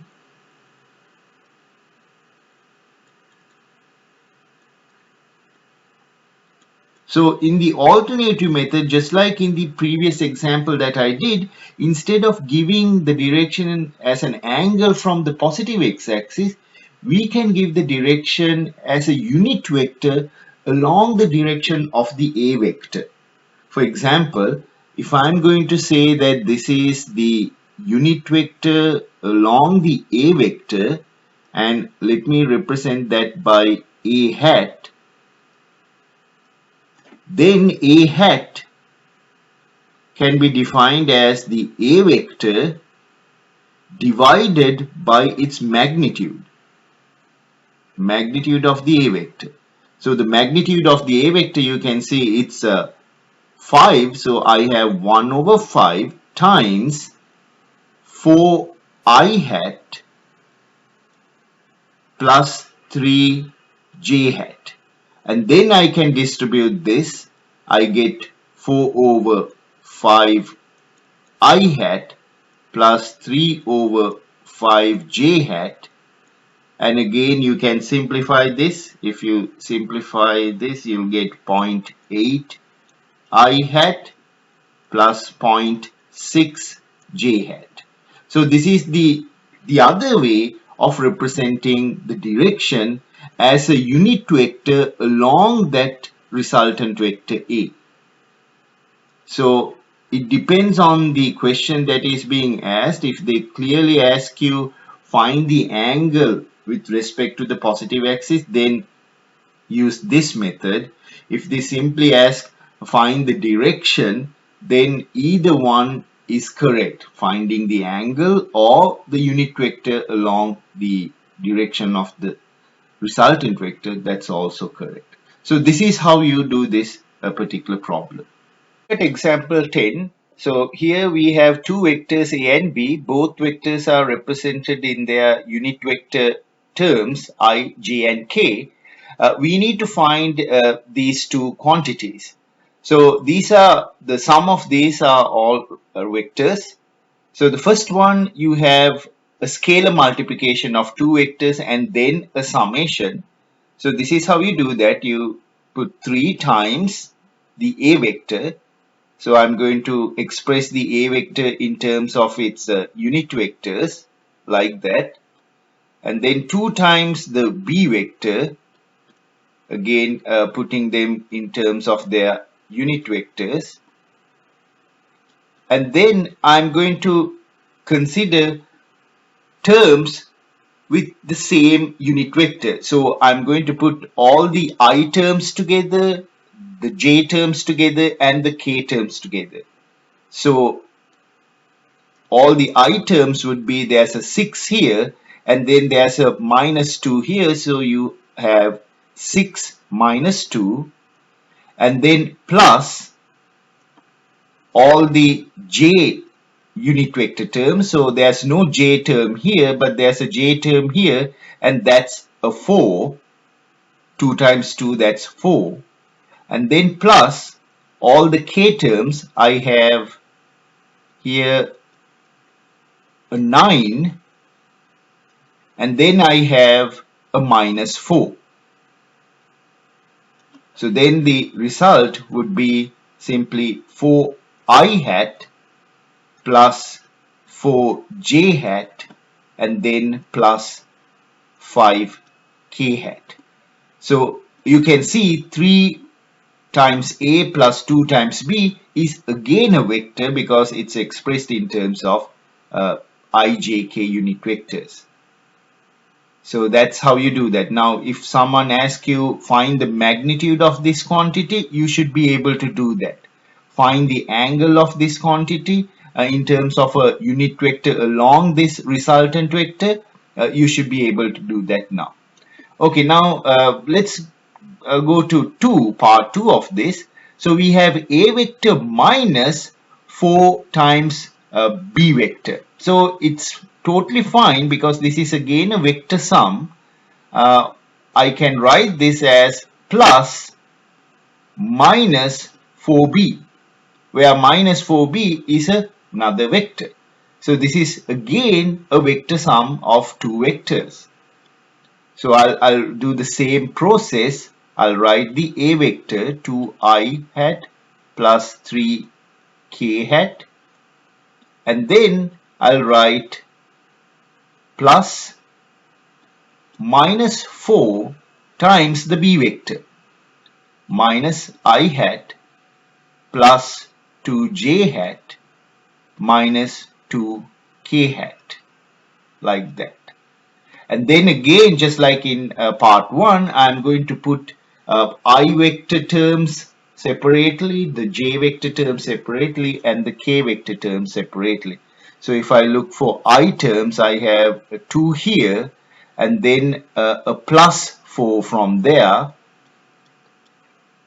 So in the alternative method, just like in the previous example that I did, instead of giving the direction as an angle from the positive x-axis, we can give the direction as a unit vector along the direction of the a vector. For example, if I'm going to say that this is the unit vector along the a vector, and let me represent that by a hat, then a hat can be defined as the a vector divided by its magnitude of the a vector. So the magnitude of the a vector, you can see it's 5, so I have 1 over 5 times 4i hat plus 3j hat. And then I can distribute this. I get 4 over 5 I hat plus 3 over 5 j hat. And again, you can simplify this. If you simplify this, you'll get 0.8 I hat plus 0.6 j hat. So this is the other way of representing the direction as a unit vector along that resultant vector A. So it depends on the question that is being asked. If they clearly ask you find the angle with respect to the positive axis, then use this method. If they simply ask find the direction, then either one is correct, finding the angle or the unit vector along the direction of the resultant vector, that's also correct. So this is how you do this particular problem. At example 10, so here we have two vectors a and b. Both vectors are represented in their unit vector terms I, j and k, we need to find these two quantities. So these are the sum of these are all vectors. So the first one, you have a scalar multiplication of two vectors and then a summation. So this is how you do that. You put 3 times the a vector. So I'm going to express the a vector in terms of its unit vectors like that. And then 2 times the b vector, again putting them in terms of their unit vectors. And then I'm going to consider terms with the same unit vector. So I'm going to put all the I terms together, the j terms together, and the k terms together. So all the I terms would be, there's a 6 here, and then there's a minus 2 here. So you have 6 minus 2, and then plus all the j unit vector terms. So there's no j term here, but there's a j term here, and that's a 4. 2 times 2, that's 4. And then plus all the k terms. I have here a 9, and then I have a minus 4. So then the result would be simply 4i hat plus 4j hat and then plus 5k hat. So you can see 3 times a plus 2 times b is again a vector because it's expressed in terms of I, j, k unit vectors. So that's how you do that. Now, if someone asks you find the magnitude of this quantity, you should be able to do that. Find the angle of this quantity in terms of a unit vector along this resultant vector. You should be able to do that now. Okay, now let's go to part 2 of this. So we have a vector minus 4 times b vector. So it's totally fine because this is again a vector sum. I can write this as plus minus 4b, where minus 4b is another vector. So this is again a vector sum of two vectors. So I'll do the same process. I'll write the a vector 2i hat plus 3k hat, and then I'll write plus minus 4 times the b vector minus I hat plus 2j hat minus 2k hat, like that. And then again, just like in part 1, I'm going to put I vector terms separately, the j vector terms separately, and the k vector terms separately. So if I look for I terms, I have 2 here, and then a plus 4 from there,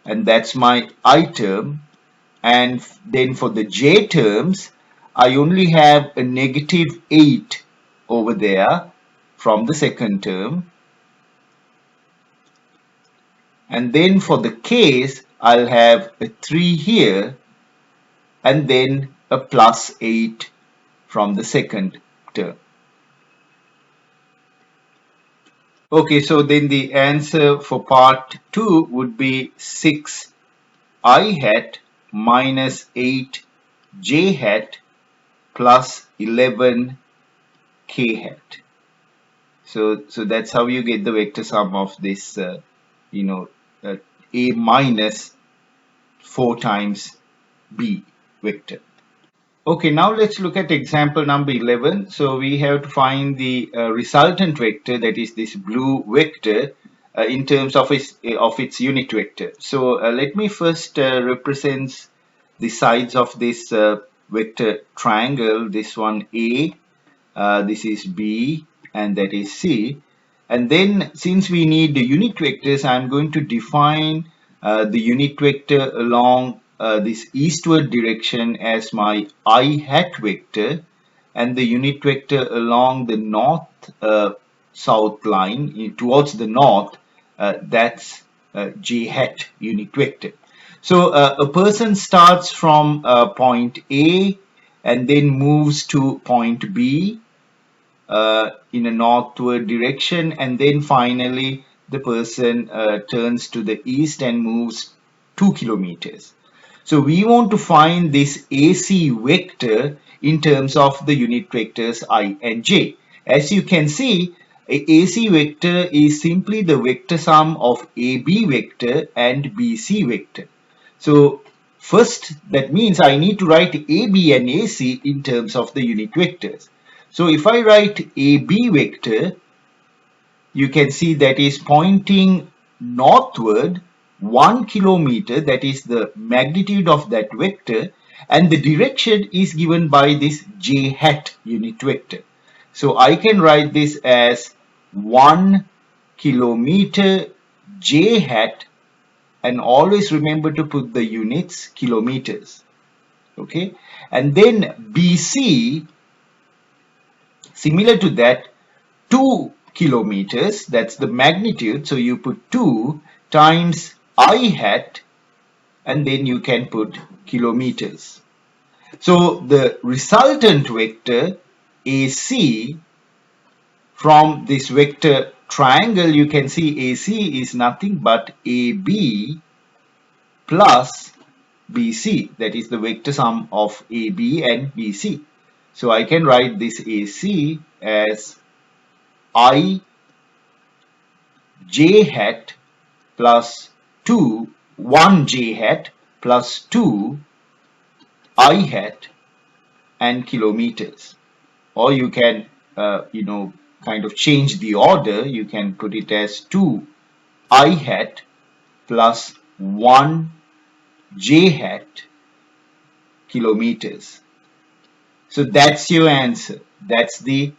and that's my I term. And then for the j terms, I only have a negative 8 over there from the second term. And then for the k's, I'll have a 3 here and then a plus 8 from the second term. Okay, so then the answer for part 2 would be 6i hat minus 8j hat plus 11k hat. So that's how you get the vector sum of this, a minus 4 times b vector. Okay, now let's look at example number 11. So we have to find the resultant vector, that is this blue vector, in terms of its unit vector. So let me first represent the sides of this vector triangle. This one A, this is B, and that is C. And then since we need the unit vectors, I'm going to define the unit vector along this eastward direction as my I hat vector, and the unit vector along the north south line towards the north, that's j hat unit vector. So a person starts from point A and then moves to point B in a northward direction, and then finally the person turns to the east and moves 2 kilometers. So we want to find this AC vector in terms of the unit vectors I and j. As you can see, a AC vector is simply the vector sum of AB vector and BC vector. So first, that means I need to write AB and AC in terms of the unit vectors. So if I write AB vector, you can see that is pointing northward 1 kilometer, that is the magnitude of that vector, and the direction is given by this j hat unit vector. So I can write this as 1 kilometer j hat, and always remember to put the units kilometers. Okay, and then BC, similar to that, 2 kilometers, that's the magnitude, so you put 2 times I hat, and then you can put kilometers. So the resultant vector AC from this vector triangle, you can see AC is nothing but AB plus BC, that is the vector sum of AB and BC. So I can write this AC as I j hat plus 2, 1 j hat plus 2 I hat and kilometers. Or you can, kind of change the order. You can put it as 2 I hat plus 1 j hat kilometers. So that's your answer. That's the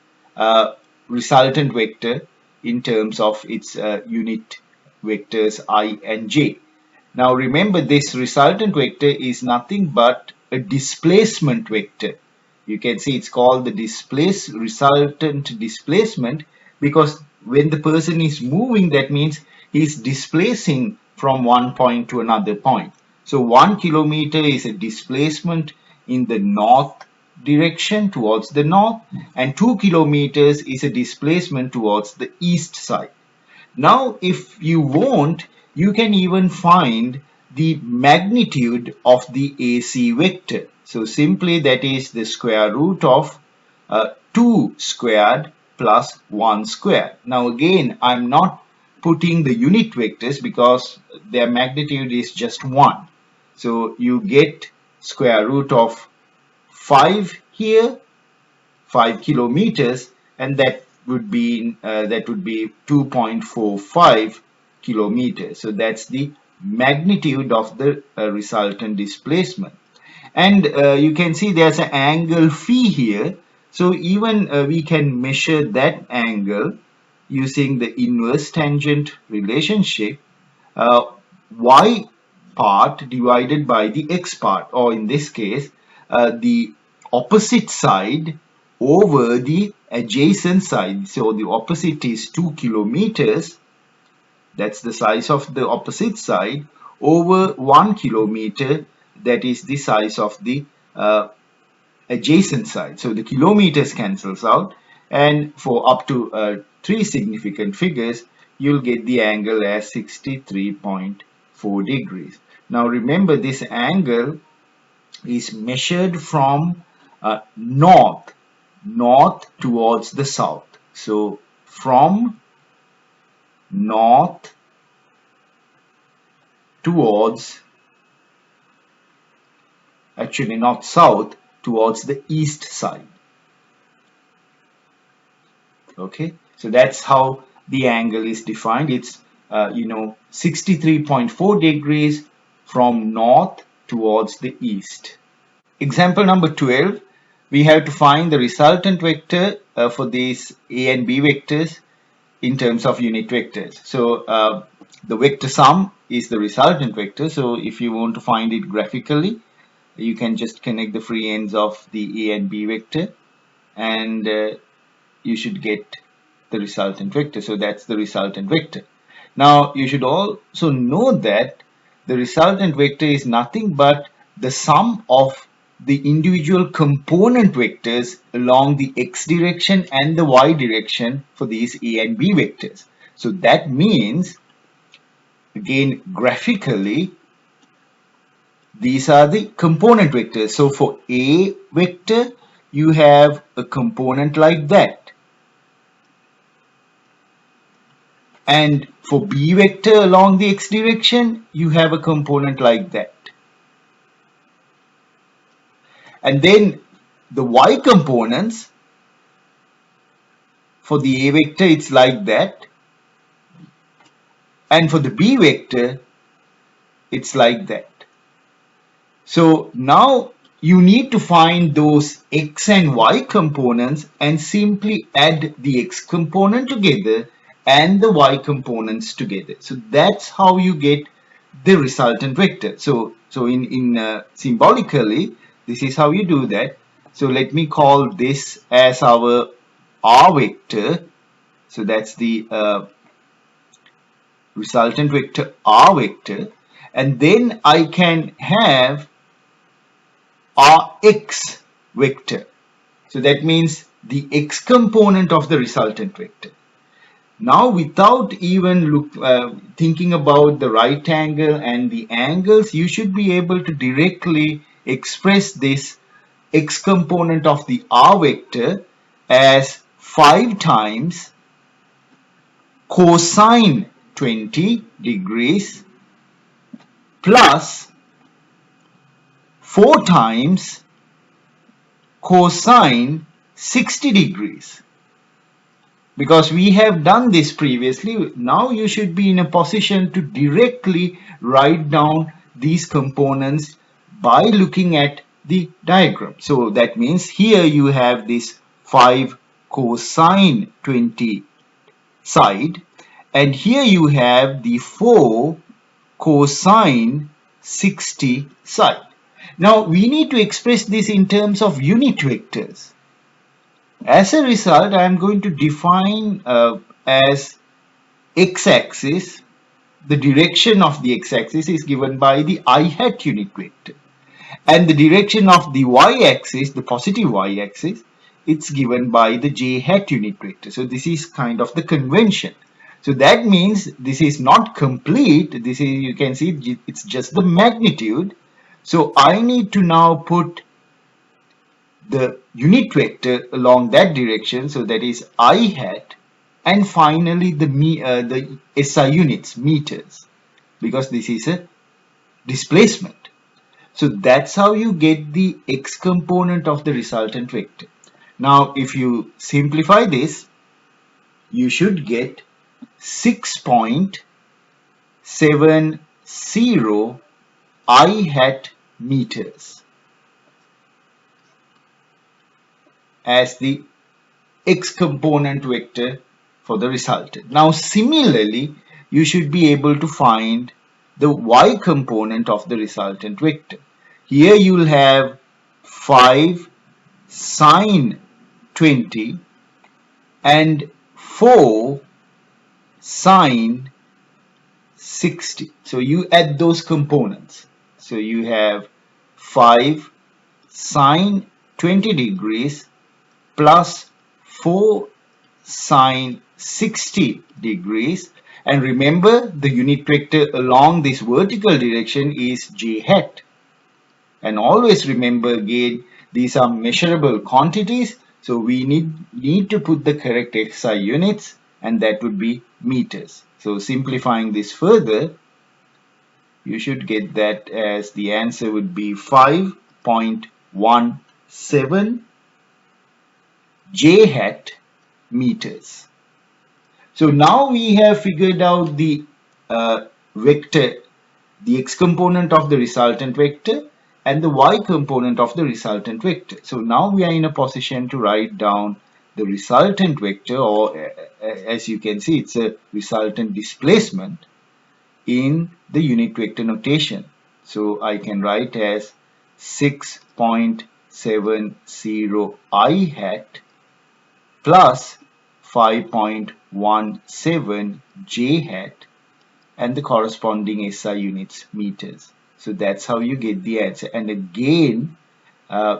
resultant vector in terms of its unit vectors I and j. Now remember, this resultant vector is nothing but a displacement vector. You can see it's called the resultant displacement, because when the person is moving, that means he's displacing from one point to another point. So 1 kilometer is a displacement in the north direction towards the north, and 2 kilometers is a displacement towards the east side. Now if you want, you can even find the magnitude of the AC vector. So simply that is the square root of 2 squared plus 1 squared. Now again, I'm not putting the unit vectors because their magnitude is just 1. So you get square root of 5 here, 5 kilometers, and that would be 2.45 kilometers. So that's the magnitude of the resultant displacement. And you can see there's an angle phi here. So even we can measure that angle using the inverse tangent relationship, y part divided by the x part, or in this case the opposite side over the adjacent side. So the opposite is 2 kilometers, that's the size of the opposite side, over 1 kilometer, that is the size of the adjacent side. So the kilometers cancels out, and for up to 3 significant figures, you'll get the angle as 63.4 degrees. Now remember, this angle is measured from north towards the south. So from north towards, actually not south, towards the east side. Okay, so that's how the angle is defined. It's 63.4 degrees from north towards the east. Example number 12, we have to find the resultant vector for these A and B vectors in terms of unit vectors. So the vector sum is the resultant vector. So if you want to find it graphically, you can just connect the free ends of the A and B vector, and you should get the resultant vector. So that's the resultant vector. Now you should also know that the resultant vector is nothing but the sum of the individual component vectors along the x direction and the y direction for these a and b vectors. So that means, again graphically, these are the component vectors. So for a vector, you have a component like that. And for b vector along the x direction, you have a component like that. And then the y components, for the a vector, it's like that. And for the b vector, it's like that. So now you need to find those x and y components and simply add the x component together and the y components together. So that's how you get the resultant vector. So in symbolically, this is how you do that. So let me call this as our r vector. So that's the resultant vector r vector. And then I can have Rx vector. So that means the x component of the resultant vector. Now without even thinking about the right angle and the angles, you should be able to directly express this x component of the R vector as 5 times cosine 20 degrees plus 4 times cosine 60 degrees. Because we have done this previously, now you should be in a position to directly write down these components by looking at the diagram. So that means here you have this 5 cosine 20 side, and here you have the 4 cosine 60 side. Now we need to express this in terms of unit vectors. As a result, I am going to define as x-axis, the direction of the x-axis is given by the I hat unit vector. And the direction of the y-axis, the positive y-axis, it's given by the j hat unit vector. So this is kind of the convention. So that means this is not complete. This is, you can see, it's just the magnitude. So I need to now put the unit vector along that direction. So that is I hat, and finally the SI units, meters, because this is a displacement. So that's how you get the x component of the resultant vector. Now if you simplify this, you should get 6.70 I hat meters as the x component vector for the resultant. Now similarly, you should be able to find the y component of the resultant vector. Here you will have 5 sine 20 and 4 sine 60. So you add those components. So you have 5 sine 20 degrees plus 4 sine 60 degrees. And remember, the unit vector along this vertical direction is j hat. And always remember, again, these are measurable quantities. So we need to put the correct SI units, and that would be meters. So simplifying this further, you should get that as the answer would be 5.17 j hat meters. So now we have figured out the vector, the x component of the resultant vector and the y component of the resultant vector. So now we are in a position to write down the resultant vector, or as you can see, it's a resultant displacement in the unit vector notation. So I can write as 6.70 I hat plus 5.17 j hat, and the corresponding SI units meters. So that's how you get the answer. And again,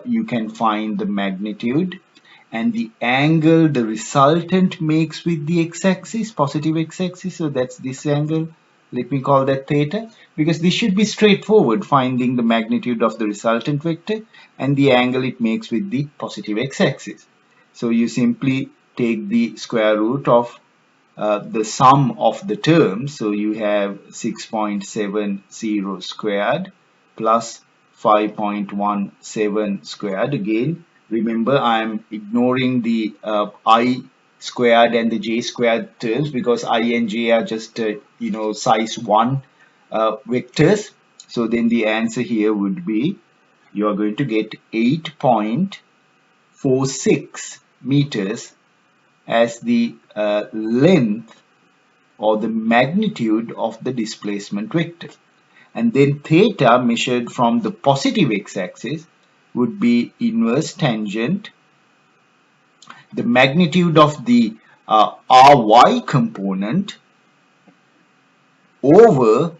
you can find the magnitude and the angle the resultant makes with the x-axis, positive x-axis. So that's this angle. Let me call that theta, because this should be straightforward, finding the magnitude of the resultant vector and the angle it makes with the positive x-axis. So you simply take the square root of the sum of the terms. So you have 6.70 squared plus 5.17 squared. Again, remember, I am ignoring the I squared and the j squared terms, because I and j are just size 1 vectors. So then the answer here would be, you are going to get 8.46 meters as the length or the magnitude of the displacement vector. And then theta, measured from the positive x-axis, would be inverse tangent the magnitude of the ry component over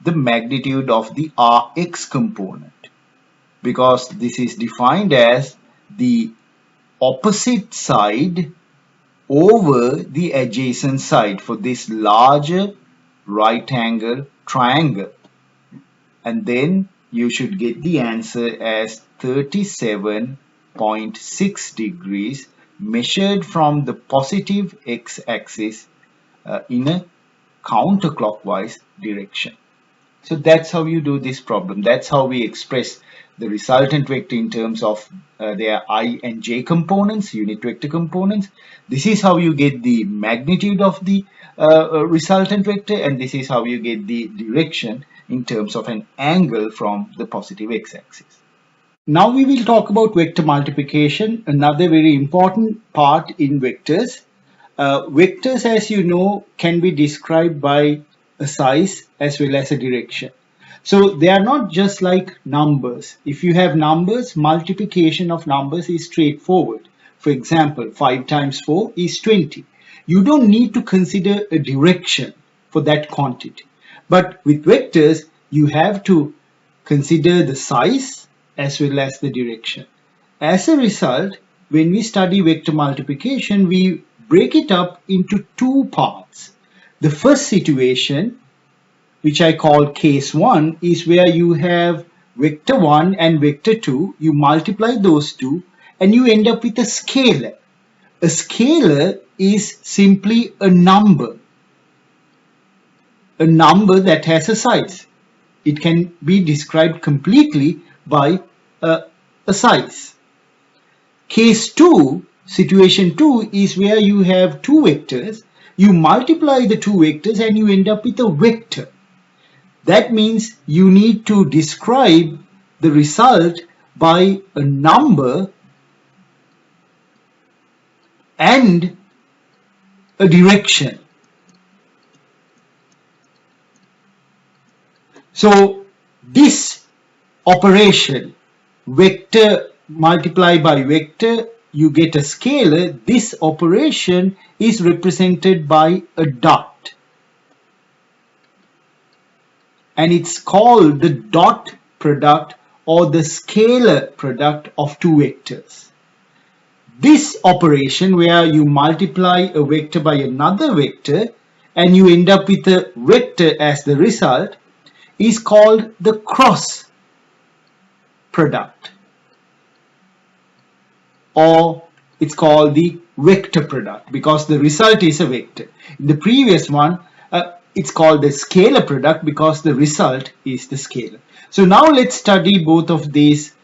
the magnitude of the rx component, because this is defined as the opposite side over the adjacent side for this larger right angle triangle. And then you should get the answer as 37.6 degrees measured from the positive x-axis in a counterclockwise direction. So that's how you do this problem. That's how we express the resultant vector in terms of their I and j components, unit vector components. This is how you get the magnitude of the resultant vector, and this is how you get the direction in terms of an angle from the positive x-axis. Now we will talk about vector multiplication, another very important part in vectors. Vectors, as you know, can be described by a size as well as a direction. So they are not just like numbers. If you have numbers, multiplication of numbers is straightforward. For example, 5 times 4 is 20. You don't need to consider a direction for that quantity. But with vectors, you have to consider the size as well as the direction. As a result, when we study vector multiplication, we break it up into two parts. The first situation, which I call case 1, is where you have vector 1 and vector 2. You multiply those two and you end up with a scalar. A scalar is simply a number that has a size. It can be described completely by a size. Case 2, situation 2, is where you have two vectors. You multiply the two vectors and you end up with a vector. That means you need to describe the result by a number and a direction. So this operation, vector multiplied by vector, you get a scalar. This operation is represented by a dot, and it's called the dot product or the scalar product of two vectors. This operation, where you multiply a vector by another vector and you end up with a vector as the result, is called the cross product, or it's called the vector product, because the result is a vector. In the previous one, it's called the scalar product because the result is the scalar. So now let's study both of these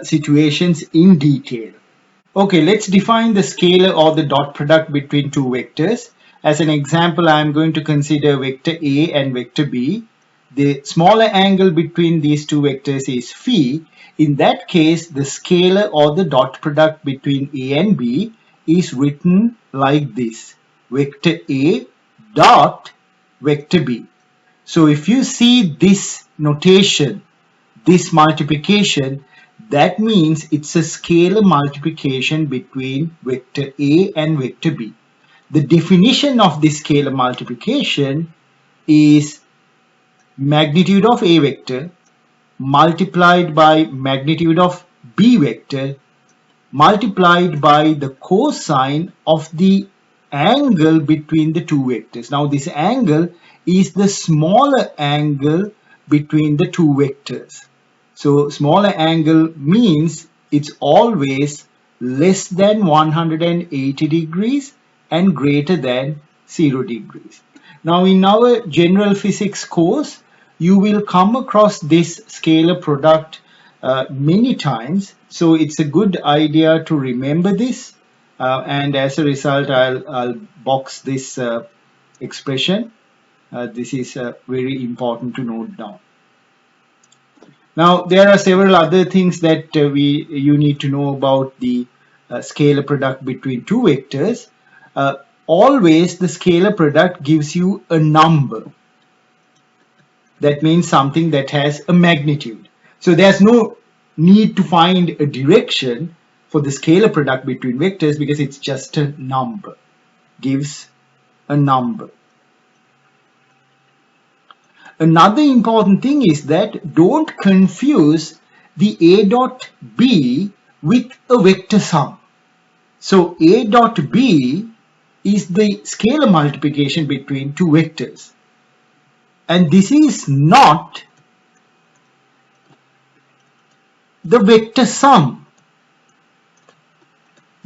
situations in detail. Okay, let's define the scalar or the dot product between two vectors. As an example, I am going to consider vector A and vector B. The smaller angle between these two vectors is phi. In that case, the scalar or the dot product between A and B is written like this: vector A dot vector B. So if you see this notation, this multiplication, that means it's a scalar multiplication between vector A and vector B. the definition of this scalar multiplication is magnitude of A vector multiplied by magnitude of B vector multiplied by the cosine of the angle between the two vectors. Now this angle is the smaller angle between the two vectors. So smaller angle means it's always less than 180 degrees and greater than 0 degrees. Now in our general physics course, you will come across this scalar product many times. So it's a good idea to remember this. And as a result, I'll box this expression. This is very important to note down. Now, there are several other things that you need to know about the scalar product between two vectors. Always the scalar product gives you a number. That means something that has a magnitude. So there's no need to find a direction for the scalar product between vectors because it's just a number. Gives a number. Another important thing is that don't confuse the A dot B with a vector sum. So A dot B is the scalar multiplication between two vectors. And this is not the vector sum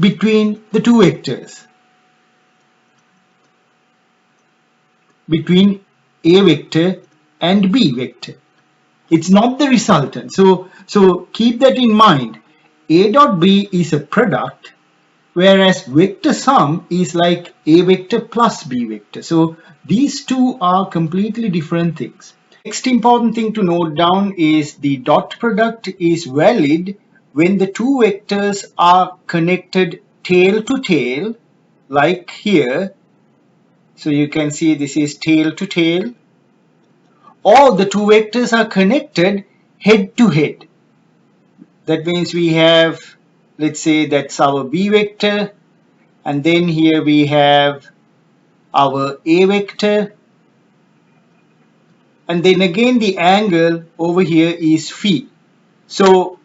between the two vectors, between A vector and B vector. It's not the resultant. So keep that in mind. A dot B is a product, whereas vector sum is like A vector plus B vector. So these two are completely different things. Next important thing to note down is the dot product is valid when the two vectors are connected tail to tail, like here. So you can see this is tail to tail. Or the two vectors are connected head to head. That means we have, let's say that's our B vector, and then here we have our A vector, and then again the angle over here is phi. So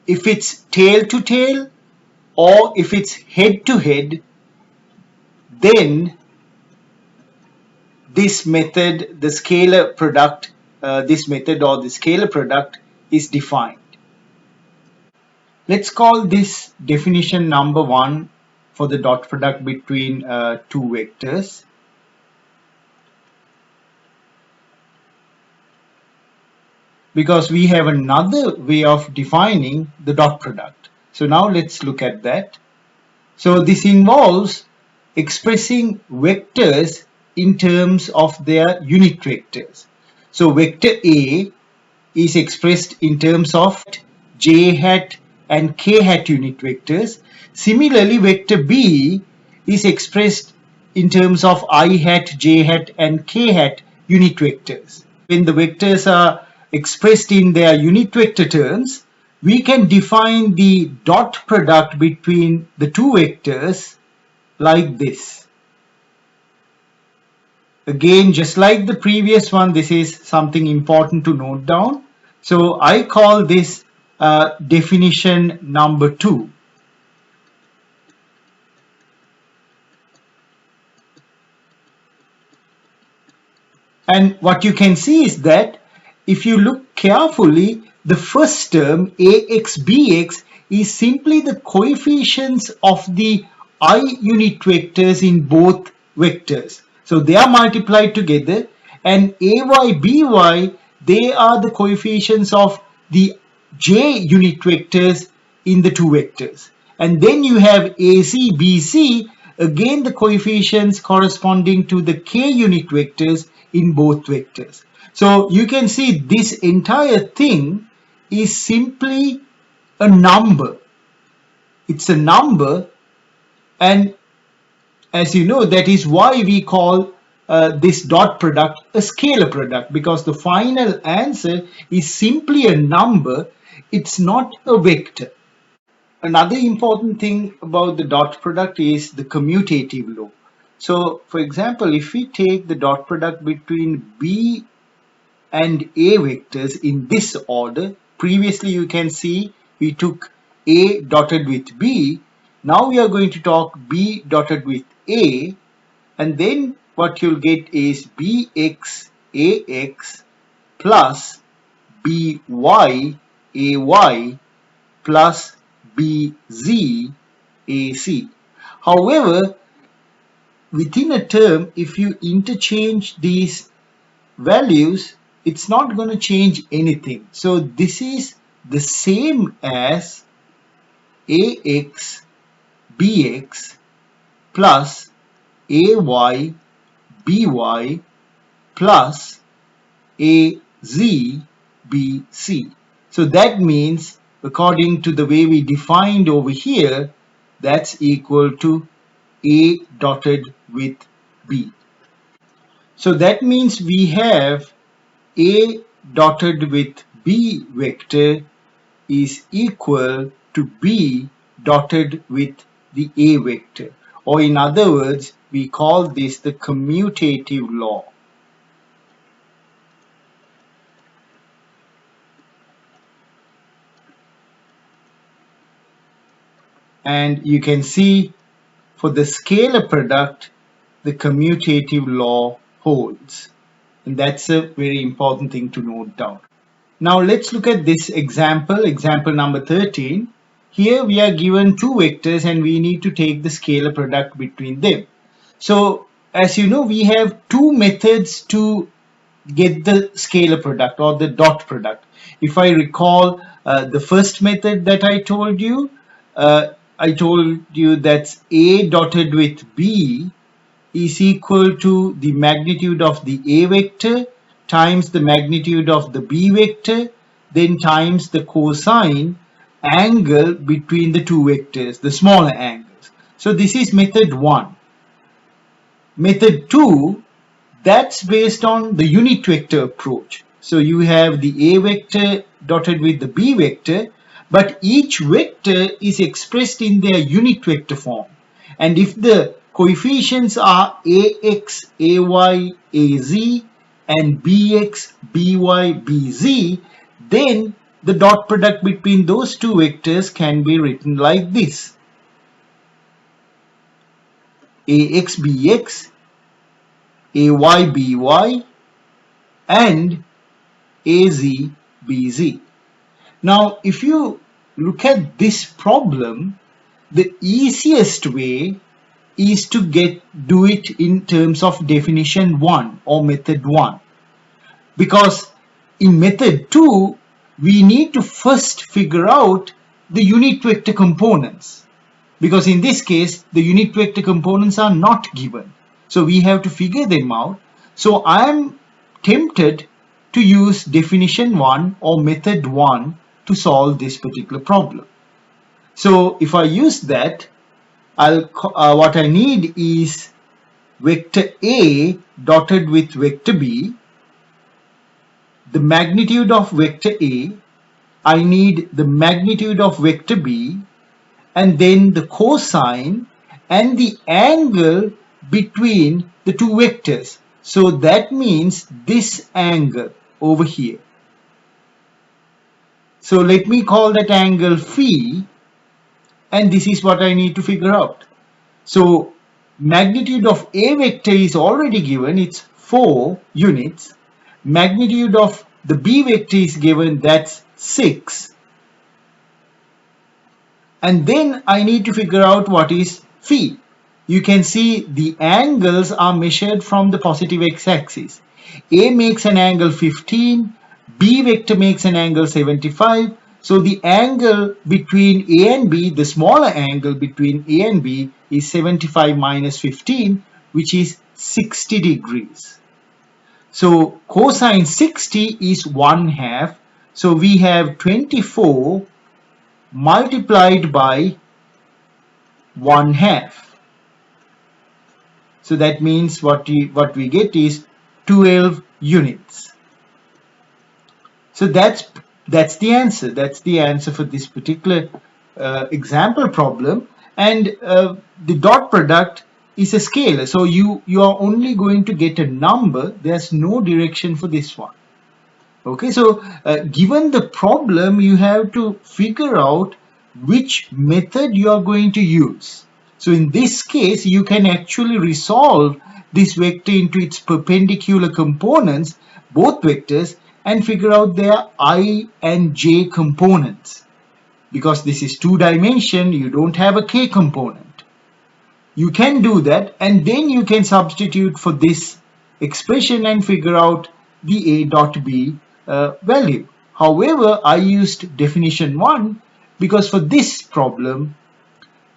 if it's tail to tail or if it's head to head, then this method, the scalar product, this method or the scalar product is defined. Let's call this definition number 1 for the dot product between two vectors. Because we have another way of defining the dot product. So now let's look at that. So this involves expressing vectors in terms of their unit vectors. So vector A is expressed in terms of j hat and k hat unit vectors. Similarly, vector B is expressed in terms of I hat, j hat and k hat unit vectors. When the vectors are expressed in their unit vector terms, we can define the dot product between the two vectors like this. Again, just like the previous one, this is something important to note down. So I call this definition number 2. And what you can see is that if you look carefully, the first term ax bx is simply the coefficients of the I unit vectors in both vectors. So they are multiplied together, and ay by, they are the coefficients of the j unit vectors in the two vectors. And then you have ac bc, again the coefficients corresponding to the k unit vectors in both vectors. So you can see this entire thing is simply a number. It's a number, and as you know, that is why we call this dot product a scalar product, because the final answer is simply a number. It's not a vector. Another important thing about the dot product is the commutative law. So for example, if we take the dot product between B and A vectors in this order, previously you can see we took A dotted with B. Now we are going to talk B dotted with A, and then what you'll get is BX AX plus BY AY plus BZ AC. However, within a term, if you interchange these values, it's not going to change anything. So this is the same as AX BX plus AY BY plus AZ BC. So that means, according to the way we defined over here, that's equal to A dotted with B. So that means we have A dotted with B vector is equal to B dotted with the A vector. Or in other words, we call this the commutative law. And you can see for the scalar product, the commutative law holds. And that's a very important thing to note down. Now let's look at this example number 13. Here we are given two vectors and we need to take the scalar product between them. So as you know, we have two methods to get the scalar product or the dot product. If I recall the first method that I told you that's A dotted with B is equal to the magnitude of the A vector times the magnitude of the B vector, then times the cosine angle between the two vectors, the smaller angles. So this is method 1. Method 2, that's based on the unit vector approach. So you have the A vector dotted with the B vector, but each vector is expressed in their unit vector form. And if the coefficients are AX, AY, AZ and BX, BY, BZ, then the dot product between those two vectors can be written like this. AX, BX, AY, BY and AZ, BZ. Now, if you look at this problem, the easiest way is to do it in terms of definition 1 or method 1. Because in method 2, we need to first figure out the unit vector components. Because in this case, the unit vector components are not given. So we have to figure them out. So I am tempted to use definition 1 or method 1 to solve this particular problem. So if I use that, what I need is vector A dotted with vector B, the magnitude of vector A, I need the magnitude of vector B, and then the cosine and the angle between the two vectors. So that means this angle over here. So let me call that angle phi, and this is what I need to figure out. So magnitude of A vector is already given, it's 4 units. Magnitude of the B vector is given, that's 6. And then I need to figure out what is phi. You can see the angles are measured from the positive x-axis. A makes an angle 15, B vector makes an angle 75. So the angle between A and B, the smaller angle between A and B is 75 minus 15, which is 60 degrees. So cosine 60 is 1/2. So we have 24 multiplied by 1/2. So that means what we get is 12 units. So that's the answer. That's the answer for this particular example problem. And the dot product is a scalar. So you are only going to get a number. There's no direction for this one. Okay, so given the problem, you have to figure out which method you are going to use. So in this case, you can actually resolve this vector into its perpendicular components, both vectors, and figure out their I and j components. Because this is two-dimension, you don't have a k component. You can do that, and then you can substitute for this expression and figure out the a dot b value. However, I used definition 1 because for this problem,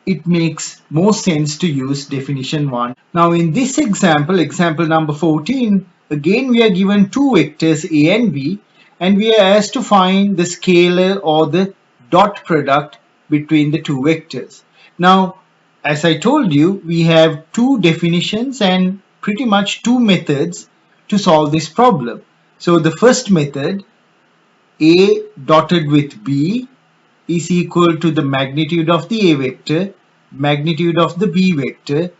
it makes more sense to use definition 1. Now in this example, example number 14, again we are given two vectors a and b, and we are asked to find the scalar or the dot product between the two vectors. Now, as I told you, we have two definitions and pretty much two methods to solve this problem. So the first method, a dotted with b, is equal to the magnitude of the a vector, magnitude of the b vector,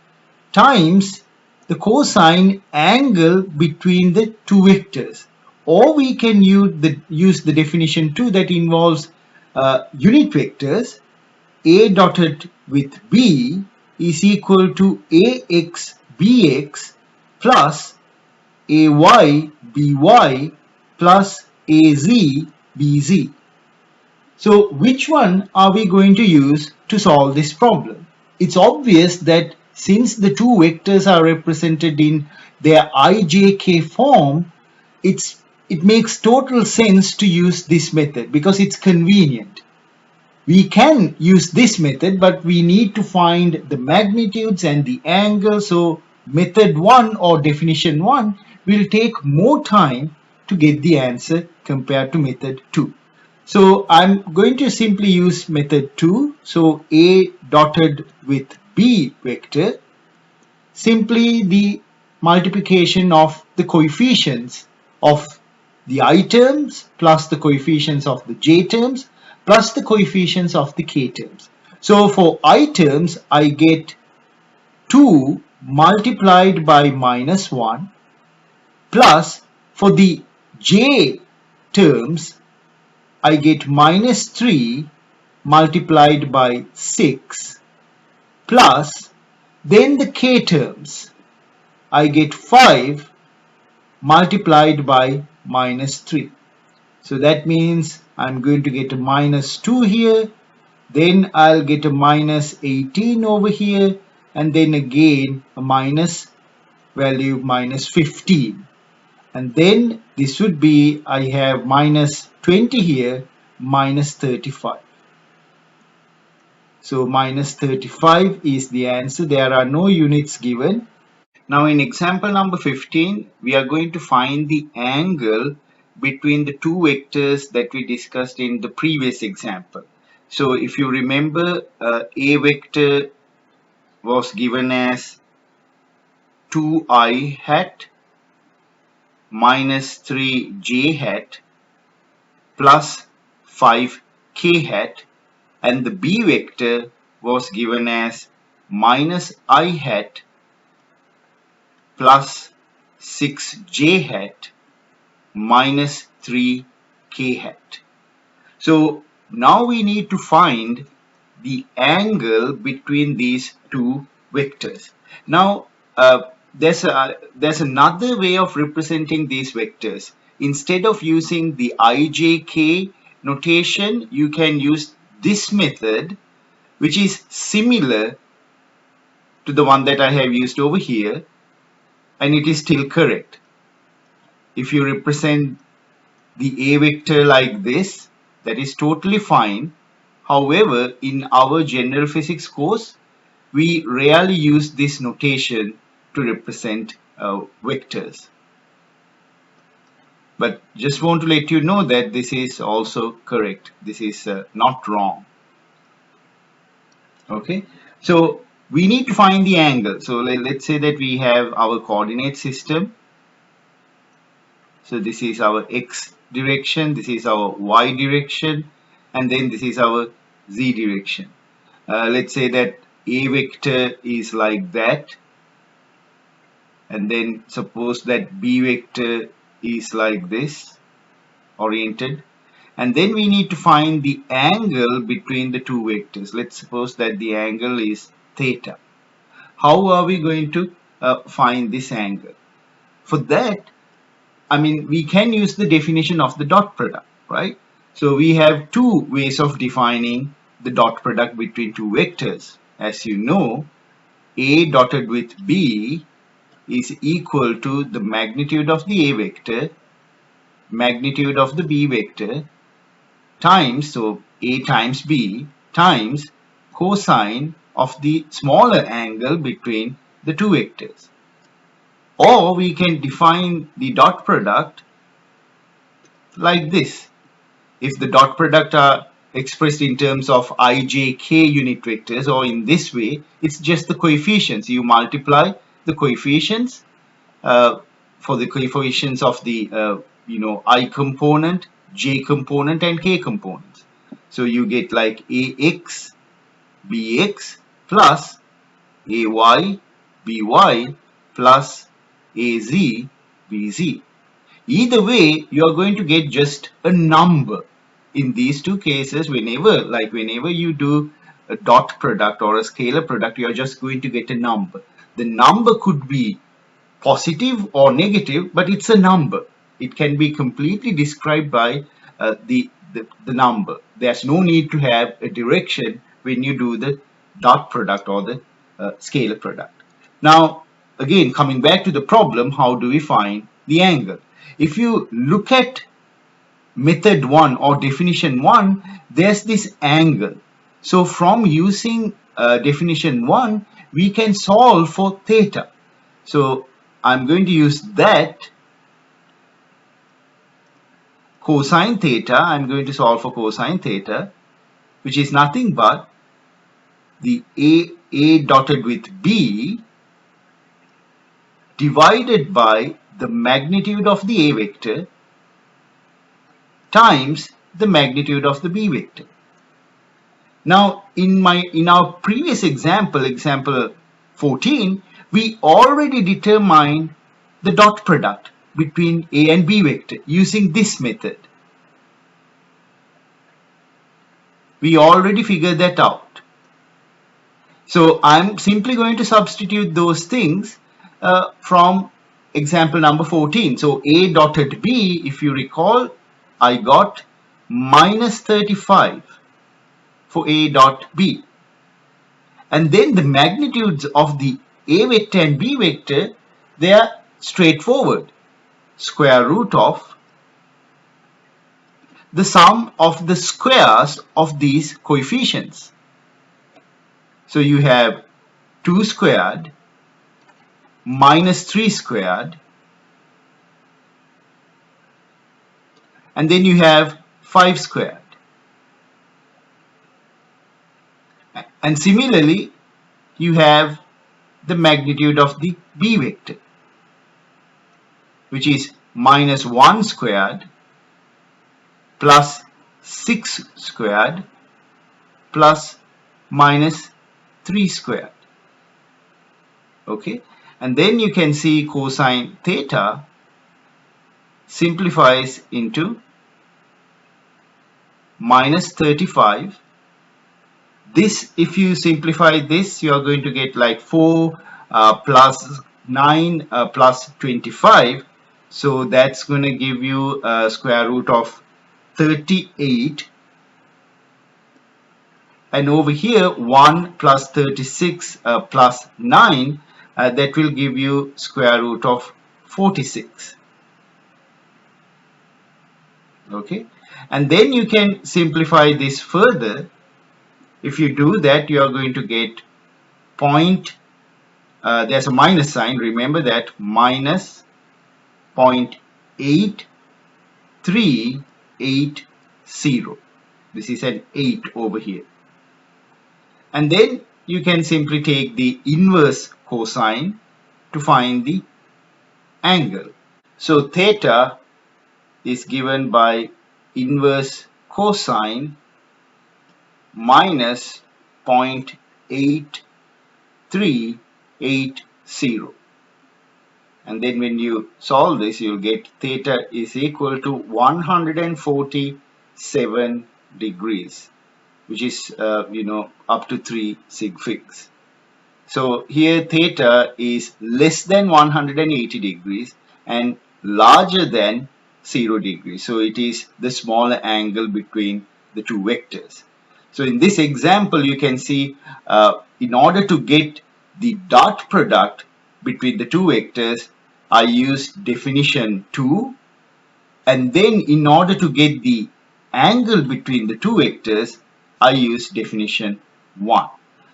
times the cosine angle between the two vectors. Or we can use the definition 2 that involves unit vectors. A dotted with b is equal to ax bx plus ay by plus az bz. So which one are we going to use to solve this problem? It's obvious that since the two vectors are represented in their ijk form, it makes total sense to use this method because it's convenient. We can use this method, but we need to find the magnitudes and the angle. So method 1 or definition 1 will take more time to get the answer compared to method 2. So I'm going to simply use method 2. So a dotted with b vector, simply the multiplication of the coefficients of the I terms plus the coefficients of the j terms plus the coefficients of the k terms. So for I terms, I get 2 multiplied by minus 1 plus for the j terms, I get minus 3 multiplied by 6 plus then the k terms, I get 5 multiplied by minus 3. So that means I'm going to get a minus 2 here, then I'll get a minus 18 over here, and then again a minus value minus 15. And then this would be, I have minus 20 here, minus 35. So minus 35 is the answer. There are no units given. Now in example number 15, we are going to find the angle between the two vectors that we discussed in the previous example. So if you remember, a vector was given as 2i hat minus 3j hat plus 5k hat, and the b vector was given as minus I hat plus 6j hat minus 3k hat. So now we need to find the angle between these two vectors. Now there's another way of representing these vectors. Instead of using the ijk notation, you can use this method, which is similar to the one that I have used over here, and it is still correct. If you represent the a vector like this, that is totally fine. However, in our general physics course, we rarely use this notation to represent vectors. But just want to let you know that this is also correct. This is not wrong. Okay, so we need to find the angle. So let's say that we have our coordinate system. So this is our x direction, this is our y direction, and then this is our z direction. Let's say that a vector is like that, and then suppose that B vector is like this, oriented, and then we need to find the angle between the two vectors. Let's suppose that the angle is theta. How are we going to find this angle? For that, we can use the definition of the dot product, right? So we have two ways of defining the dot product between two vectors. As you know, A dotted with B is equal to the magnitude of the A vector, magnitude of the B vector, times, so A times B, times cosine of the smaller angle between the two vectors. Or we can define the dot product like this. If the dot product are expressed in terms of I, j, k unit vectors, or in this way, it's just the coefficients. You multiply the coefficients for the coefficients of the I component, j component, and k components. So you get like ax, bx plus ay, by plus az, bz. Either way, you are going to get just a number. In these two cases, whenever you do a dot product or a scalar product, you are just going to get a number. The number could be positive or negative, but it's a number. It can be completely described by the number. There's no need to have a direction when you do the dot product or the scalar product. Now, again, coming back to the problem, how do we find the angle? If you look at method 1 or definition 1, there's this angle. So from using definition 1, we can solve for theta. So I'm going to use that cosine theta. I'm going to solve for cosine theta, which is nothing but the A dotted with B divided by the magnitude of the A vector times the magnitude of the B vector. Now, in our previous example 14, we already determined the dot product between A and B vector using this method. We already figured that out. So I'm simply going to substitute those things from example number 14. So A dotted B, if you recall, I got minus 35 for A dot B. And then the magnitudes of the A vector and B vector, they are straightforward. Square root of the sum of the squares of these coefficients. So you have 2 squared minus 3 squared, and then you have 5 squared. And similarly, you have the magnitude of the B vector, which is minus 1 squared plus 6 squared plus minus 3 squared. Okay, and then you can see cosine theta simplifies into minus 35. This, if you simplify this, you are going to get like 4 plus 9 plus 25. So that's going to give you a square root of 38. And over here, 1 plus 36 plus 9, that will give you square root of 46. Okay, and then you can simplify this further. If you do that, you are going to get there's a minus sign, remember that, minus 0.8380. This is an 8 over here. And then you can simply take the inverse cosine to find the angle. So theta is given by inverse cosine minus 0.8380. and then when you solve this, you'll get theta is equal to 147 degrees, which is up to 3 sig figs. So here theta is less than 180 degrees and larger than 0 degrees. So it is the smaller angle between the two vectors. So in this example, you can see in order to get the dot product between the two vectors, I used definition 2, and then in order to get the angle between the two vectors, I used definition 1.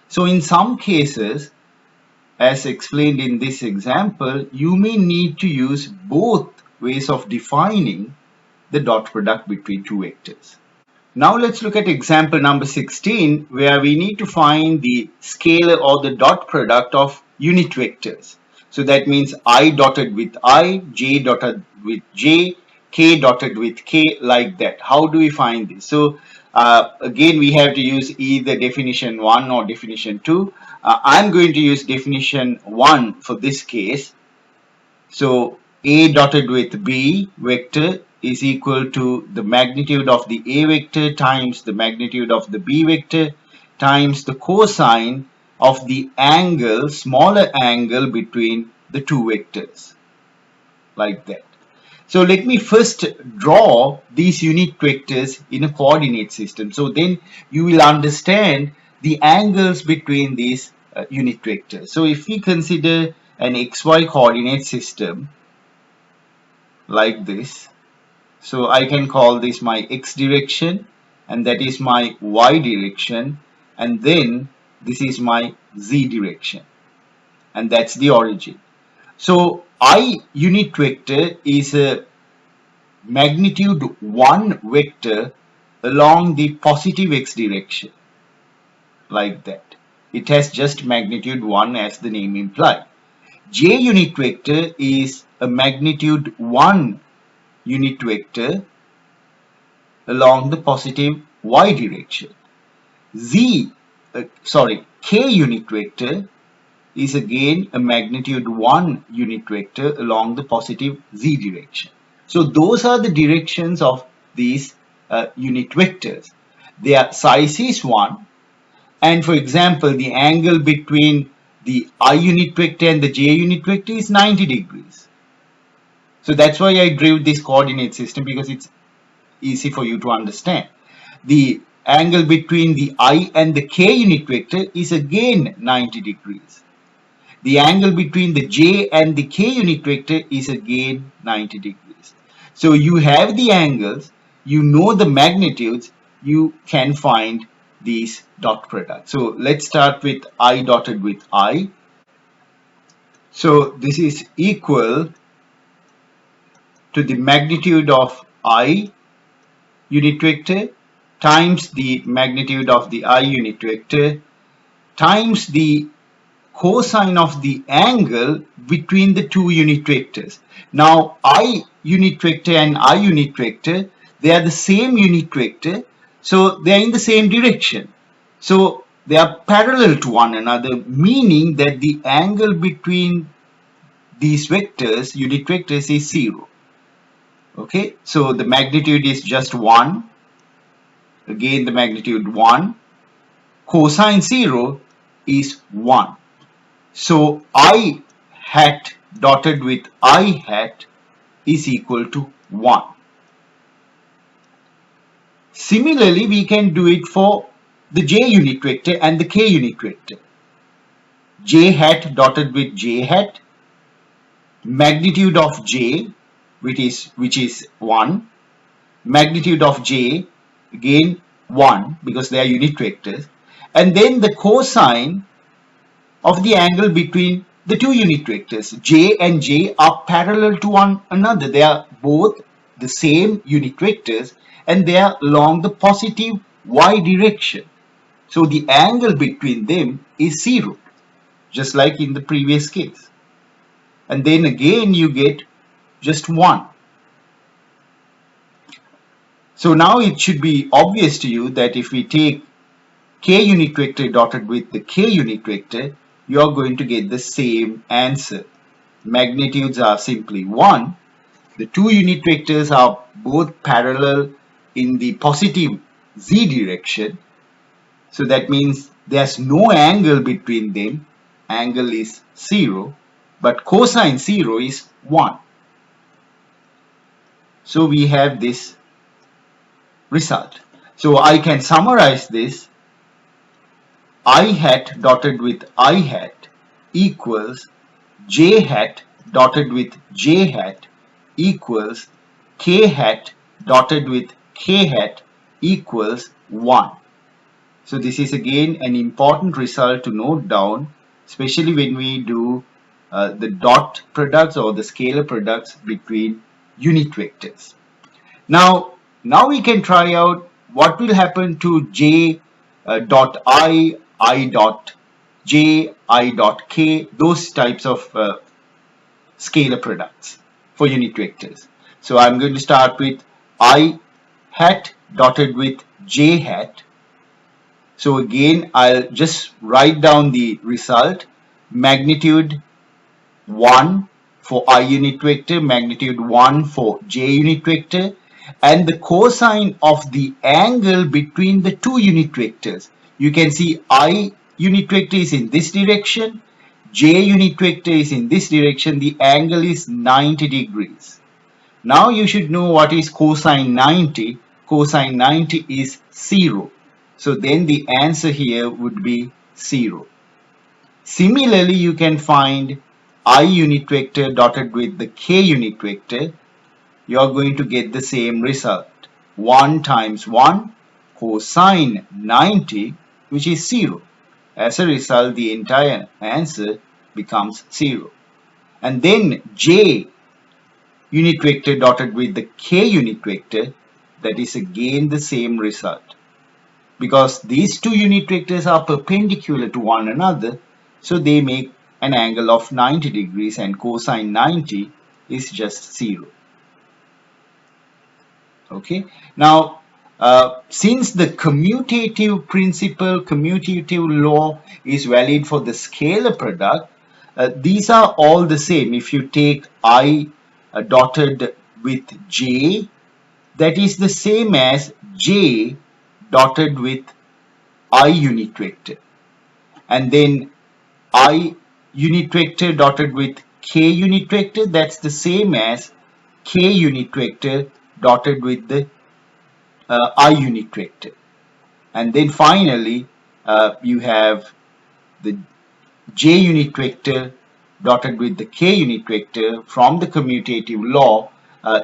So in some cases, as explained in this example, you may need to use both ways of defining the dot product between two vectors. Now let's look at example number 16, where we need to find the scalar or the dot product of unit vectors. So that means I dotted with I, j dotted with j, k dotted with k, like that. How do we find this? So again, we have to use either definition 1 or definition 2. I'm going to use definition 1 for this case. So A dotted with B vector is equal to the magnitude of the A vector times the magnitude of the B vector times the cosine of the angle, smaller angle between the two vectors, like that. So let me first draw these unit vectors in a coordinate system. So then you will understand the angles between these unit vectors. So if we consider an xy coordinate system like this, so I can call this my x direction, and that is my y direction, and then this is my z direction, and that's the origin. So I unit vector is a magnitude 1 vector along the positive x direction, like that. It has just magnitude 1 as the name implies. J unit vector is a magnitude 1 unit vector along the positive y direction. K unit vector is again a magnitude 1 unit vector along the positive z direction. So those are the directions of these unit vectors. Their size is 1, and for example, the angle between the I unit vector and the j unit vector is 90 degrees. So that's why I drew this coordinate system, because it's easy for you to understand. The angle between the I and the k unit vector is again 90 degrees. The angle between the j and the k unit vector is again 90 degrees. So you have the angles, you know the magnitudes, you can find these dot products. So let's start with I dotted with I. So this is equal to the magnitude of I unit vector times the magnitude of the I unit vector times the cosine of the angle between the two unit vectors. Now I unit vector and I unit vector, they are the same unit vector, so they are in the same direction. So they are parallel to one another, meaning that the angle between these vectors, unit vectors, is 0. Okay, so the magnitude is just 1. Again, the magnitude 1. Cosine 0 is 1. So I hat dotted with I hat is equal to 1. Similarly, we can do it for the j unit vector and the k unit vector. J hat dotted with j hat, magnitude of j, which is 1, magnitude of j, again 1, because they are unit vectors, and then the cosine of the angle between the two unit vectors. J and j are parallel to one another. They are both the same unit vectors, and they are along the positive y direction. So the angle between them is 0, just like in the previous case. And then again you get just 1. So now it should be obvious to you that if we take k unit vector dotted with the k unit vector, you are going to get the same answer. magnitudes are simply 1. The two unit vectors are both parallel in the positive z direction. So that means there's no angle between them. Angle is 0, but cosine 0 is 1. So we have this result. So I can summarize this. I hat dotted with I hat equals j hat dotted with j hat equals k hat dotted with k hat equals 1. So this is again an important result to note down, especially when we do the dot products or the scalar products between unit vectors. Now we can try out what will happen to j dot I dot j, I dot k, those types of scalar products for unit vectors. So I'm going to start with I hat dotted with j hat. So again, I'll just write down the result. Magnitude 1 for I unit vector, magnitude 1 for j unit vector, and the cosine of the angle between the two unit vectors. You can see I unit vector is in this direction, j unit vector is in this direction. The angle is 90 degrees. Now you should know what is cosine 90. Cosine 90 is 0. So then the answer here would be 0. Similarly, you can find I unit vector dotted with the k unit vector. You are going to get the same result. 1 times 1 cosine 90, which is 0. As a result, the entire answer becomes 0. And then j unit vector dotted with the k unit vector, that is again the same result. Because these two unit vectors are perpendicular to one another, so they make an angle of 90 degrees, and cosine 90 is just 0. Okay. Now, since the commutative principle, commutative law is valid for the scalar product, these are all the same. If you take I dotted with j, that is the same as j dotted with I unit vector, and then I unit vector dotted with k unit vector, that's the same as k unit vector dotted with the I unit vector. And then finally you have the j unit vector dotted with the k unit vector. From the commutative law,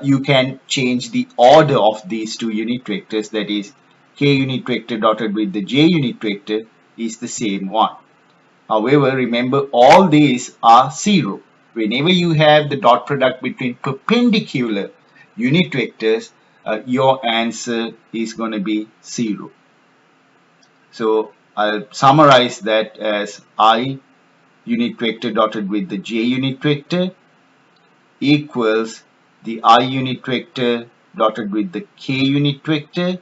you can change the order of these two unit vectors, that is k unit vector dotted with the j unit vector is the same one. However, remember all these are 0. Whenever you have the dot product between perpendicular unit vectors, your answer is going to be 0. So I'll summarize that as I unit vector dotted with the j unit vector equals the I unit vector dotted with the k unit vector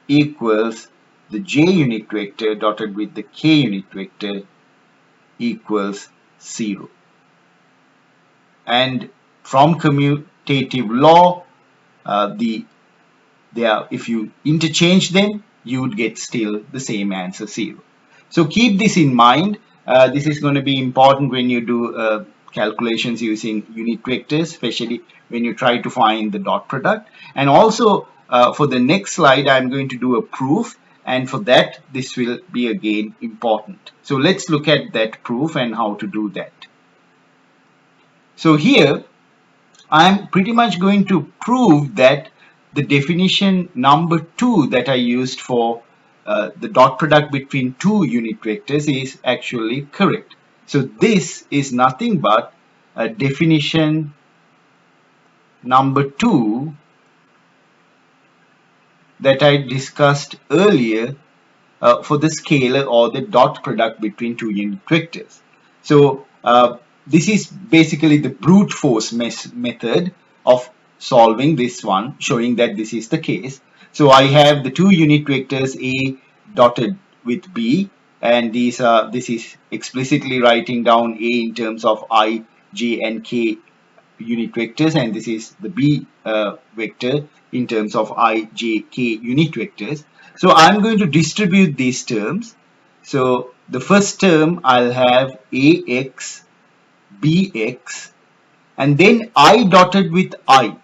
equals the j unit vector dotted with the k unit vector equals 0. And from commutative law, if you interchange them, you would get still the same answer, 0. So keep this in mind. This is going to be important when you do calculations using unit vectors, especially when you try to find the dot product. And also for the next slide, I'm going to do a proof, and for that this will be again important. So let's look at that proof and how to do that. So here I'm pretty much going to prove that the definition number 2 that I used for the dot product between two unit vectors is actually correct. So this is nothing but a definition number 2 that I discussed earlier for the scalar or the dot product between two unit vectors. So this is basically the brute force method of solving this one, showing that this is the case. So I have the two unit vectors A dotted with B, and this is explicitly writing down A in terms of I j and k unit vectors, and this is the b vector in terms of I, j, k unit vectors. So I'm going to distribute these terms. So the first term I'll have ax, bx, and then I dotted with I.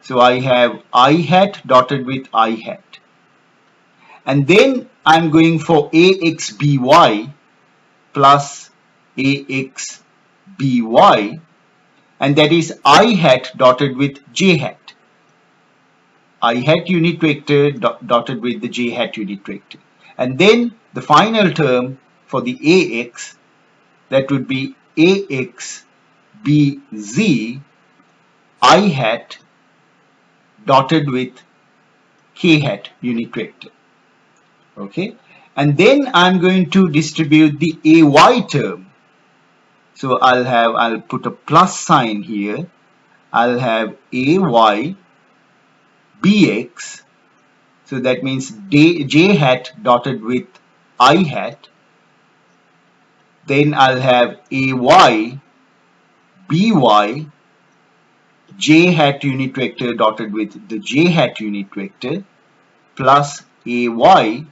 So I have I hat dotted with I hat. And then I'm going for ax by plus ax by, and that is I hat dotted with j hat. I hat unit vector dotted with the j hat unit vector. And then the final term for the ax, that would be ax bz I hat dotted with k hat unit vector. Okay, and then I'm going to distribute the ay term. So I'll put a plus sign here. I'll have ay bx, so that means j hat dotted with I hat. Then I'll have ay by j hat unit vector dotted with the j hat unit vector plus ay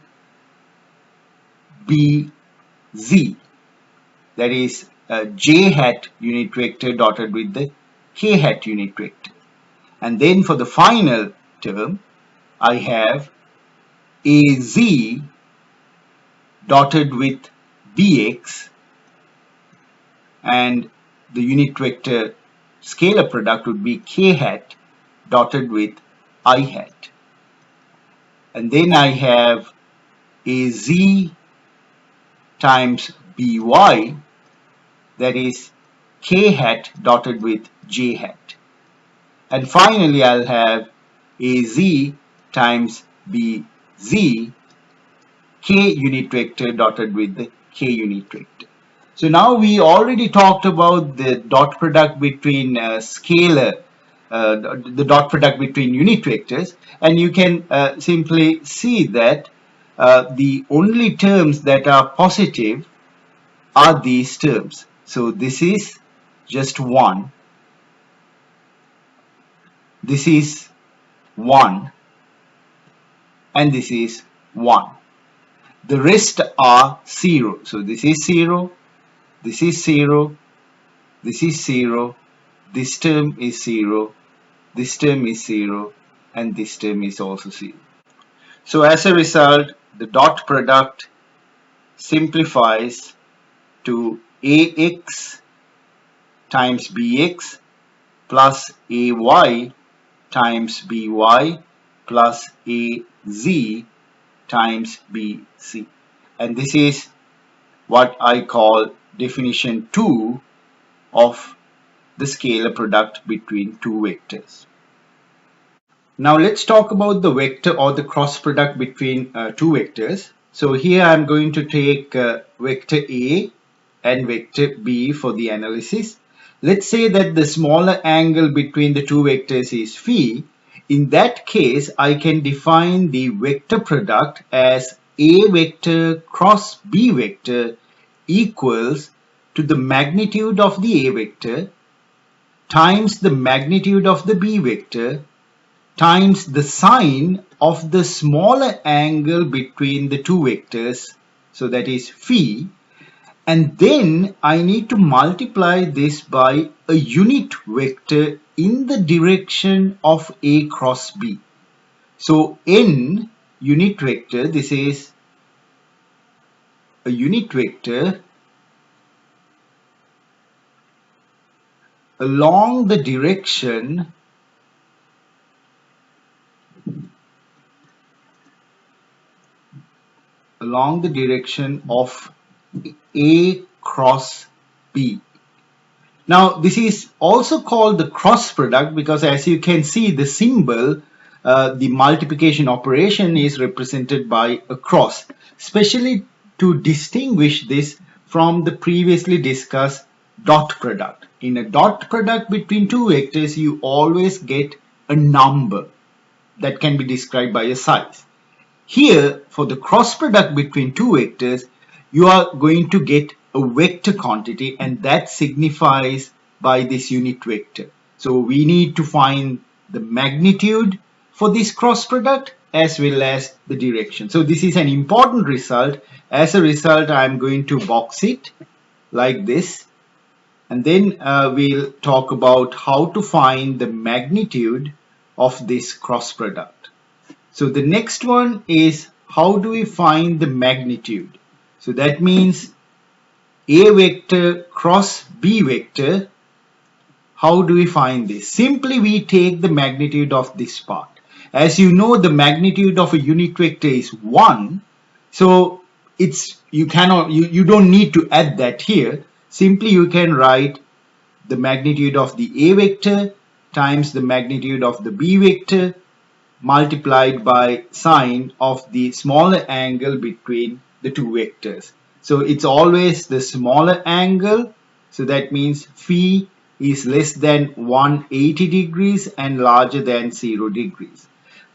bz, that is j hat unit vector dotted with the k hat unit vector. And then for the final term, I have az dotted with bx, and the unit vector scalar product would be k hat dotted with I hat. And then I have az times by, that is k hat dotted with j hat. And finally I'll have az times bz, k unit vector dotted with the k unit vector. So now we already talked about the dot product between scalar, the dot product between unit vectors, and you can simply see that the only terms that are positive are these terms. So this is just 1, this is 1, and this is 1. The rest are 0. So this is 0, this is 0, this is 0, this term is 0, this term is 0, and this term is also 0. So as a result, the dot product simplifies to ax times bx plus ay times by plus az times bc. And this is what I call definition 2 of the scalar product between two vectors. Now let's talk about the vector or the cross product between two vectors. So here I'm going to take vector A and vector B for the analysis. Let's say that the smaller angle between the two vectors is phi. In that case, I can define the vector product as A vector cross B vector equals to the magnitude of the A vector times the magnitude of the B vector times the sine of the smaller angle between the two vectors, so that is phi, and then I need to multiply this by a unit vector in the direction of A cross B. So n unit vector, this is a unit vector along the direction of A cross B. Now this is also called the cross product because as you can see the symbol, the multiplication operation is represented by a cross, especially to distinguish this from the previously discussed dot product. In a dot product between two vectors, you always get a number that can be described by a size. Here, for the cross product between two vectors, you are going to get a vector quantity, and that signifies by this unit vector. So we need to find the magnitude for this cross product as well as the direction. So this is an important result. As a result, I'm going to box it like this, and then we'll talk about how to find the magnitude of this cross product. So the next one is, how do we find the magnitude? So that means A vector cross B vector. How do we find this? Simply we take the magnitude of this part. As you know, the magnitude of a unit vector is 1. So you don't need to add that here. Simply you can write the magnitude of the A vector times the magnitude of the B vector multiplied by sine of the smaller angle between the two vectors. So it's always the smaller angle. So that means phi is less than 180 degrees and larger than 0 degrees.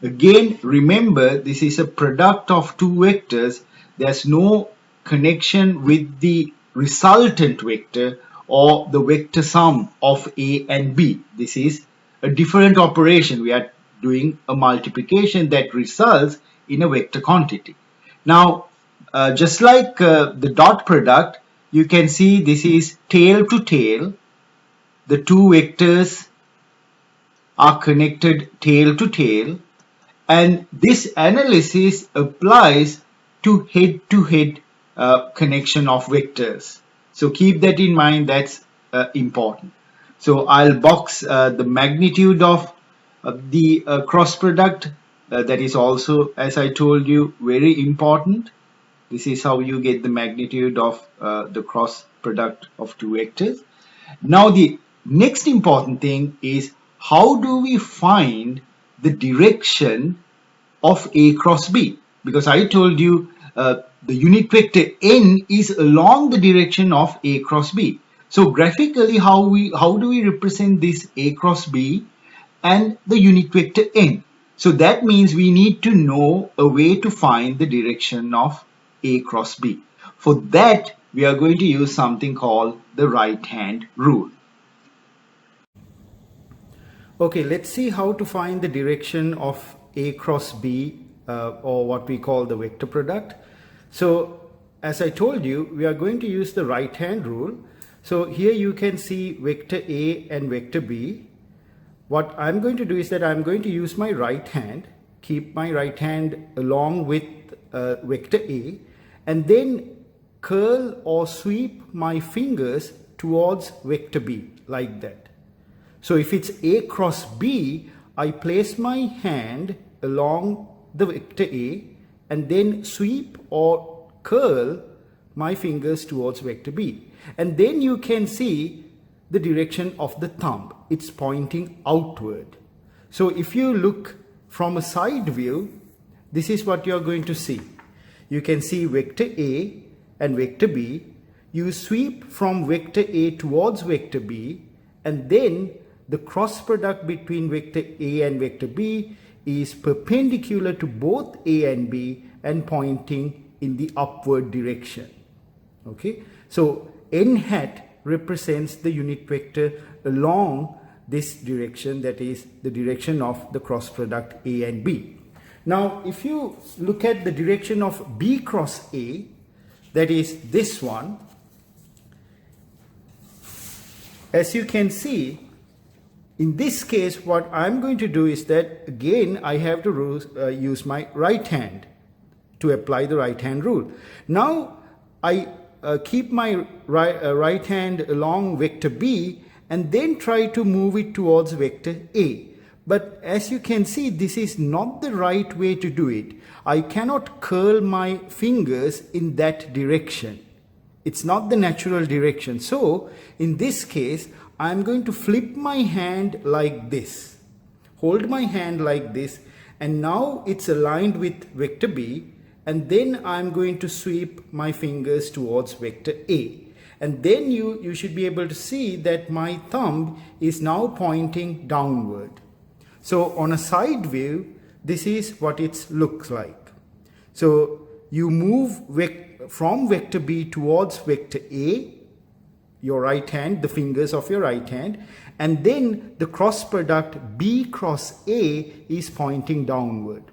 Again, remember, this is a product of two vectors. There's no connection with the resultant vector or the vector sum of A and B. This is a different operation. We are doing a multiplication that results in a vector quantity. Now, just like the dot product, you can see this is tail to tail. The two vectors are connected tail to tail, and this analysis applies to head-to-head connection of vectors. So keep that in mind, that's important. So I'll box the magnitude of the cross product. That is also, as I told you, very important. This is how you get the magnitude of the cross product of two vectors. Now the next important thing is, how do we find the direction of A cross B? Because I told you the unit vector n is along the direction of A cross B. So graphically, how do we represent this A cross B and the unit vector n? So that means we need to know a way to find the direction of A cross B. For that, we are going to use something called the right-hand rule. Okay, let's see how to find the direction of A cross B, or what we call the vector product. So as I told you, we are going to use the right-hand rule. So here you can see vector A and vector B. What I'm going to do is that I'm going to use my right hand, keep my right hand along with vector A, and then curl or sweep my fingers towards vector B like that. So if it's A cross B, I place my hand along the vector A and then sweep or curl my fingers towards vector B. And then you can see the direction of the thumb. It's pointing outward. So if you look from a side view, this is what you're going to see. You can see vector A and vector B. You sweep from vector A towards vector B, and then the cross product between vector A and vector B is perpendicular to both A and B and pointing in the upward direction. Okay, so n hat represents the unit vector along this direction, that is the direction of the cross product A and B. Now if you look at the direction of B cross A, that is this one, as you can see, in this case what I'm going to do is that again I have to use my right hand to apply the right hand rule. Now I keep my right hand along vector B and then try to move it towards vector A. But as you can see, this is not the right way to do it. I cannot curl my fingers in that direction. It's not the natural direction. So in this case, I'm going to flip my hand like this. Hold my hand like this, and now it's aligned with vector B, and then I'm going to sweep my fingers towards vector A. And then you should be able to see that my thumb is now pointing downward. So on a side view, this is what it looks like. So you move from vector B towards vector A, your right hand, the fingers of your right hand, and then the cross product B cross A is pointing downward.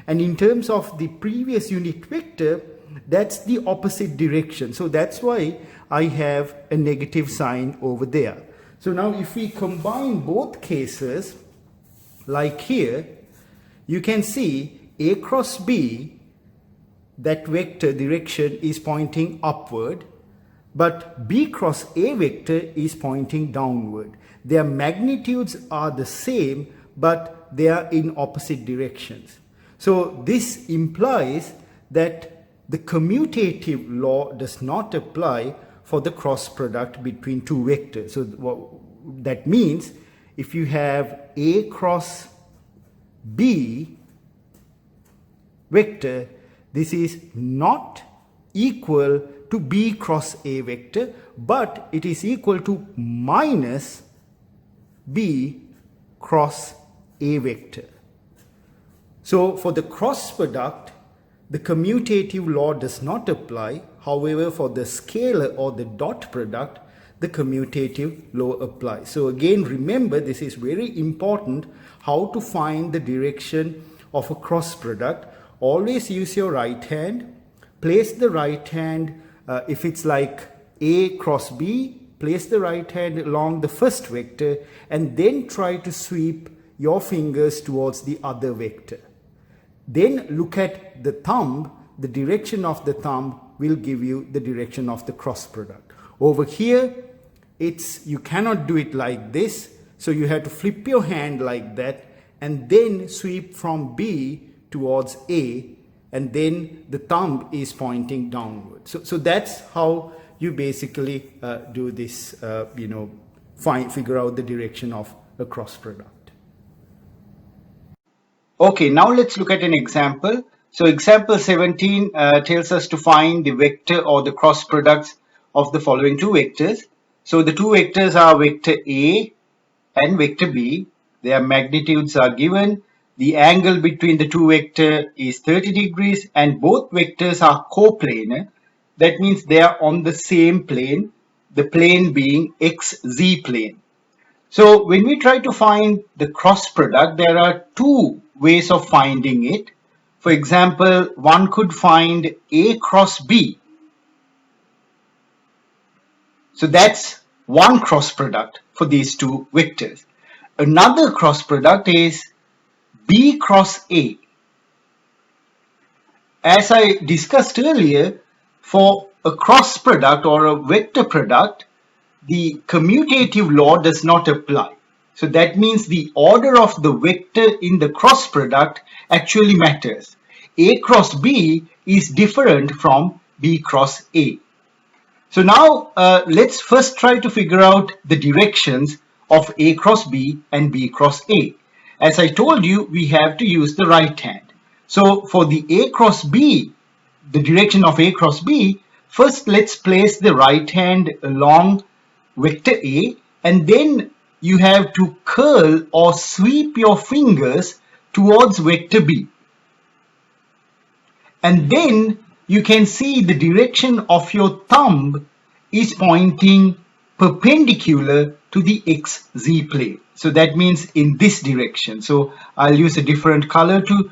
And in terms of the previous unit vector, that's the opposite direction. So that's why I have a negative sign over there. So now if we combine both cases, like here, you can see A cross B, that vector direction is pointing upward, but B cross A vector is pointing downward. Their magnitudes are the same, but they are in opposite directions. So this implies that the commutative law does not apply for the cross product between two vectors. So that means if you have A cross B vector, this is not equal to B cross A vector, but it is equal to minus B cross A vector. So for the cross product, the commutative law does not apply. However, for the scalar or the dot product, the commutative law applies. So again, remember, this is very important, how to find the direction of a cross product. Always use your right hand. Place the right hand, if it's like A cross B, place the right hand along the first vector and then try to sweep your fingers towards the other vector. Then look at the thumb. The direction of the thumb will give you the direction of the cross product. Over here, you cannot do it like this. So you have to flip your hand like that and then sweep from B towards A, and then the thumb is pointing downward. So that's how you basically do this, figure out the direction of a cross product. Okay, now let's look at an example. So example 17 tells us to find the vector or the cross products of the following two vectors. So the two vectors are vector A and vector B. Their magnitudes are given. The angle between the two vectors is 30 degrees and both vectors are coplanar. That means they are on the same plane, the plane being XZ plane. So when we try to find the cross product, there are two ways of finding it. For example, one could find A cross B. So that's one cross product for these two vectors. Another cross product is B cross A. As I discussed earlier, for a cross product or a vector product, the commutative law does not apply. So that means the order of the vector in the cross product actually matters. A cross B is different from B cross A. So now let's first try to figure out the directions of A cross B and B cross A. As I told you, we have to use the right hand. So for the A cross B, the direction of A cross B, first let's place the right hand along vector A, and then you have to curl or sweep your fingers towards vector B. And then you can see the direction of your thumb is pointing perpendicular to the XZ plane. So that means in this direction. So I'll use a different color to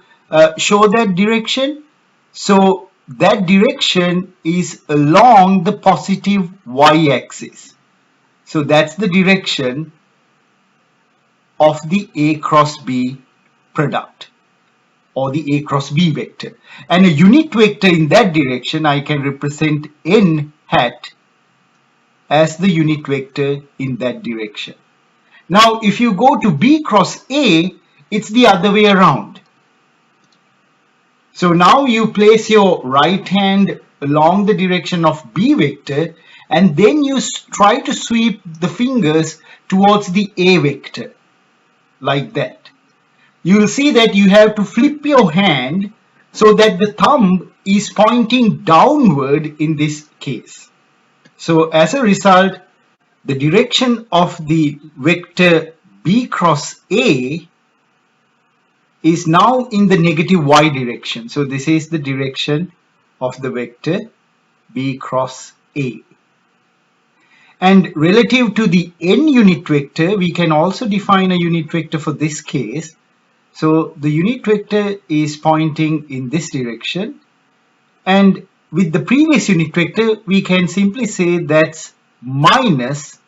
show that direction. So that direction is along the positive y-axis. So that's the direction of the A cross B product or the A cross B vector. And a unit vector in that direction, I can represent n hat as the unit vector in that direction. Now, if you go to B cross A, it's the other way around. So now you place your right hand along the direction of B vector, and then you try to sweep the fingers towards the A vector, like that. You will see that you have to flip your hand so that the thumb is pointing downward in this case. So as a result, the direction of the vector B cross A is now in the negative y direction. So this is the direction of the vector B cross A. And relative to the n unit vector, we can also define a unit vector for this case. So the unit vector is pointing in this direction, and with the previous unit vector we can simply say that's minus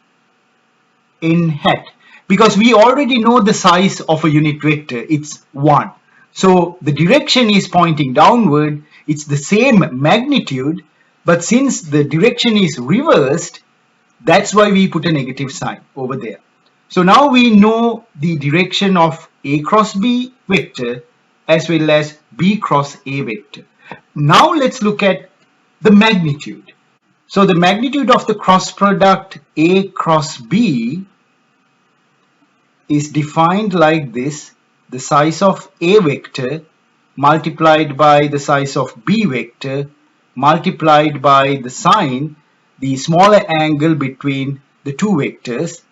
n hat, because we already know the size of a unit vector, it's 1. So the direction is pointing downward, it's the same magnitude, but since the direction is reversed, that's why we put a negative sign over there. So now we know the direction of A cross B vector as well as B cross A vector. Now let's look at the magnitude. So the magnitude of the cross product A cross B is defined like this: the size of A vector multiplied by the size of B vector multiplied by the sine, the smaller angle between the two vectors,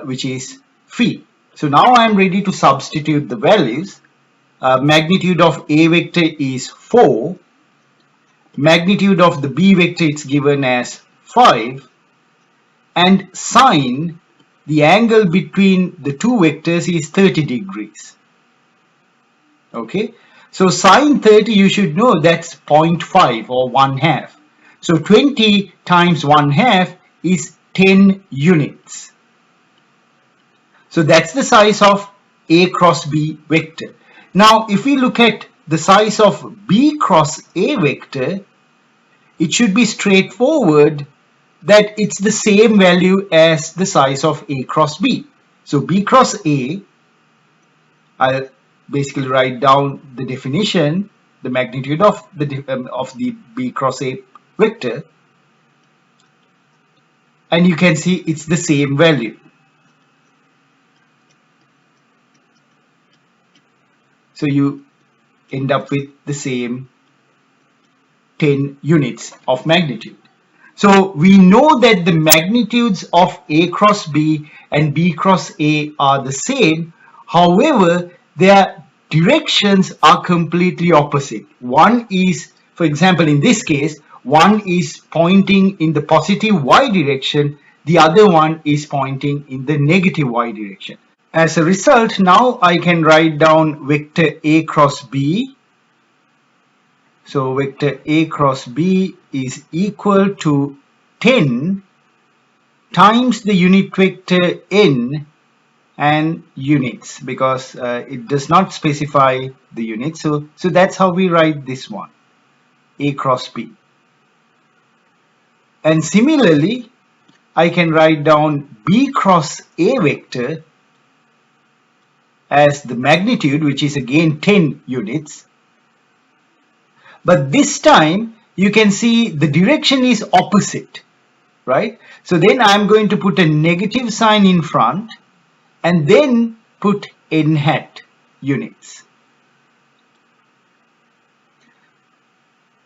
which is phi. So now I am ready to substitute the values. Magnitude of A vector is 4. Magnitude of the B vector is given as 5. And sine, the angle between the two vectors, is 30 degrees. Okay. So sine 30, you should know that's 0.5 or 1/2. So 20 times 1/2 is 10 units. So that's the size of A cross B vector. Now if we look at the size of B cross A vector, it should be straightforward that it's the same value as the size of A cross B. So B cross A, I'll basically write down the definition, the magnitude of the B cross A vector, and you can see it's the same value. So you end up with the same 10 units of magnitude. So we know that the magnitudes of A cross B and B cross A are the same. However, their directions are completely opposite. One is, for example, in this case, one is pointing in the positive y direction, the other one is pointing in the negative y direction. As a result, now I can write down vector A cross B. So vector A cross B is equal to 10 times the unit vector n and units, because it does not specify the unit. So that's how we write this one, A cross B. And similarly, I can write down B cross A vector as the magnitude, which is again 10 units. But this time you can see the direction is opposite, right? So then I'm going to put a negative sign in front and then put n hat units.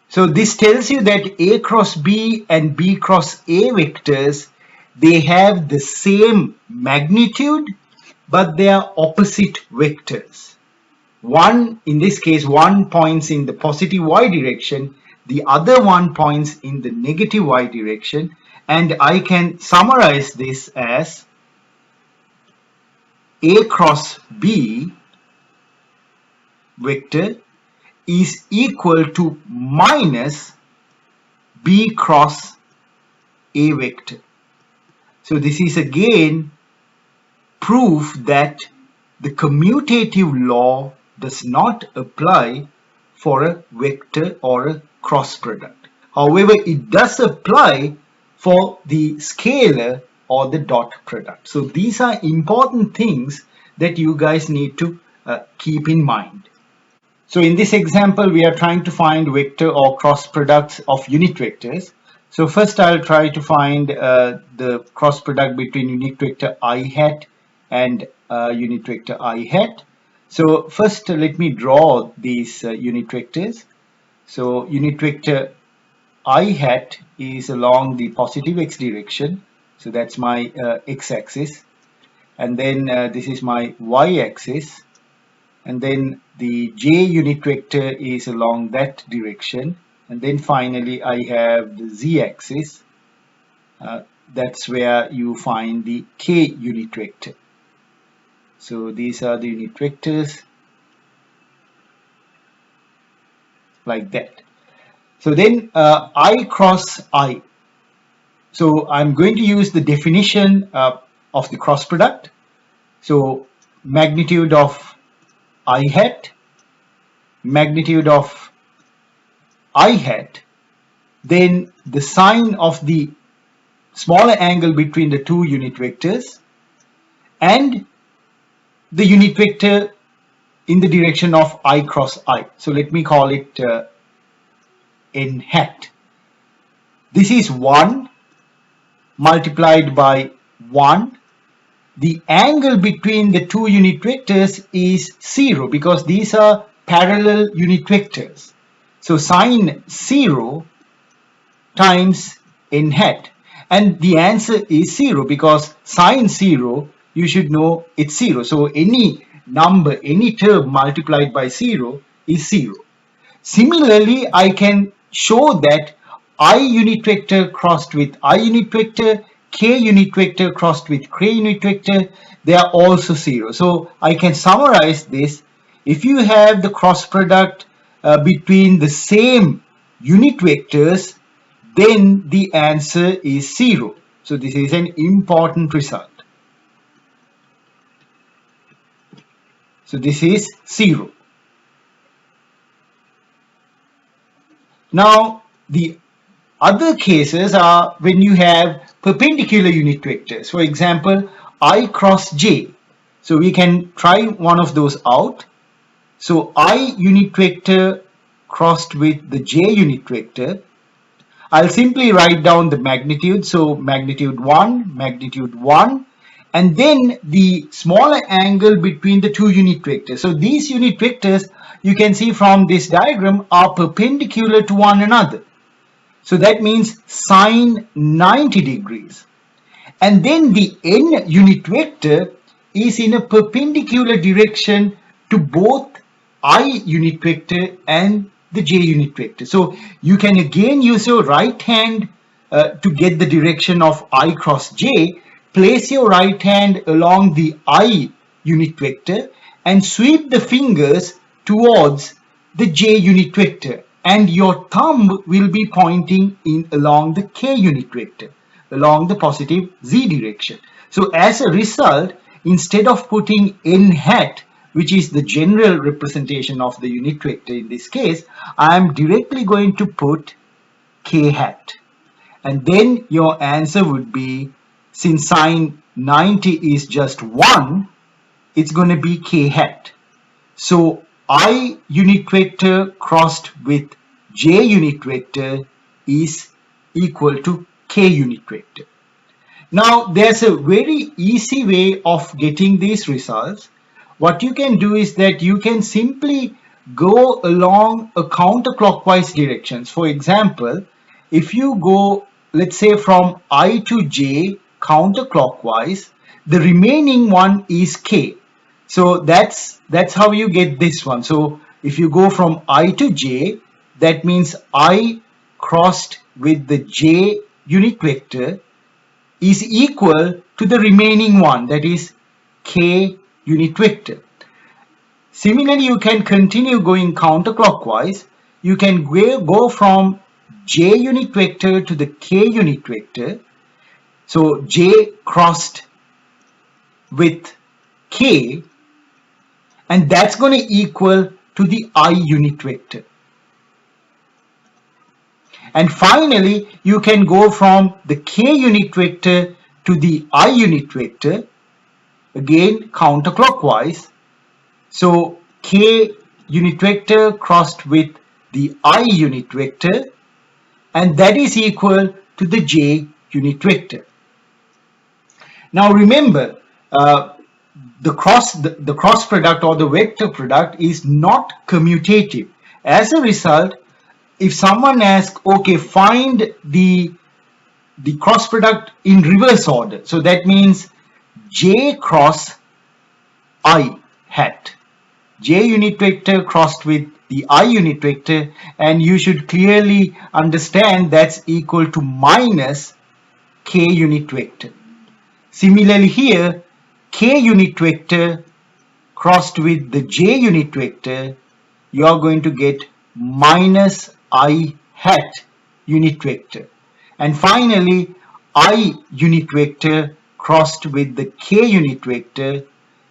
So this tells you that A cross B and B cross A vectors, they have the same magnitude, but they are opposite vectors. One, in this case, one points in the positive y direction, the other one points in the negative y direction, and I can summarize this as A cross B vector is equal to minus B cross A vector. So this is again proof that the commutative law does not apply for a vector or a cross product. However, it does apply for the scalar or the dot product. So these are important things that you guys need to keep in mind. So in this example, we are trying to find vector or cross products of unit vectors. So first I'll try to find the cross product between unit vector I hat and unit vector I hat. So first let me draw these unit vectors. So unit vector I hat is along the positive x direction. So that's my x-axis. And then this is my y-axis. And then the j unit vector is along that direction. And then finally I have the z-axis. That's where you find the k unit vector. So these are the unit vectors like that. So then I cross I. So I'm going to use the definition of the cross product. So magnitude of I hat, magnitude of I hat, then the sine of the smaller angle between the two unit vectors, and the unit vector in the direction of I cross I. So let me call it n hat. This is 1 multiplied by 1. The angle between the two unit vectors is 0 because these are parallel unit vectors. So sine 0 times n hat, and the answer is 0 because sine 0, you should know it's 0. So any number, any term multiplied by 0 is 0. Similarly, I can show that I unit vector crossed with I unit vector, k unit vector crossed with k unit vector, they are also 0. So I can summarize this. If you have the cross product between the same unit vectors, then the answer is 0. So this is an important result. So this is 0. Now the other cases are when you have perpendicular unit vectors. For example, I cross j. So we can try one of those out. So I unit vector crossed with the j unit vector. I'll simply write down the magnitude. So magnitude 1, and then the smaller angle between the two unit vectors. So these unit vectors, you can see from this diagram, are perpendicular to one another. So that means sine 90 degrees. And then the n unit vector is in a perpendicular direction to both I unit vector and the j unit vector. So you can again use your right hand to get the direction of I cross j. Place your right hand along the I unit vector and sweep the fingers towards the j unit vector, and your thumb will be pointing in along the k unit vector, along the positive z direction. So as a result, instead of putting n hat, which is the general representation of the unit vector in this case, I am directly going to put k hat. And then your answer would be, since sine 90 is just 1, it's going to be k hat. So I unit vector crossed with j unit vector is equal to k unit vector. Now there's a very easy way of getting these results. What you can do is that you can simply go along a counterclockwise directions. For example, if you go, let's say, from I to j counterclockwise, the remaining one is k. So that's how you get this one. So if you go from I to j, that means I crossed with the j unit vector is equal to the remaining one, that is k unit vector. Similarly, you can continue going counterclockwise. You can go from j unit vector to the k unit vector. So j crossed with k, and that's going to equal to the I unit vector. And finally, you can go from the k unit vector to the I unit vector, again counterclockwise. So k unit vector crossed with the I unit vector, and that is equal to the j unit vector. Now remember, the cross product or the vector product is not commutative. As a result, if someone asks, okay, find the cross product in reverse order, so that means j cross I hat, j unit vector crossed with the I unit vector, and you should clearly understand that's equal to minus k unit vector. Similarly here, k unit vector crossed with the j unit vector, you are going to get minus I hat unit vector. And finally, I unit vector crossed with the k unit vector,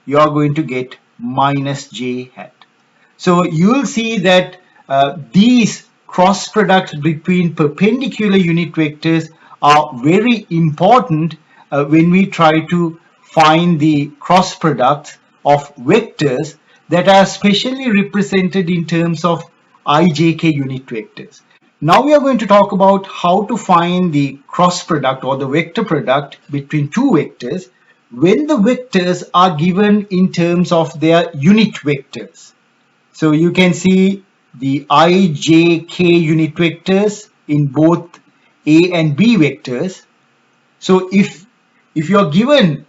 you are going to get minus j hat. So you'll see that these cross products between perpendicular unit vectors are very important when we try to find the cross products of vectors that are specially represented in terms of ijk unit vectors. Now we are going to talk about how to find the cross product or the vector product between two vectors when the vectors are given in terms of their unit vectors. So you can see the I, J, K unit vectors in both A and B vectors. So if you are given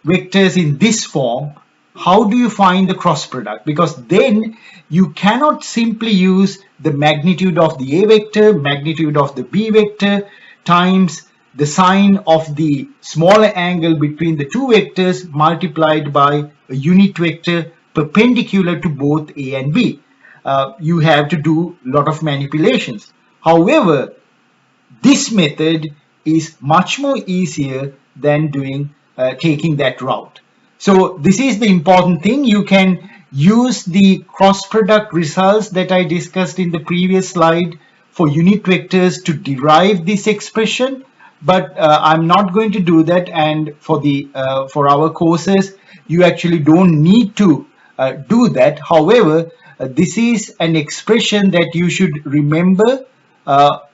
vectors in this form, how do you find the cross product? Because then you cannot simply use the magnitude of the A vector, magnitude of the B vector times the sine of the smaller angle between the two vectors multiplied by a unit vector perpendicular to both A and B. You have to do a lot of manipulations. However, this method is much more easier than taking that route. So this is the important thing. You can use the cross product results that I discussed in the previous slide for unit vectors to derive this expression, but I'm not going to do that, and for our courses you actually don't need to do that. However, this is an expression that you should remember,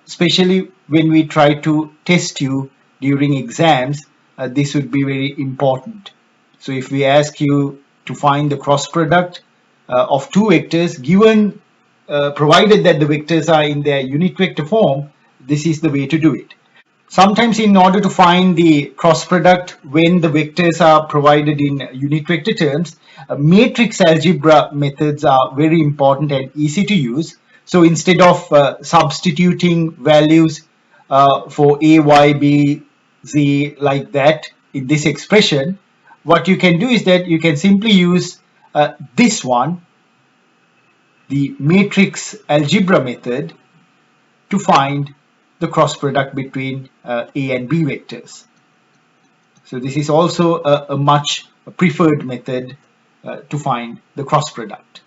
especially when we try to test you during exams. This would be very important. So if we ask you to find the cross product of two vectors given, provided that the vectors are in their unit vector form, this is the way to do it. Sometimes in order to find the cross product when the vectors are provided in unit vector terms, matrix algebra methods are very important and easy to use. So instead of substituting values for A, Y, B, Z like that in this expression, what you can do is that you can simply use this one, the matrix algebra method, to find the cross product between A and B vectors. So this is also a much preferred method to find the cross product.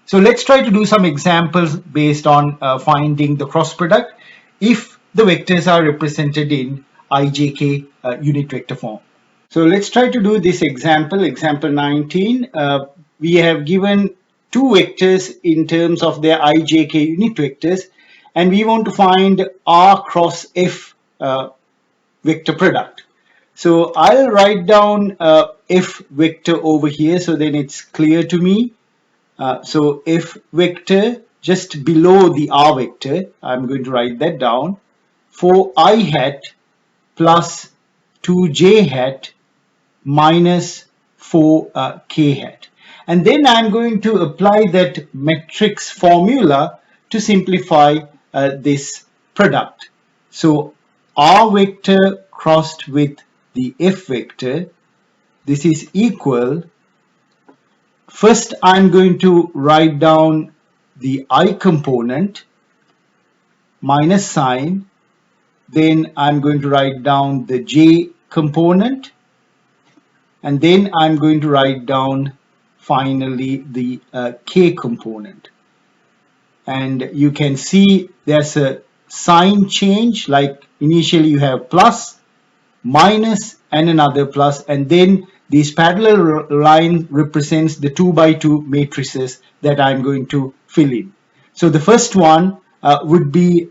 So let's try to do some examples based on finding the cross product if the vectors are represented in ijk unit vector form. So let's try to do this example, example 19. We have given two vectors in terms of their ijk unit vectors, and we want to find R cross F vector product. So I'll write down F vector over here so then it's clear to me. So F vector just below the R vector, I'm going to write that down, 4I hat plus 2J hat minus 4K hat. And then I'm going to apply that matrix formula to simplify this product. So R vector crossed with the F vector, this is equal. First I'm going to write down the I component minus sign, then I'm going to write down the J component, and then I'm going to write down finally the K component. And you can see there's a sign change, like initially you have plus, minus, and another plus, and then this parallel line represents the 2 by 2 matrices that I'm going to fill in. So the first one would be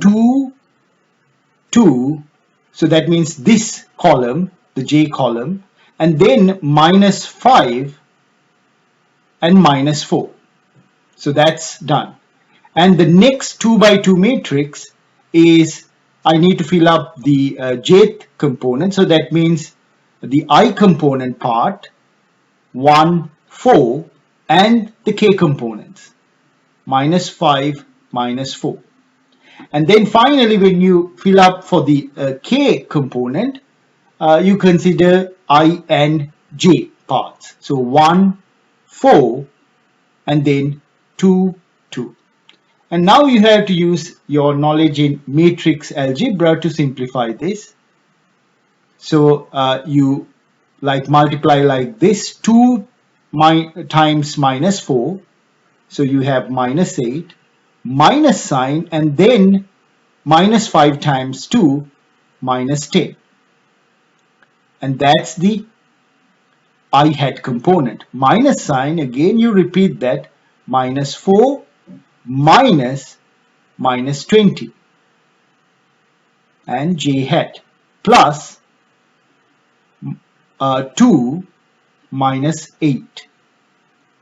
2, 2, so that means this column, the J column, and then minus 5 and minus 4. So that's done. And the next 2 by 2 matrix is, I need to fill up the jth component, so that means the I component part, 1, 4, and the K components. minus 5, minus 4. And then finally, when you fill up for the k component, you consider I and j parts. So 1, 4, and then 2, 2. And now you have to use your knowledge in matrix algebra to simplify this. So you multiply like this, 2 times minus 4. So you have minus 8, minus sign, and then minus 5 times 2, minus 10. And that's the I hat component. Minus sign, again you repeat that, minus 4 minus 20 and j hat plus 2 minus 8,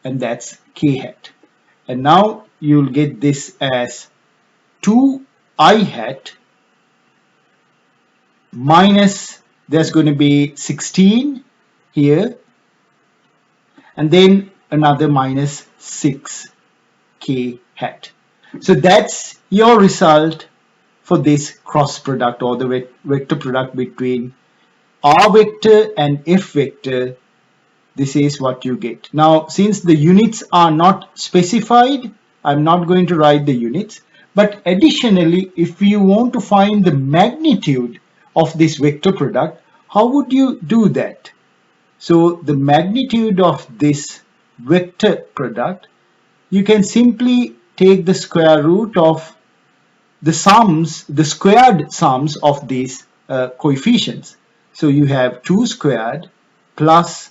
and that's k hat. And now you'll get this as 2i hat minus, there's going to be 16 here, and then another minus 6 k hat. So that's your result for this cross product, or the vector product between r vector and f vector. This is what you get. Now, since the units are not specified, I'm not going to write the units. But additionally, if you want to find the magnitude of this vector product, how would you do that? So the magnitude of this vector product, you can simply take the square root of the sums, the squared sums of these coefficients. So you have 2 squared plus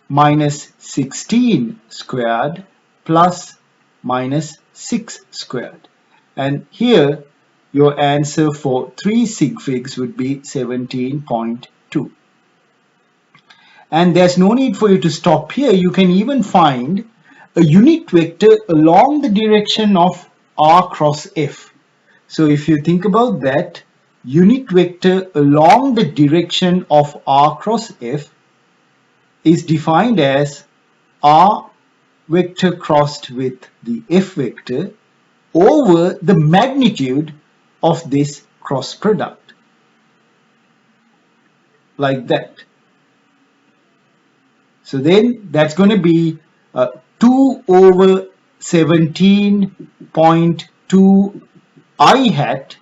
minus 16 squared plus minus 6 squared. And here your answer for 3 sig figs would be 17.2. And there's no need for you to stop here. You can even find a unit vector along the direction of r cross f. So if you think about that, unit vector along the direction of r cross f is defined as r vector crossed with the f vector over the magnitude of this cross product, like that. So then that's going to be 2 over 17.2 I hat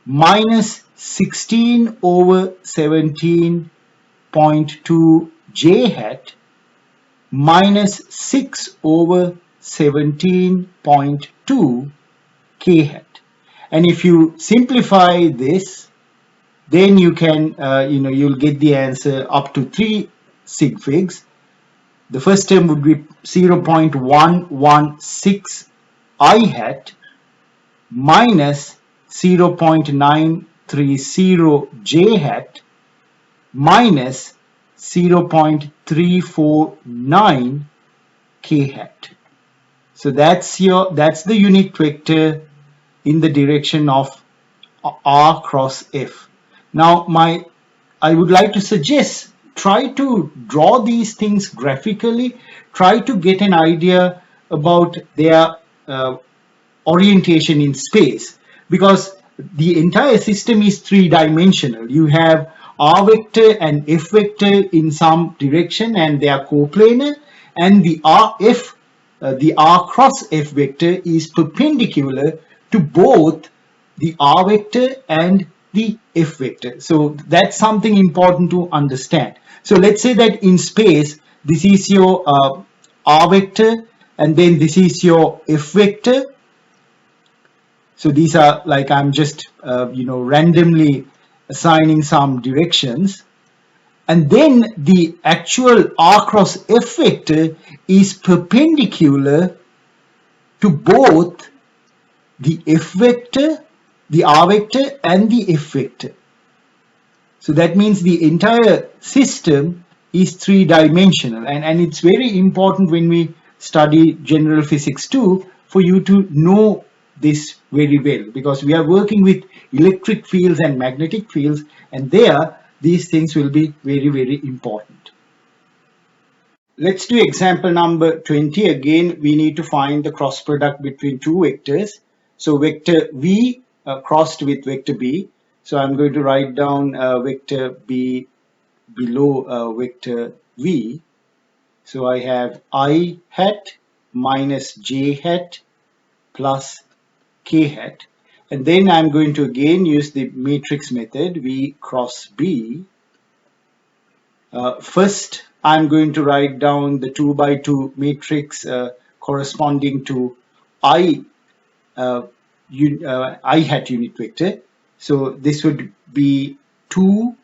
minus 16 over 17.2 j hat minus 6 over 17.2 k hat. And if you simplify this, then you can, you'll get the answer up to 3 sig figs. The first term would be 0.116 I hat minus 0.930 j hat minus 0.349 k hat. So that's the unit vector in the direction of r cross f. Now I would like to suggest, try to draw these things graphically, try to get an idea about their orientation in space, because the entire system is three-dimensional. You have r vector and f vector in some direction and they are coplanar, and the r cross f vector is perpendicular to both the r vector and the f vector. So that's something important to understand. So let's say that in space, this is your r vector and then this is your f vector. So these are, like, I'm just randomly assigning some directions, and then the actual r cross f vector is perpendicular to both the f vector, the r vector and the f vector. So that means the entire system is three-dimensional, and it's very important when we study general physics 2 for you to know this very well, because we are working with electric fields and magnetic fields, and there these things will be very, very important. Let's do example number 20. Again, we need to find the cross product between two vectors. So vector v crossed with vector b. So I'm going to write down vector b below vector v. So I have I hat minus j hat plus k hat. And then I'm going to again use the matrix method, v cross b. First, I'm going to write down the 2 by 2 matrix corresponding to I hat unit vector. So this would be 2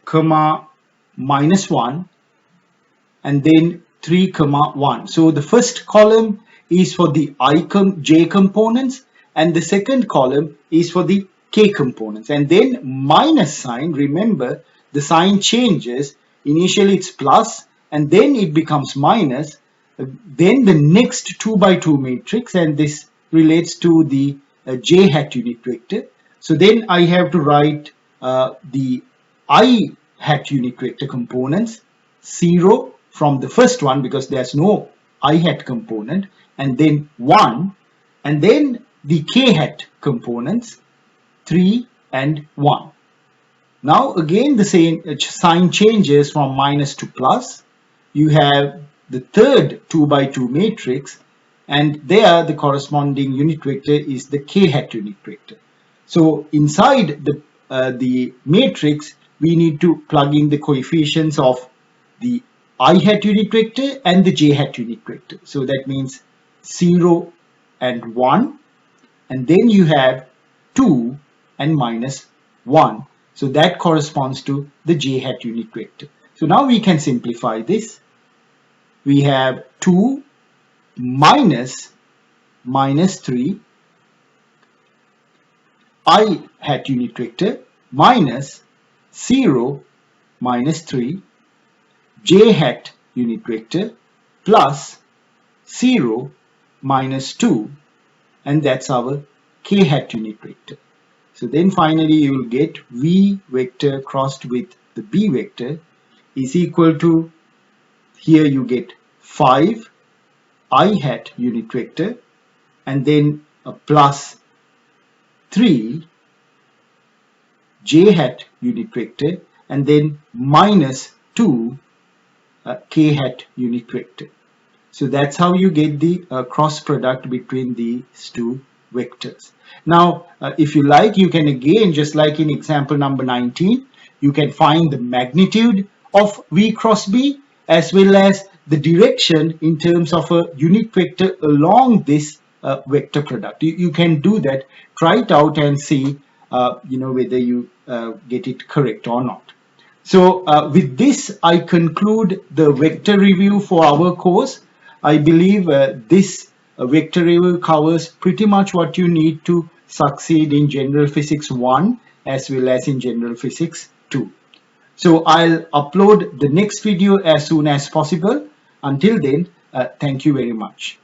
comma minus 1 and then 3 comma 1. So the first column is for the j components and the second column is for the k components, and then minus sign, remember the sign changes. Initially it's plus and then it becomes minus, then the next 2 by 2 matrix, and this relates to the j hat unit vector. So then I have to write the I hat unit vector components 0 from the first one because there's no I hat component, and then 1, and then the k hat components 3 and 1. Now again the same sign changes from minus to plus. You have the third 2 by 2 matrix, and there the corresponding unit vector is the k hat unit vector. So inside the matrix we need to plug in the coefficients of the I hat unit vector and the j hat unit vector. So that means 0 and 1, and then you have 2 and minus 1. So that corresponds to the j hat unit vector. So now we can simplify this. We have 2 minus 3 I hat unit vector minus 0 minus 3 j hat unit vector plus 0 minus 2, and that's our k hat unit vector. So then finally you will get v vector crossed with the b vector is equal to, here you get 5 I hat unit vector and then a plus 3 j hat unit vector and then minus 2 k hat unit vector. So that's how you get the cross product between these two vectors. Now, if you like, you can again, just like in example number 19, you can find the magnitude of v cross b as well as the direction in terms of a unit vector along this vector product. You can do that, try it out and see whether you get it correct or not. So with this, I conclude the vector review for our course. I believe this vector review covers pretty much what you need to succeed in General Physics 1 as well as in General Physics 2. So I'll upload the next video as soon as possible. Until then, thank you very much.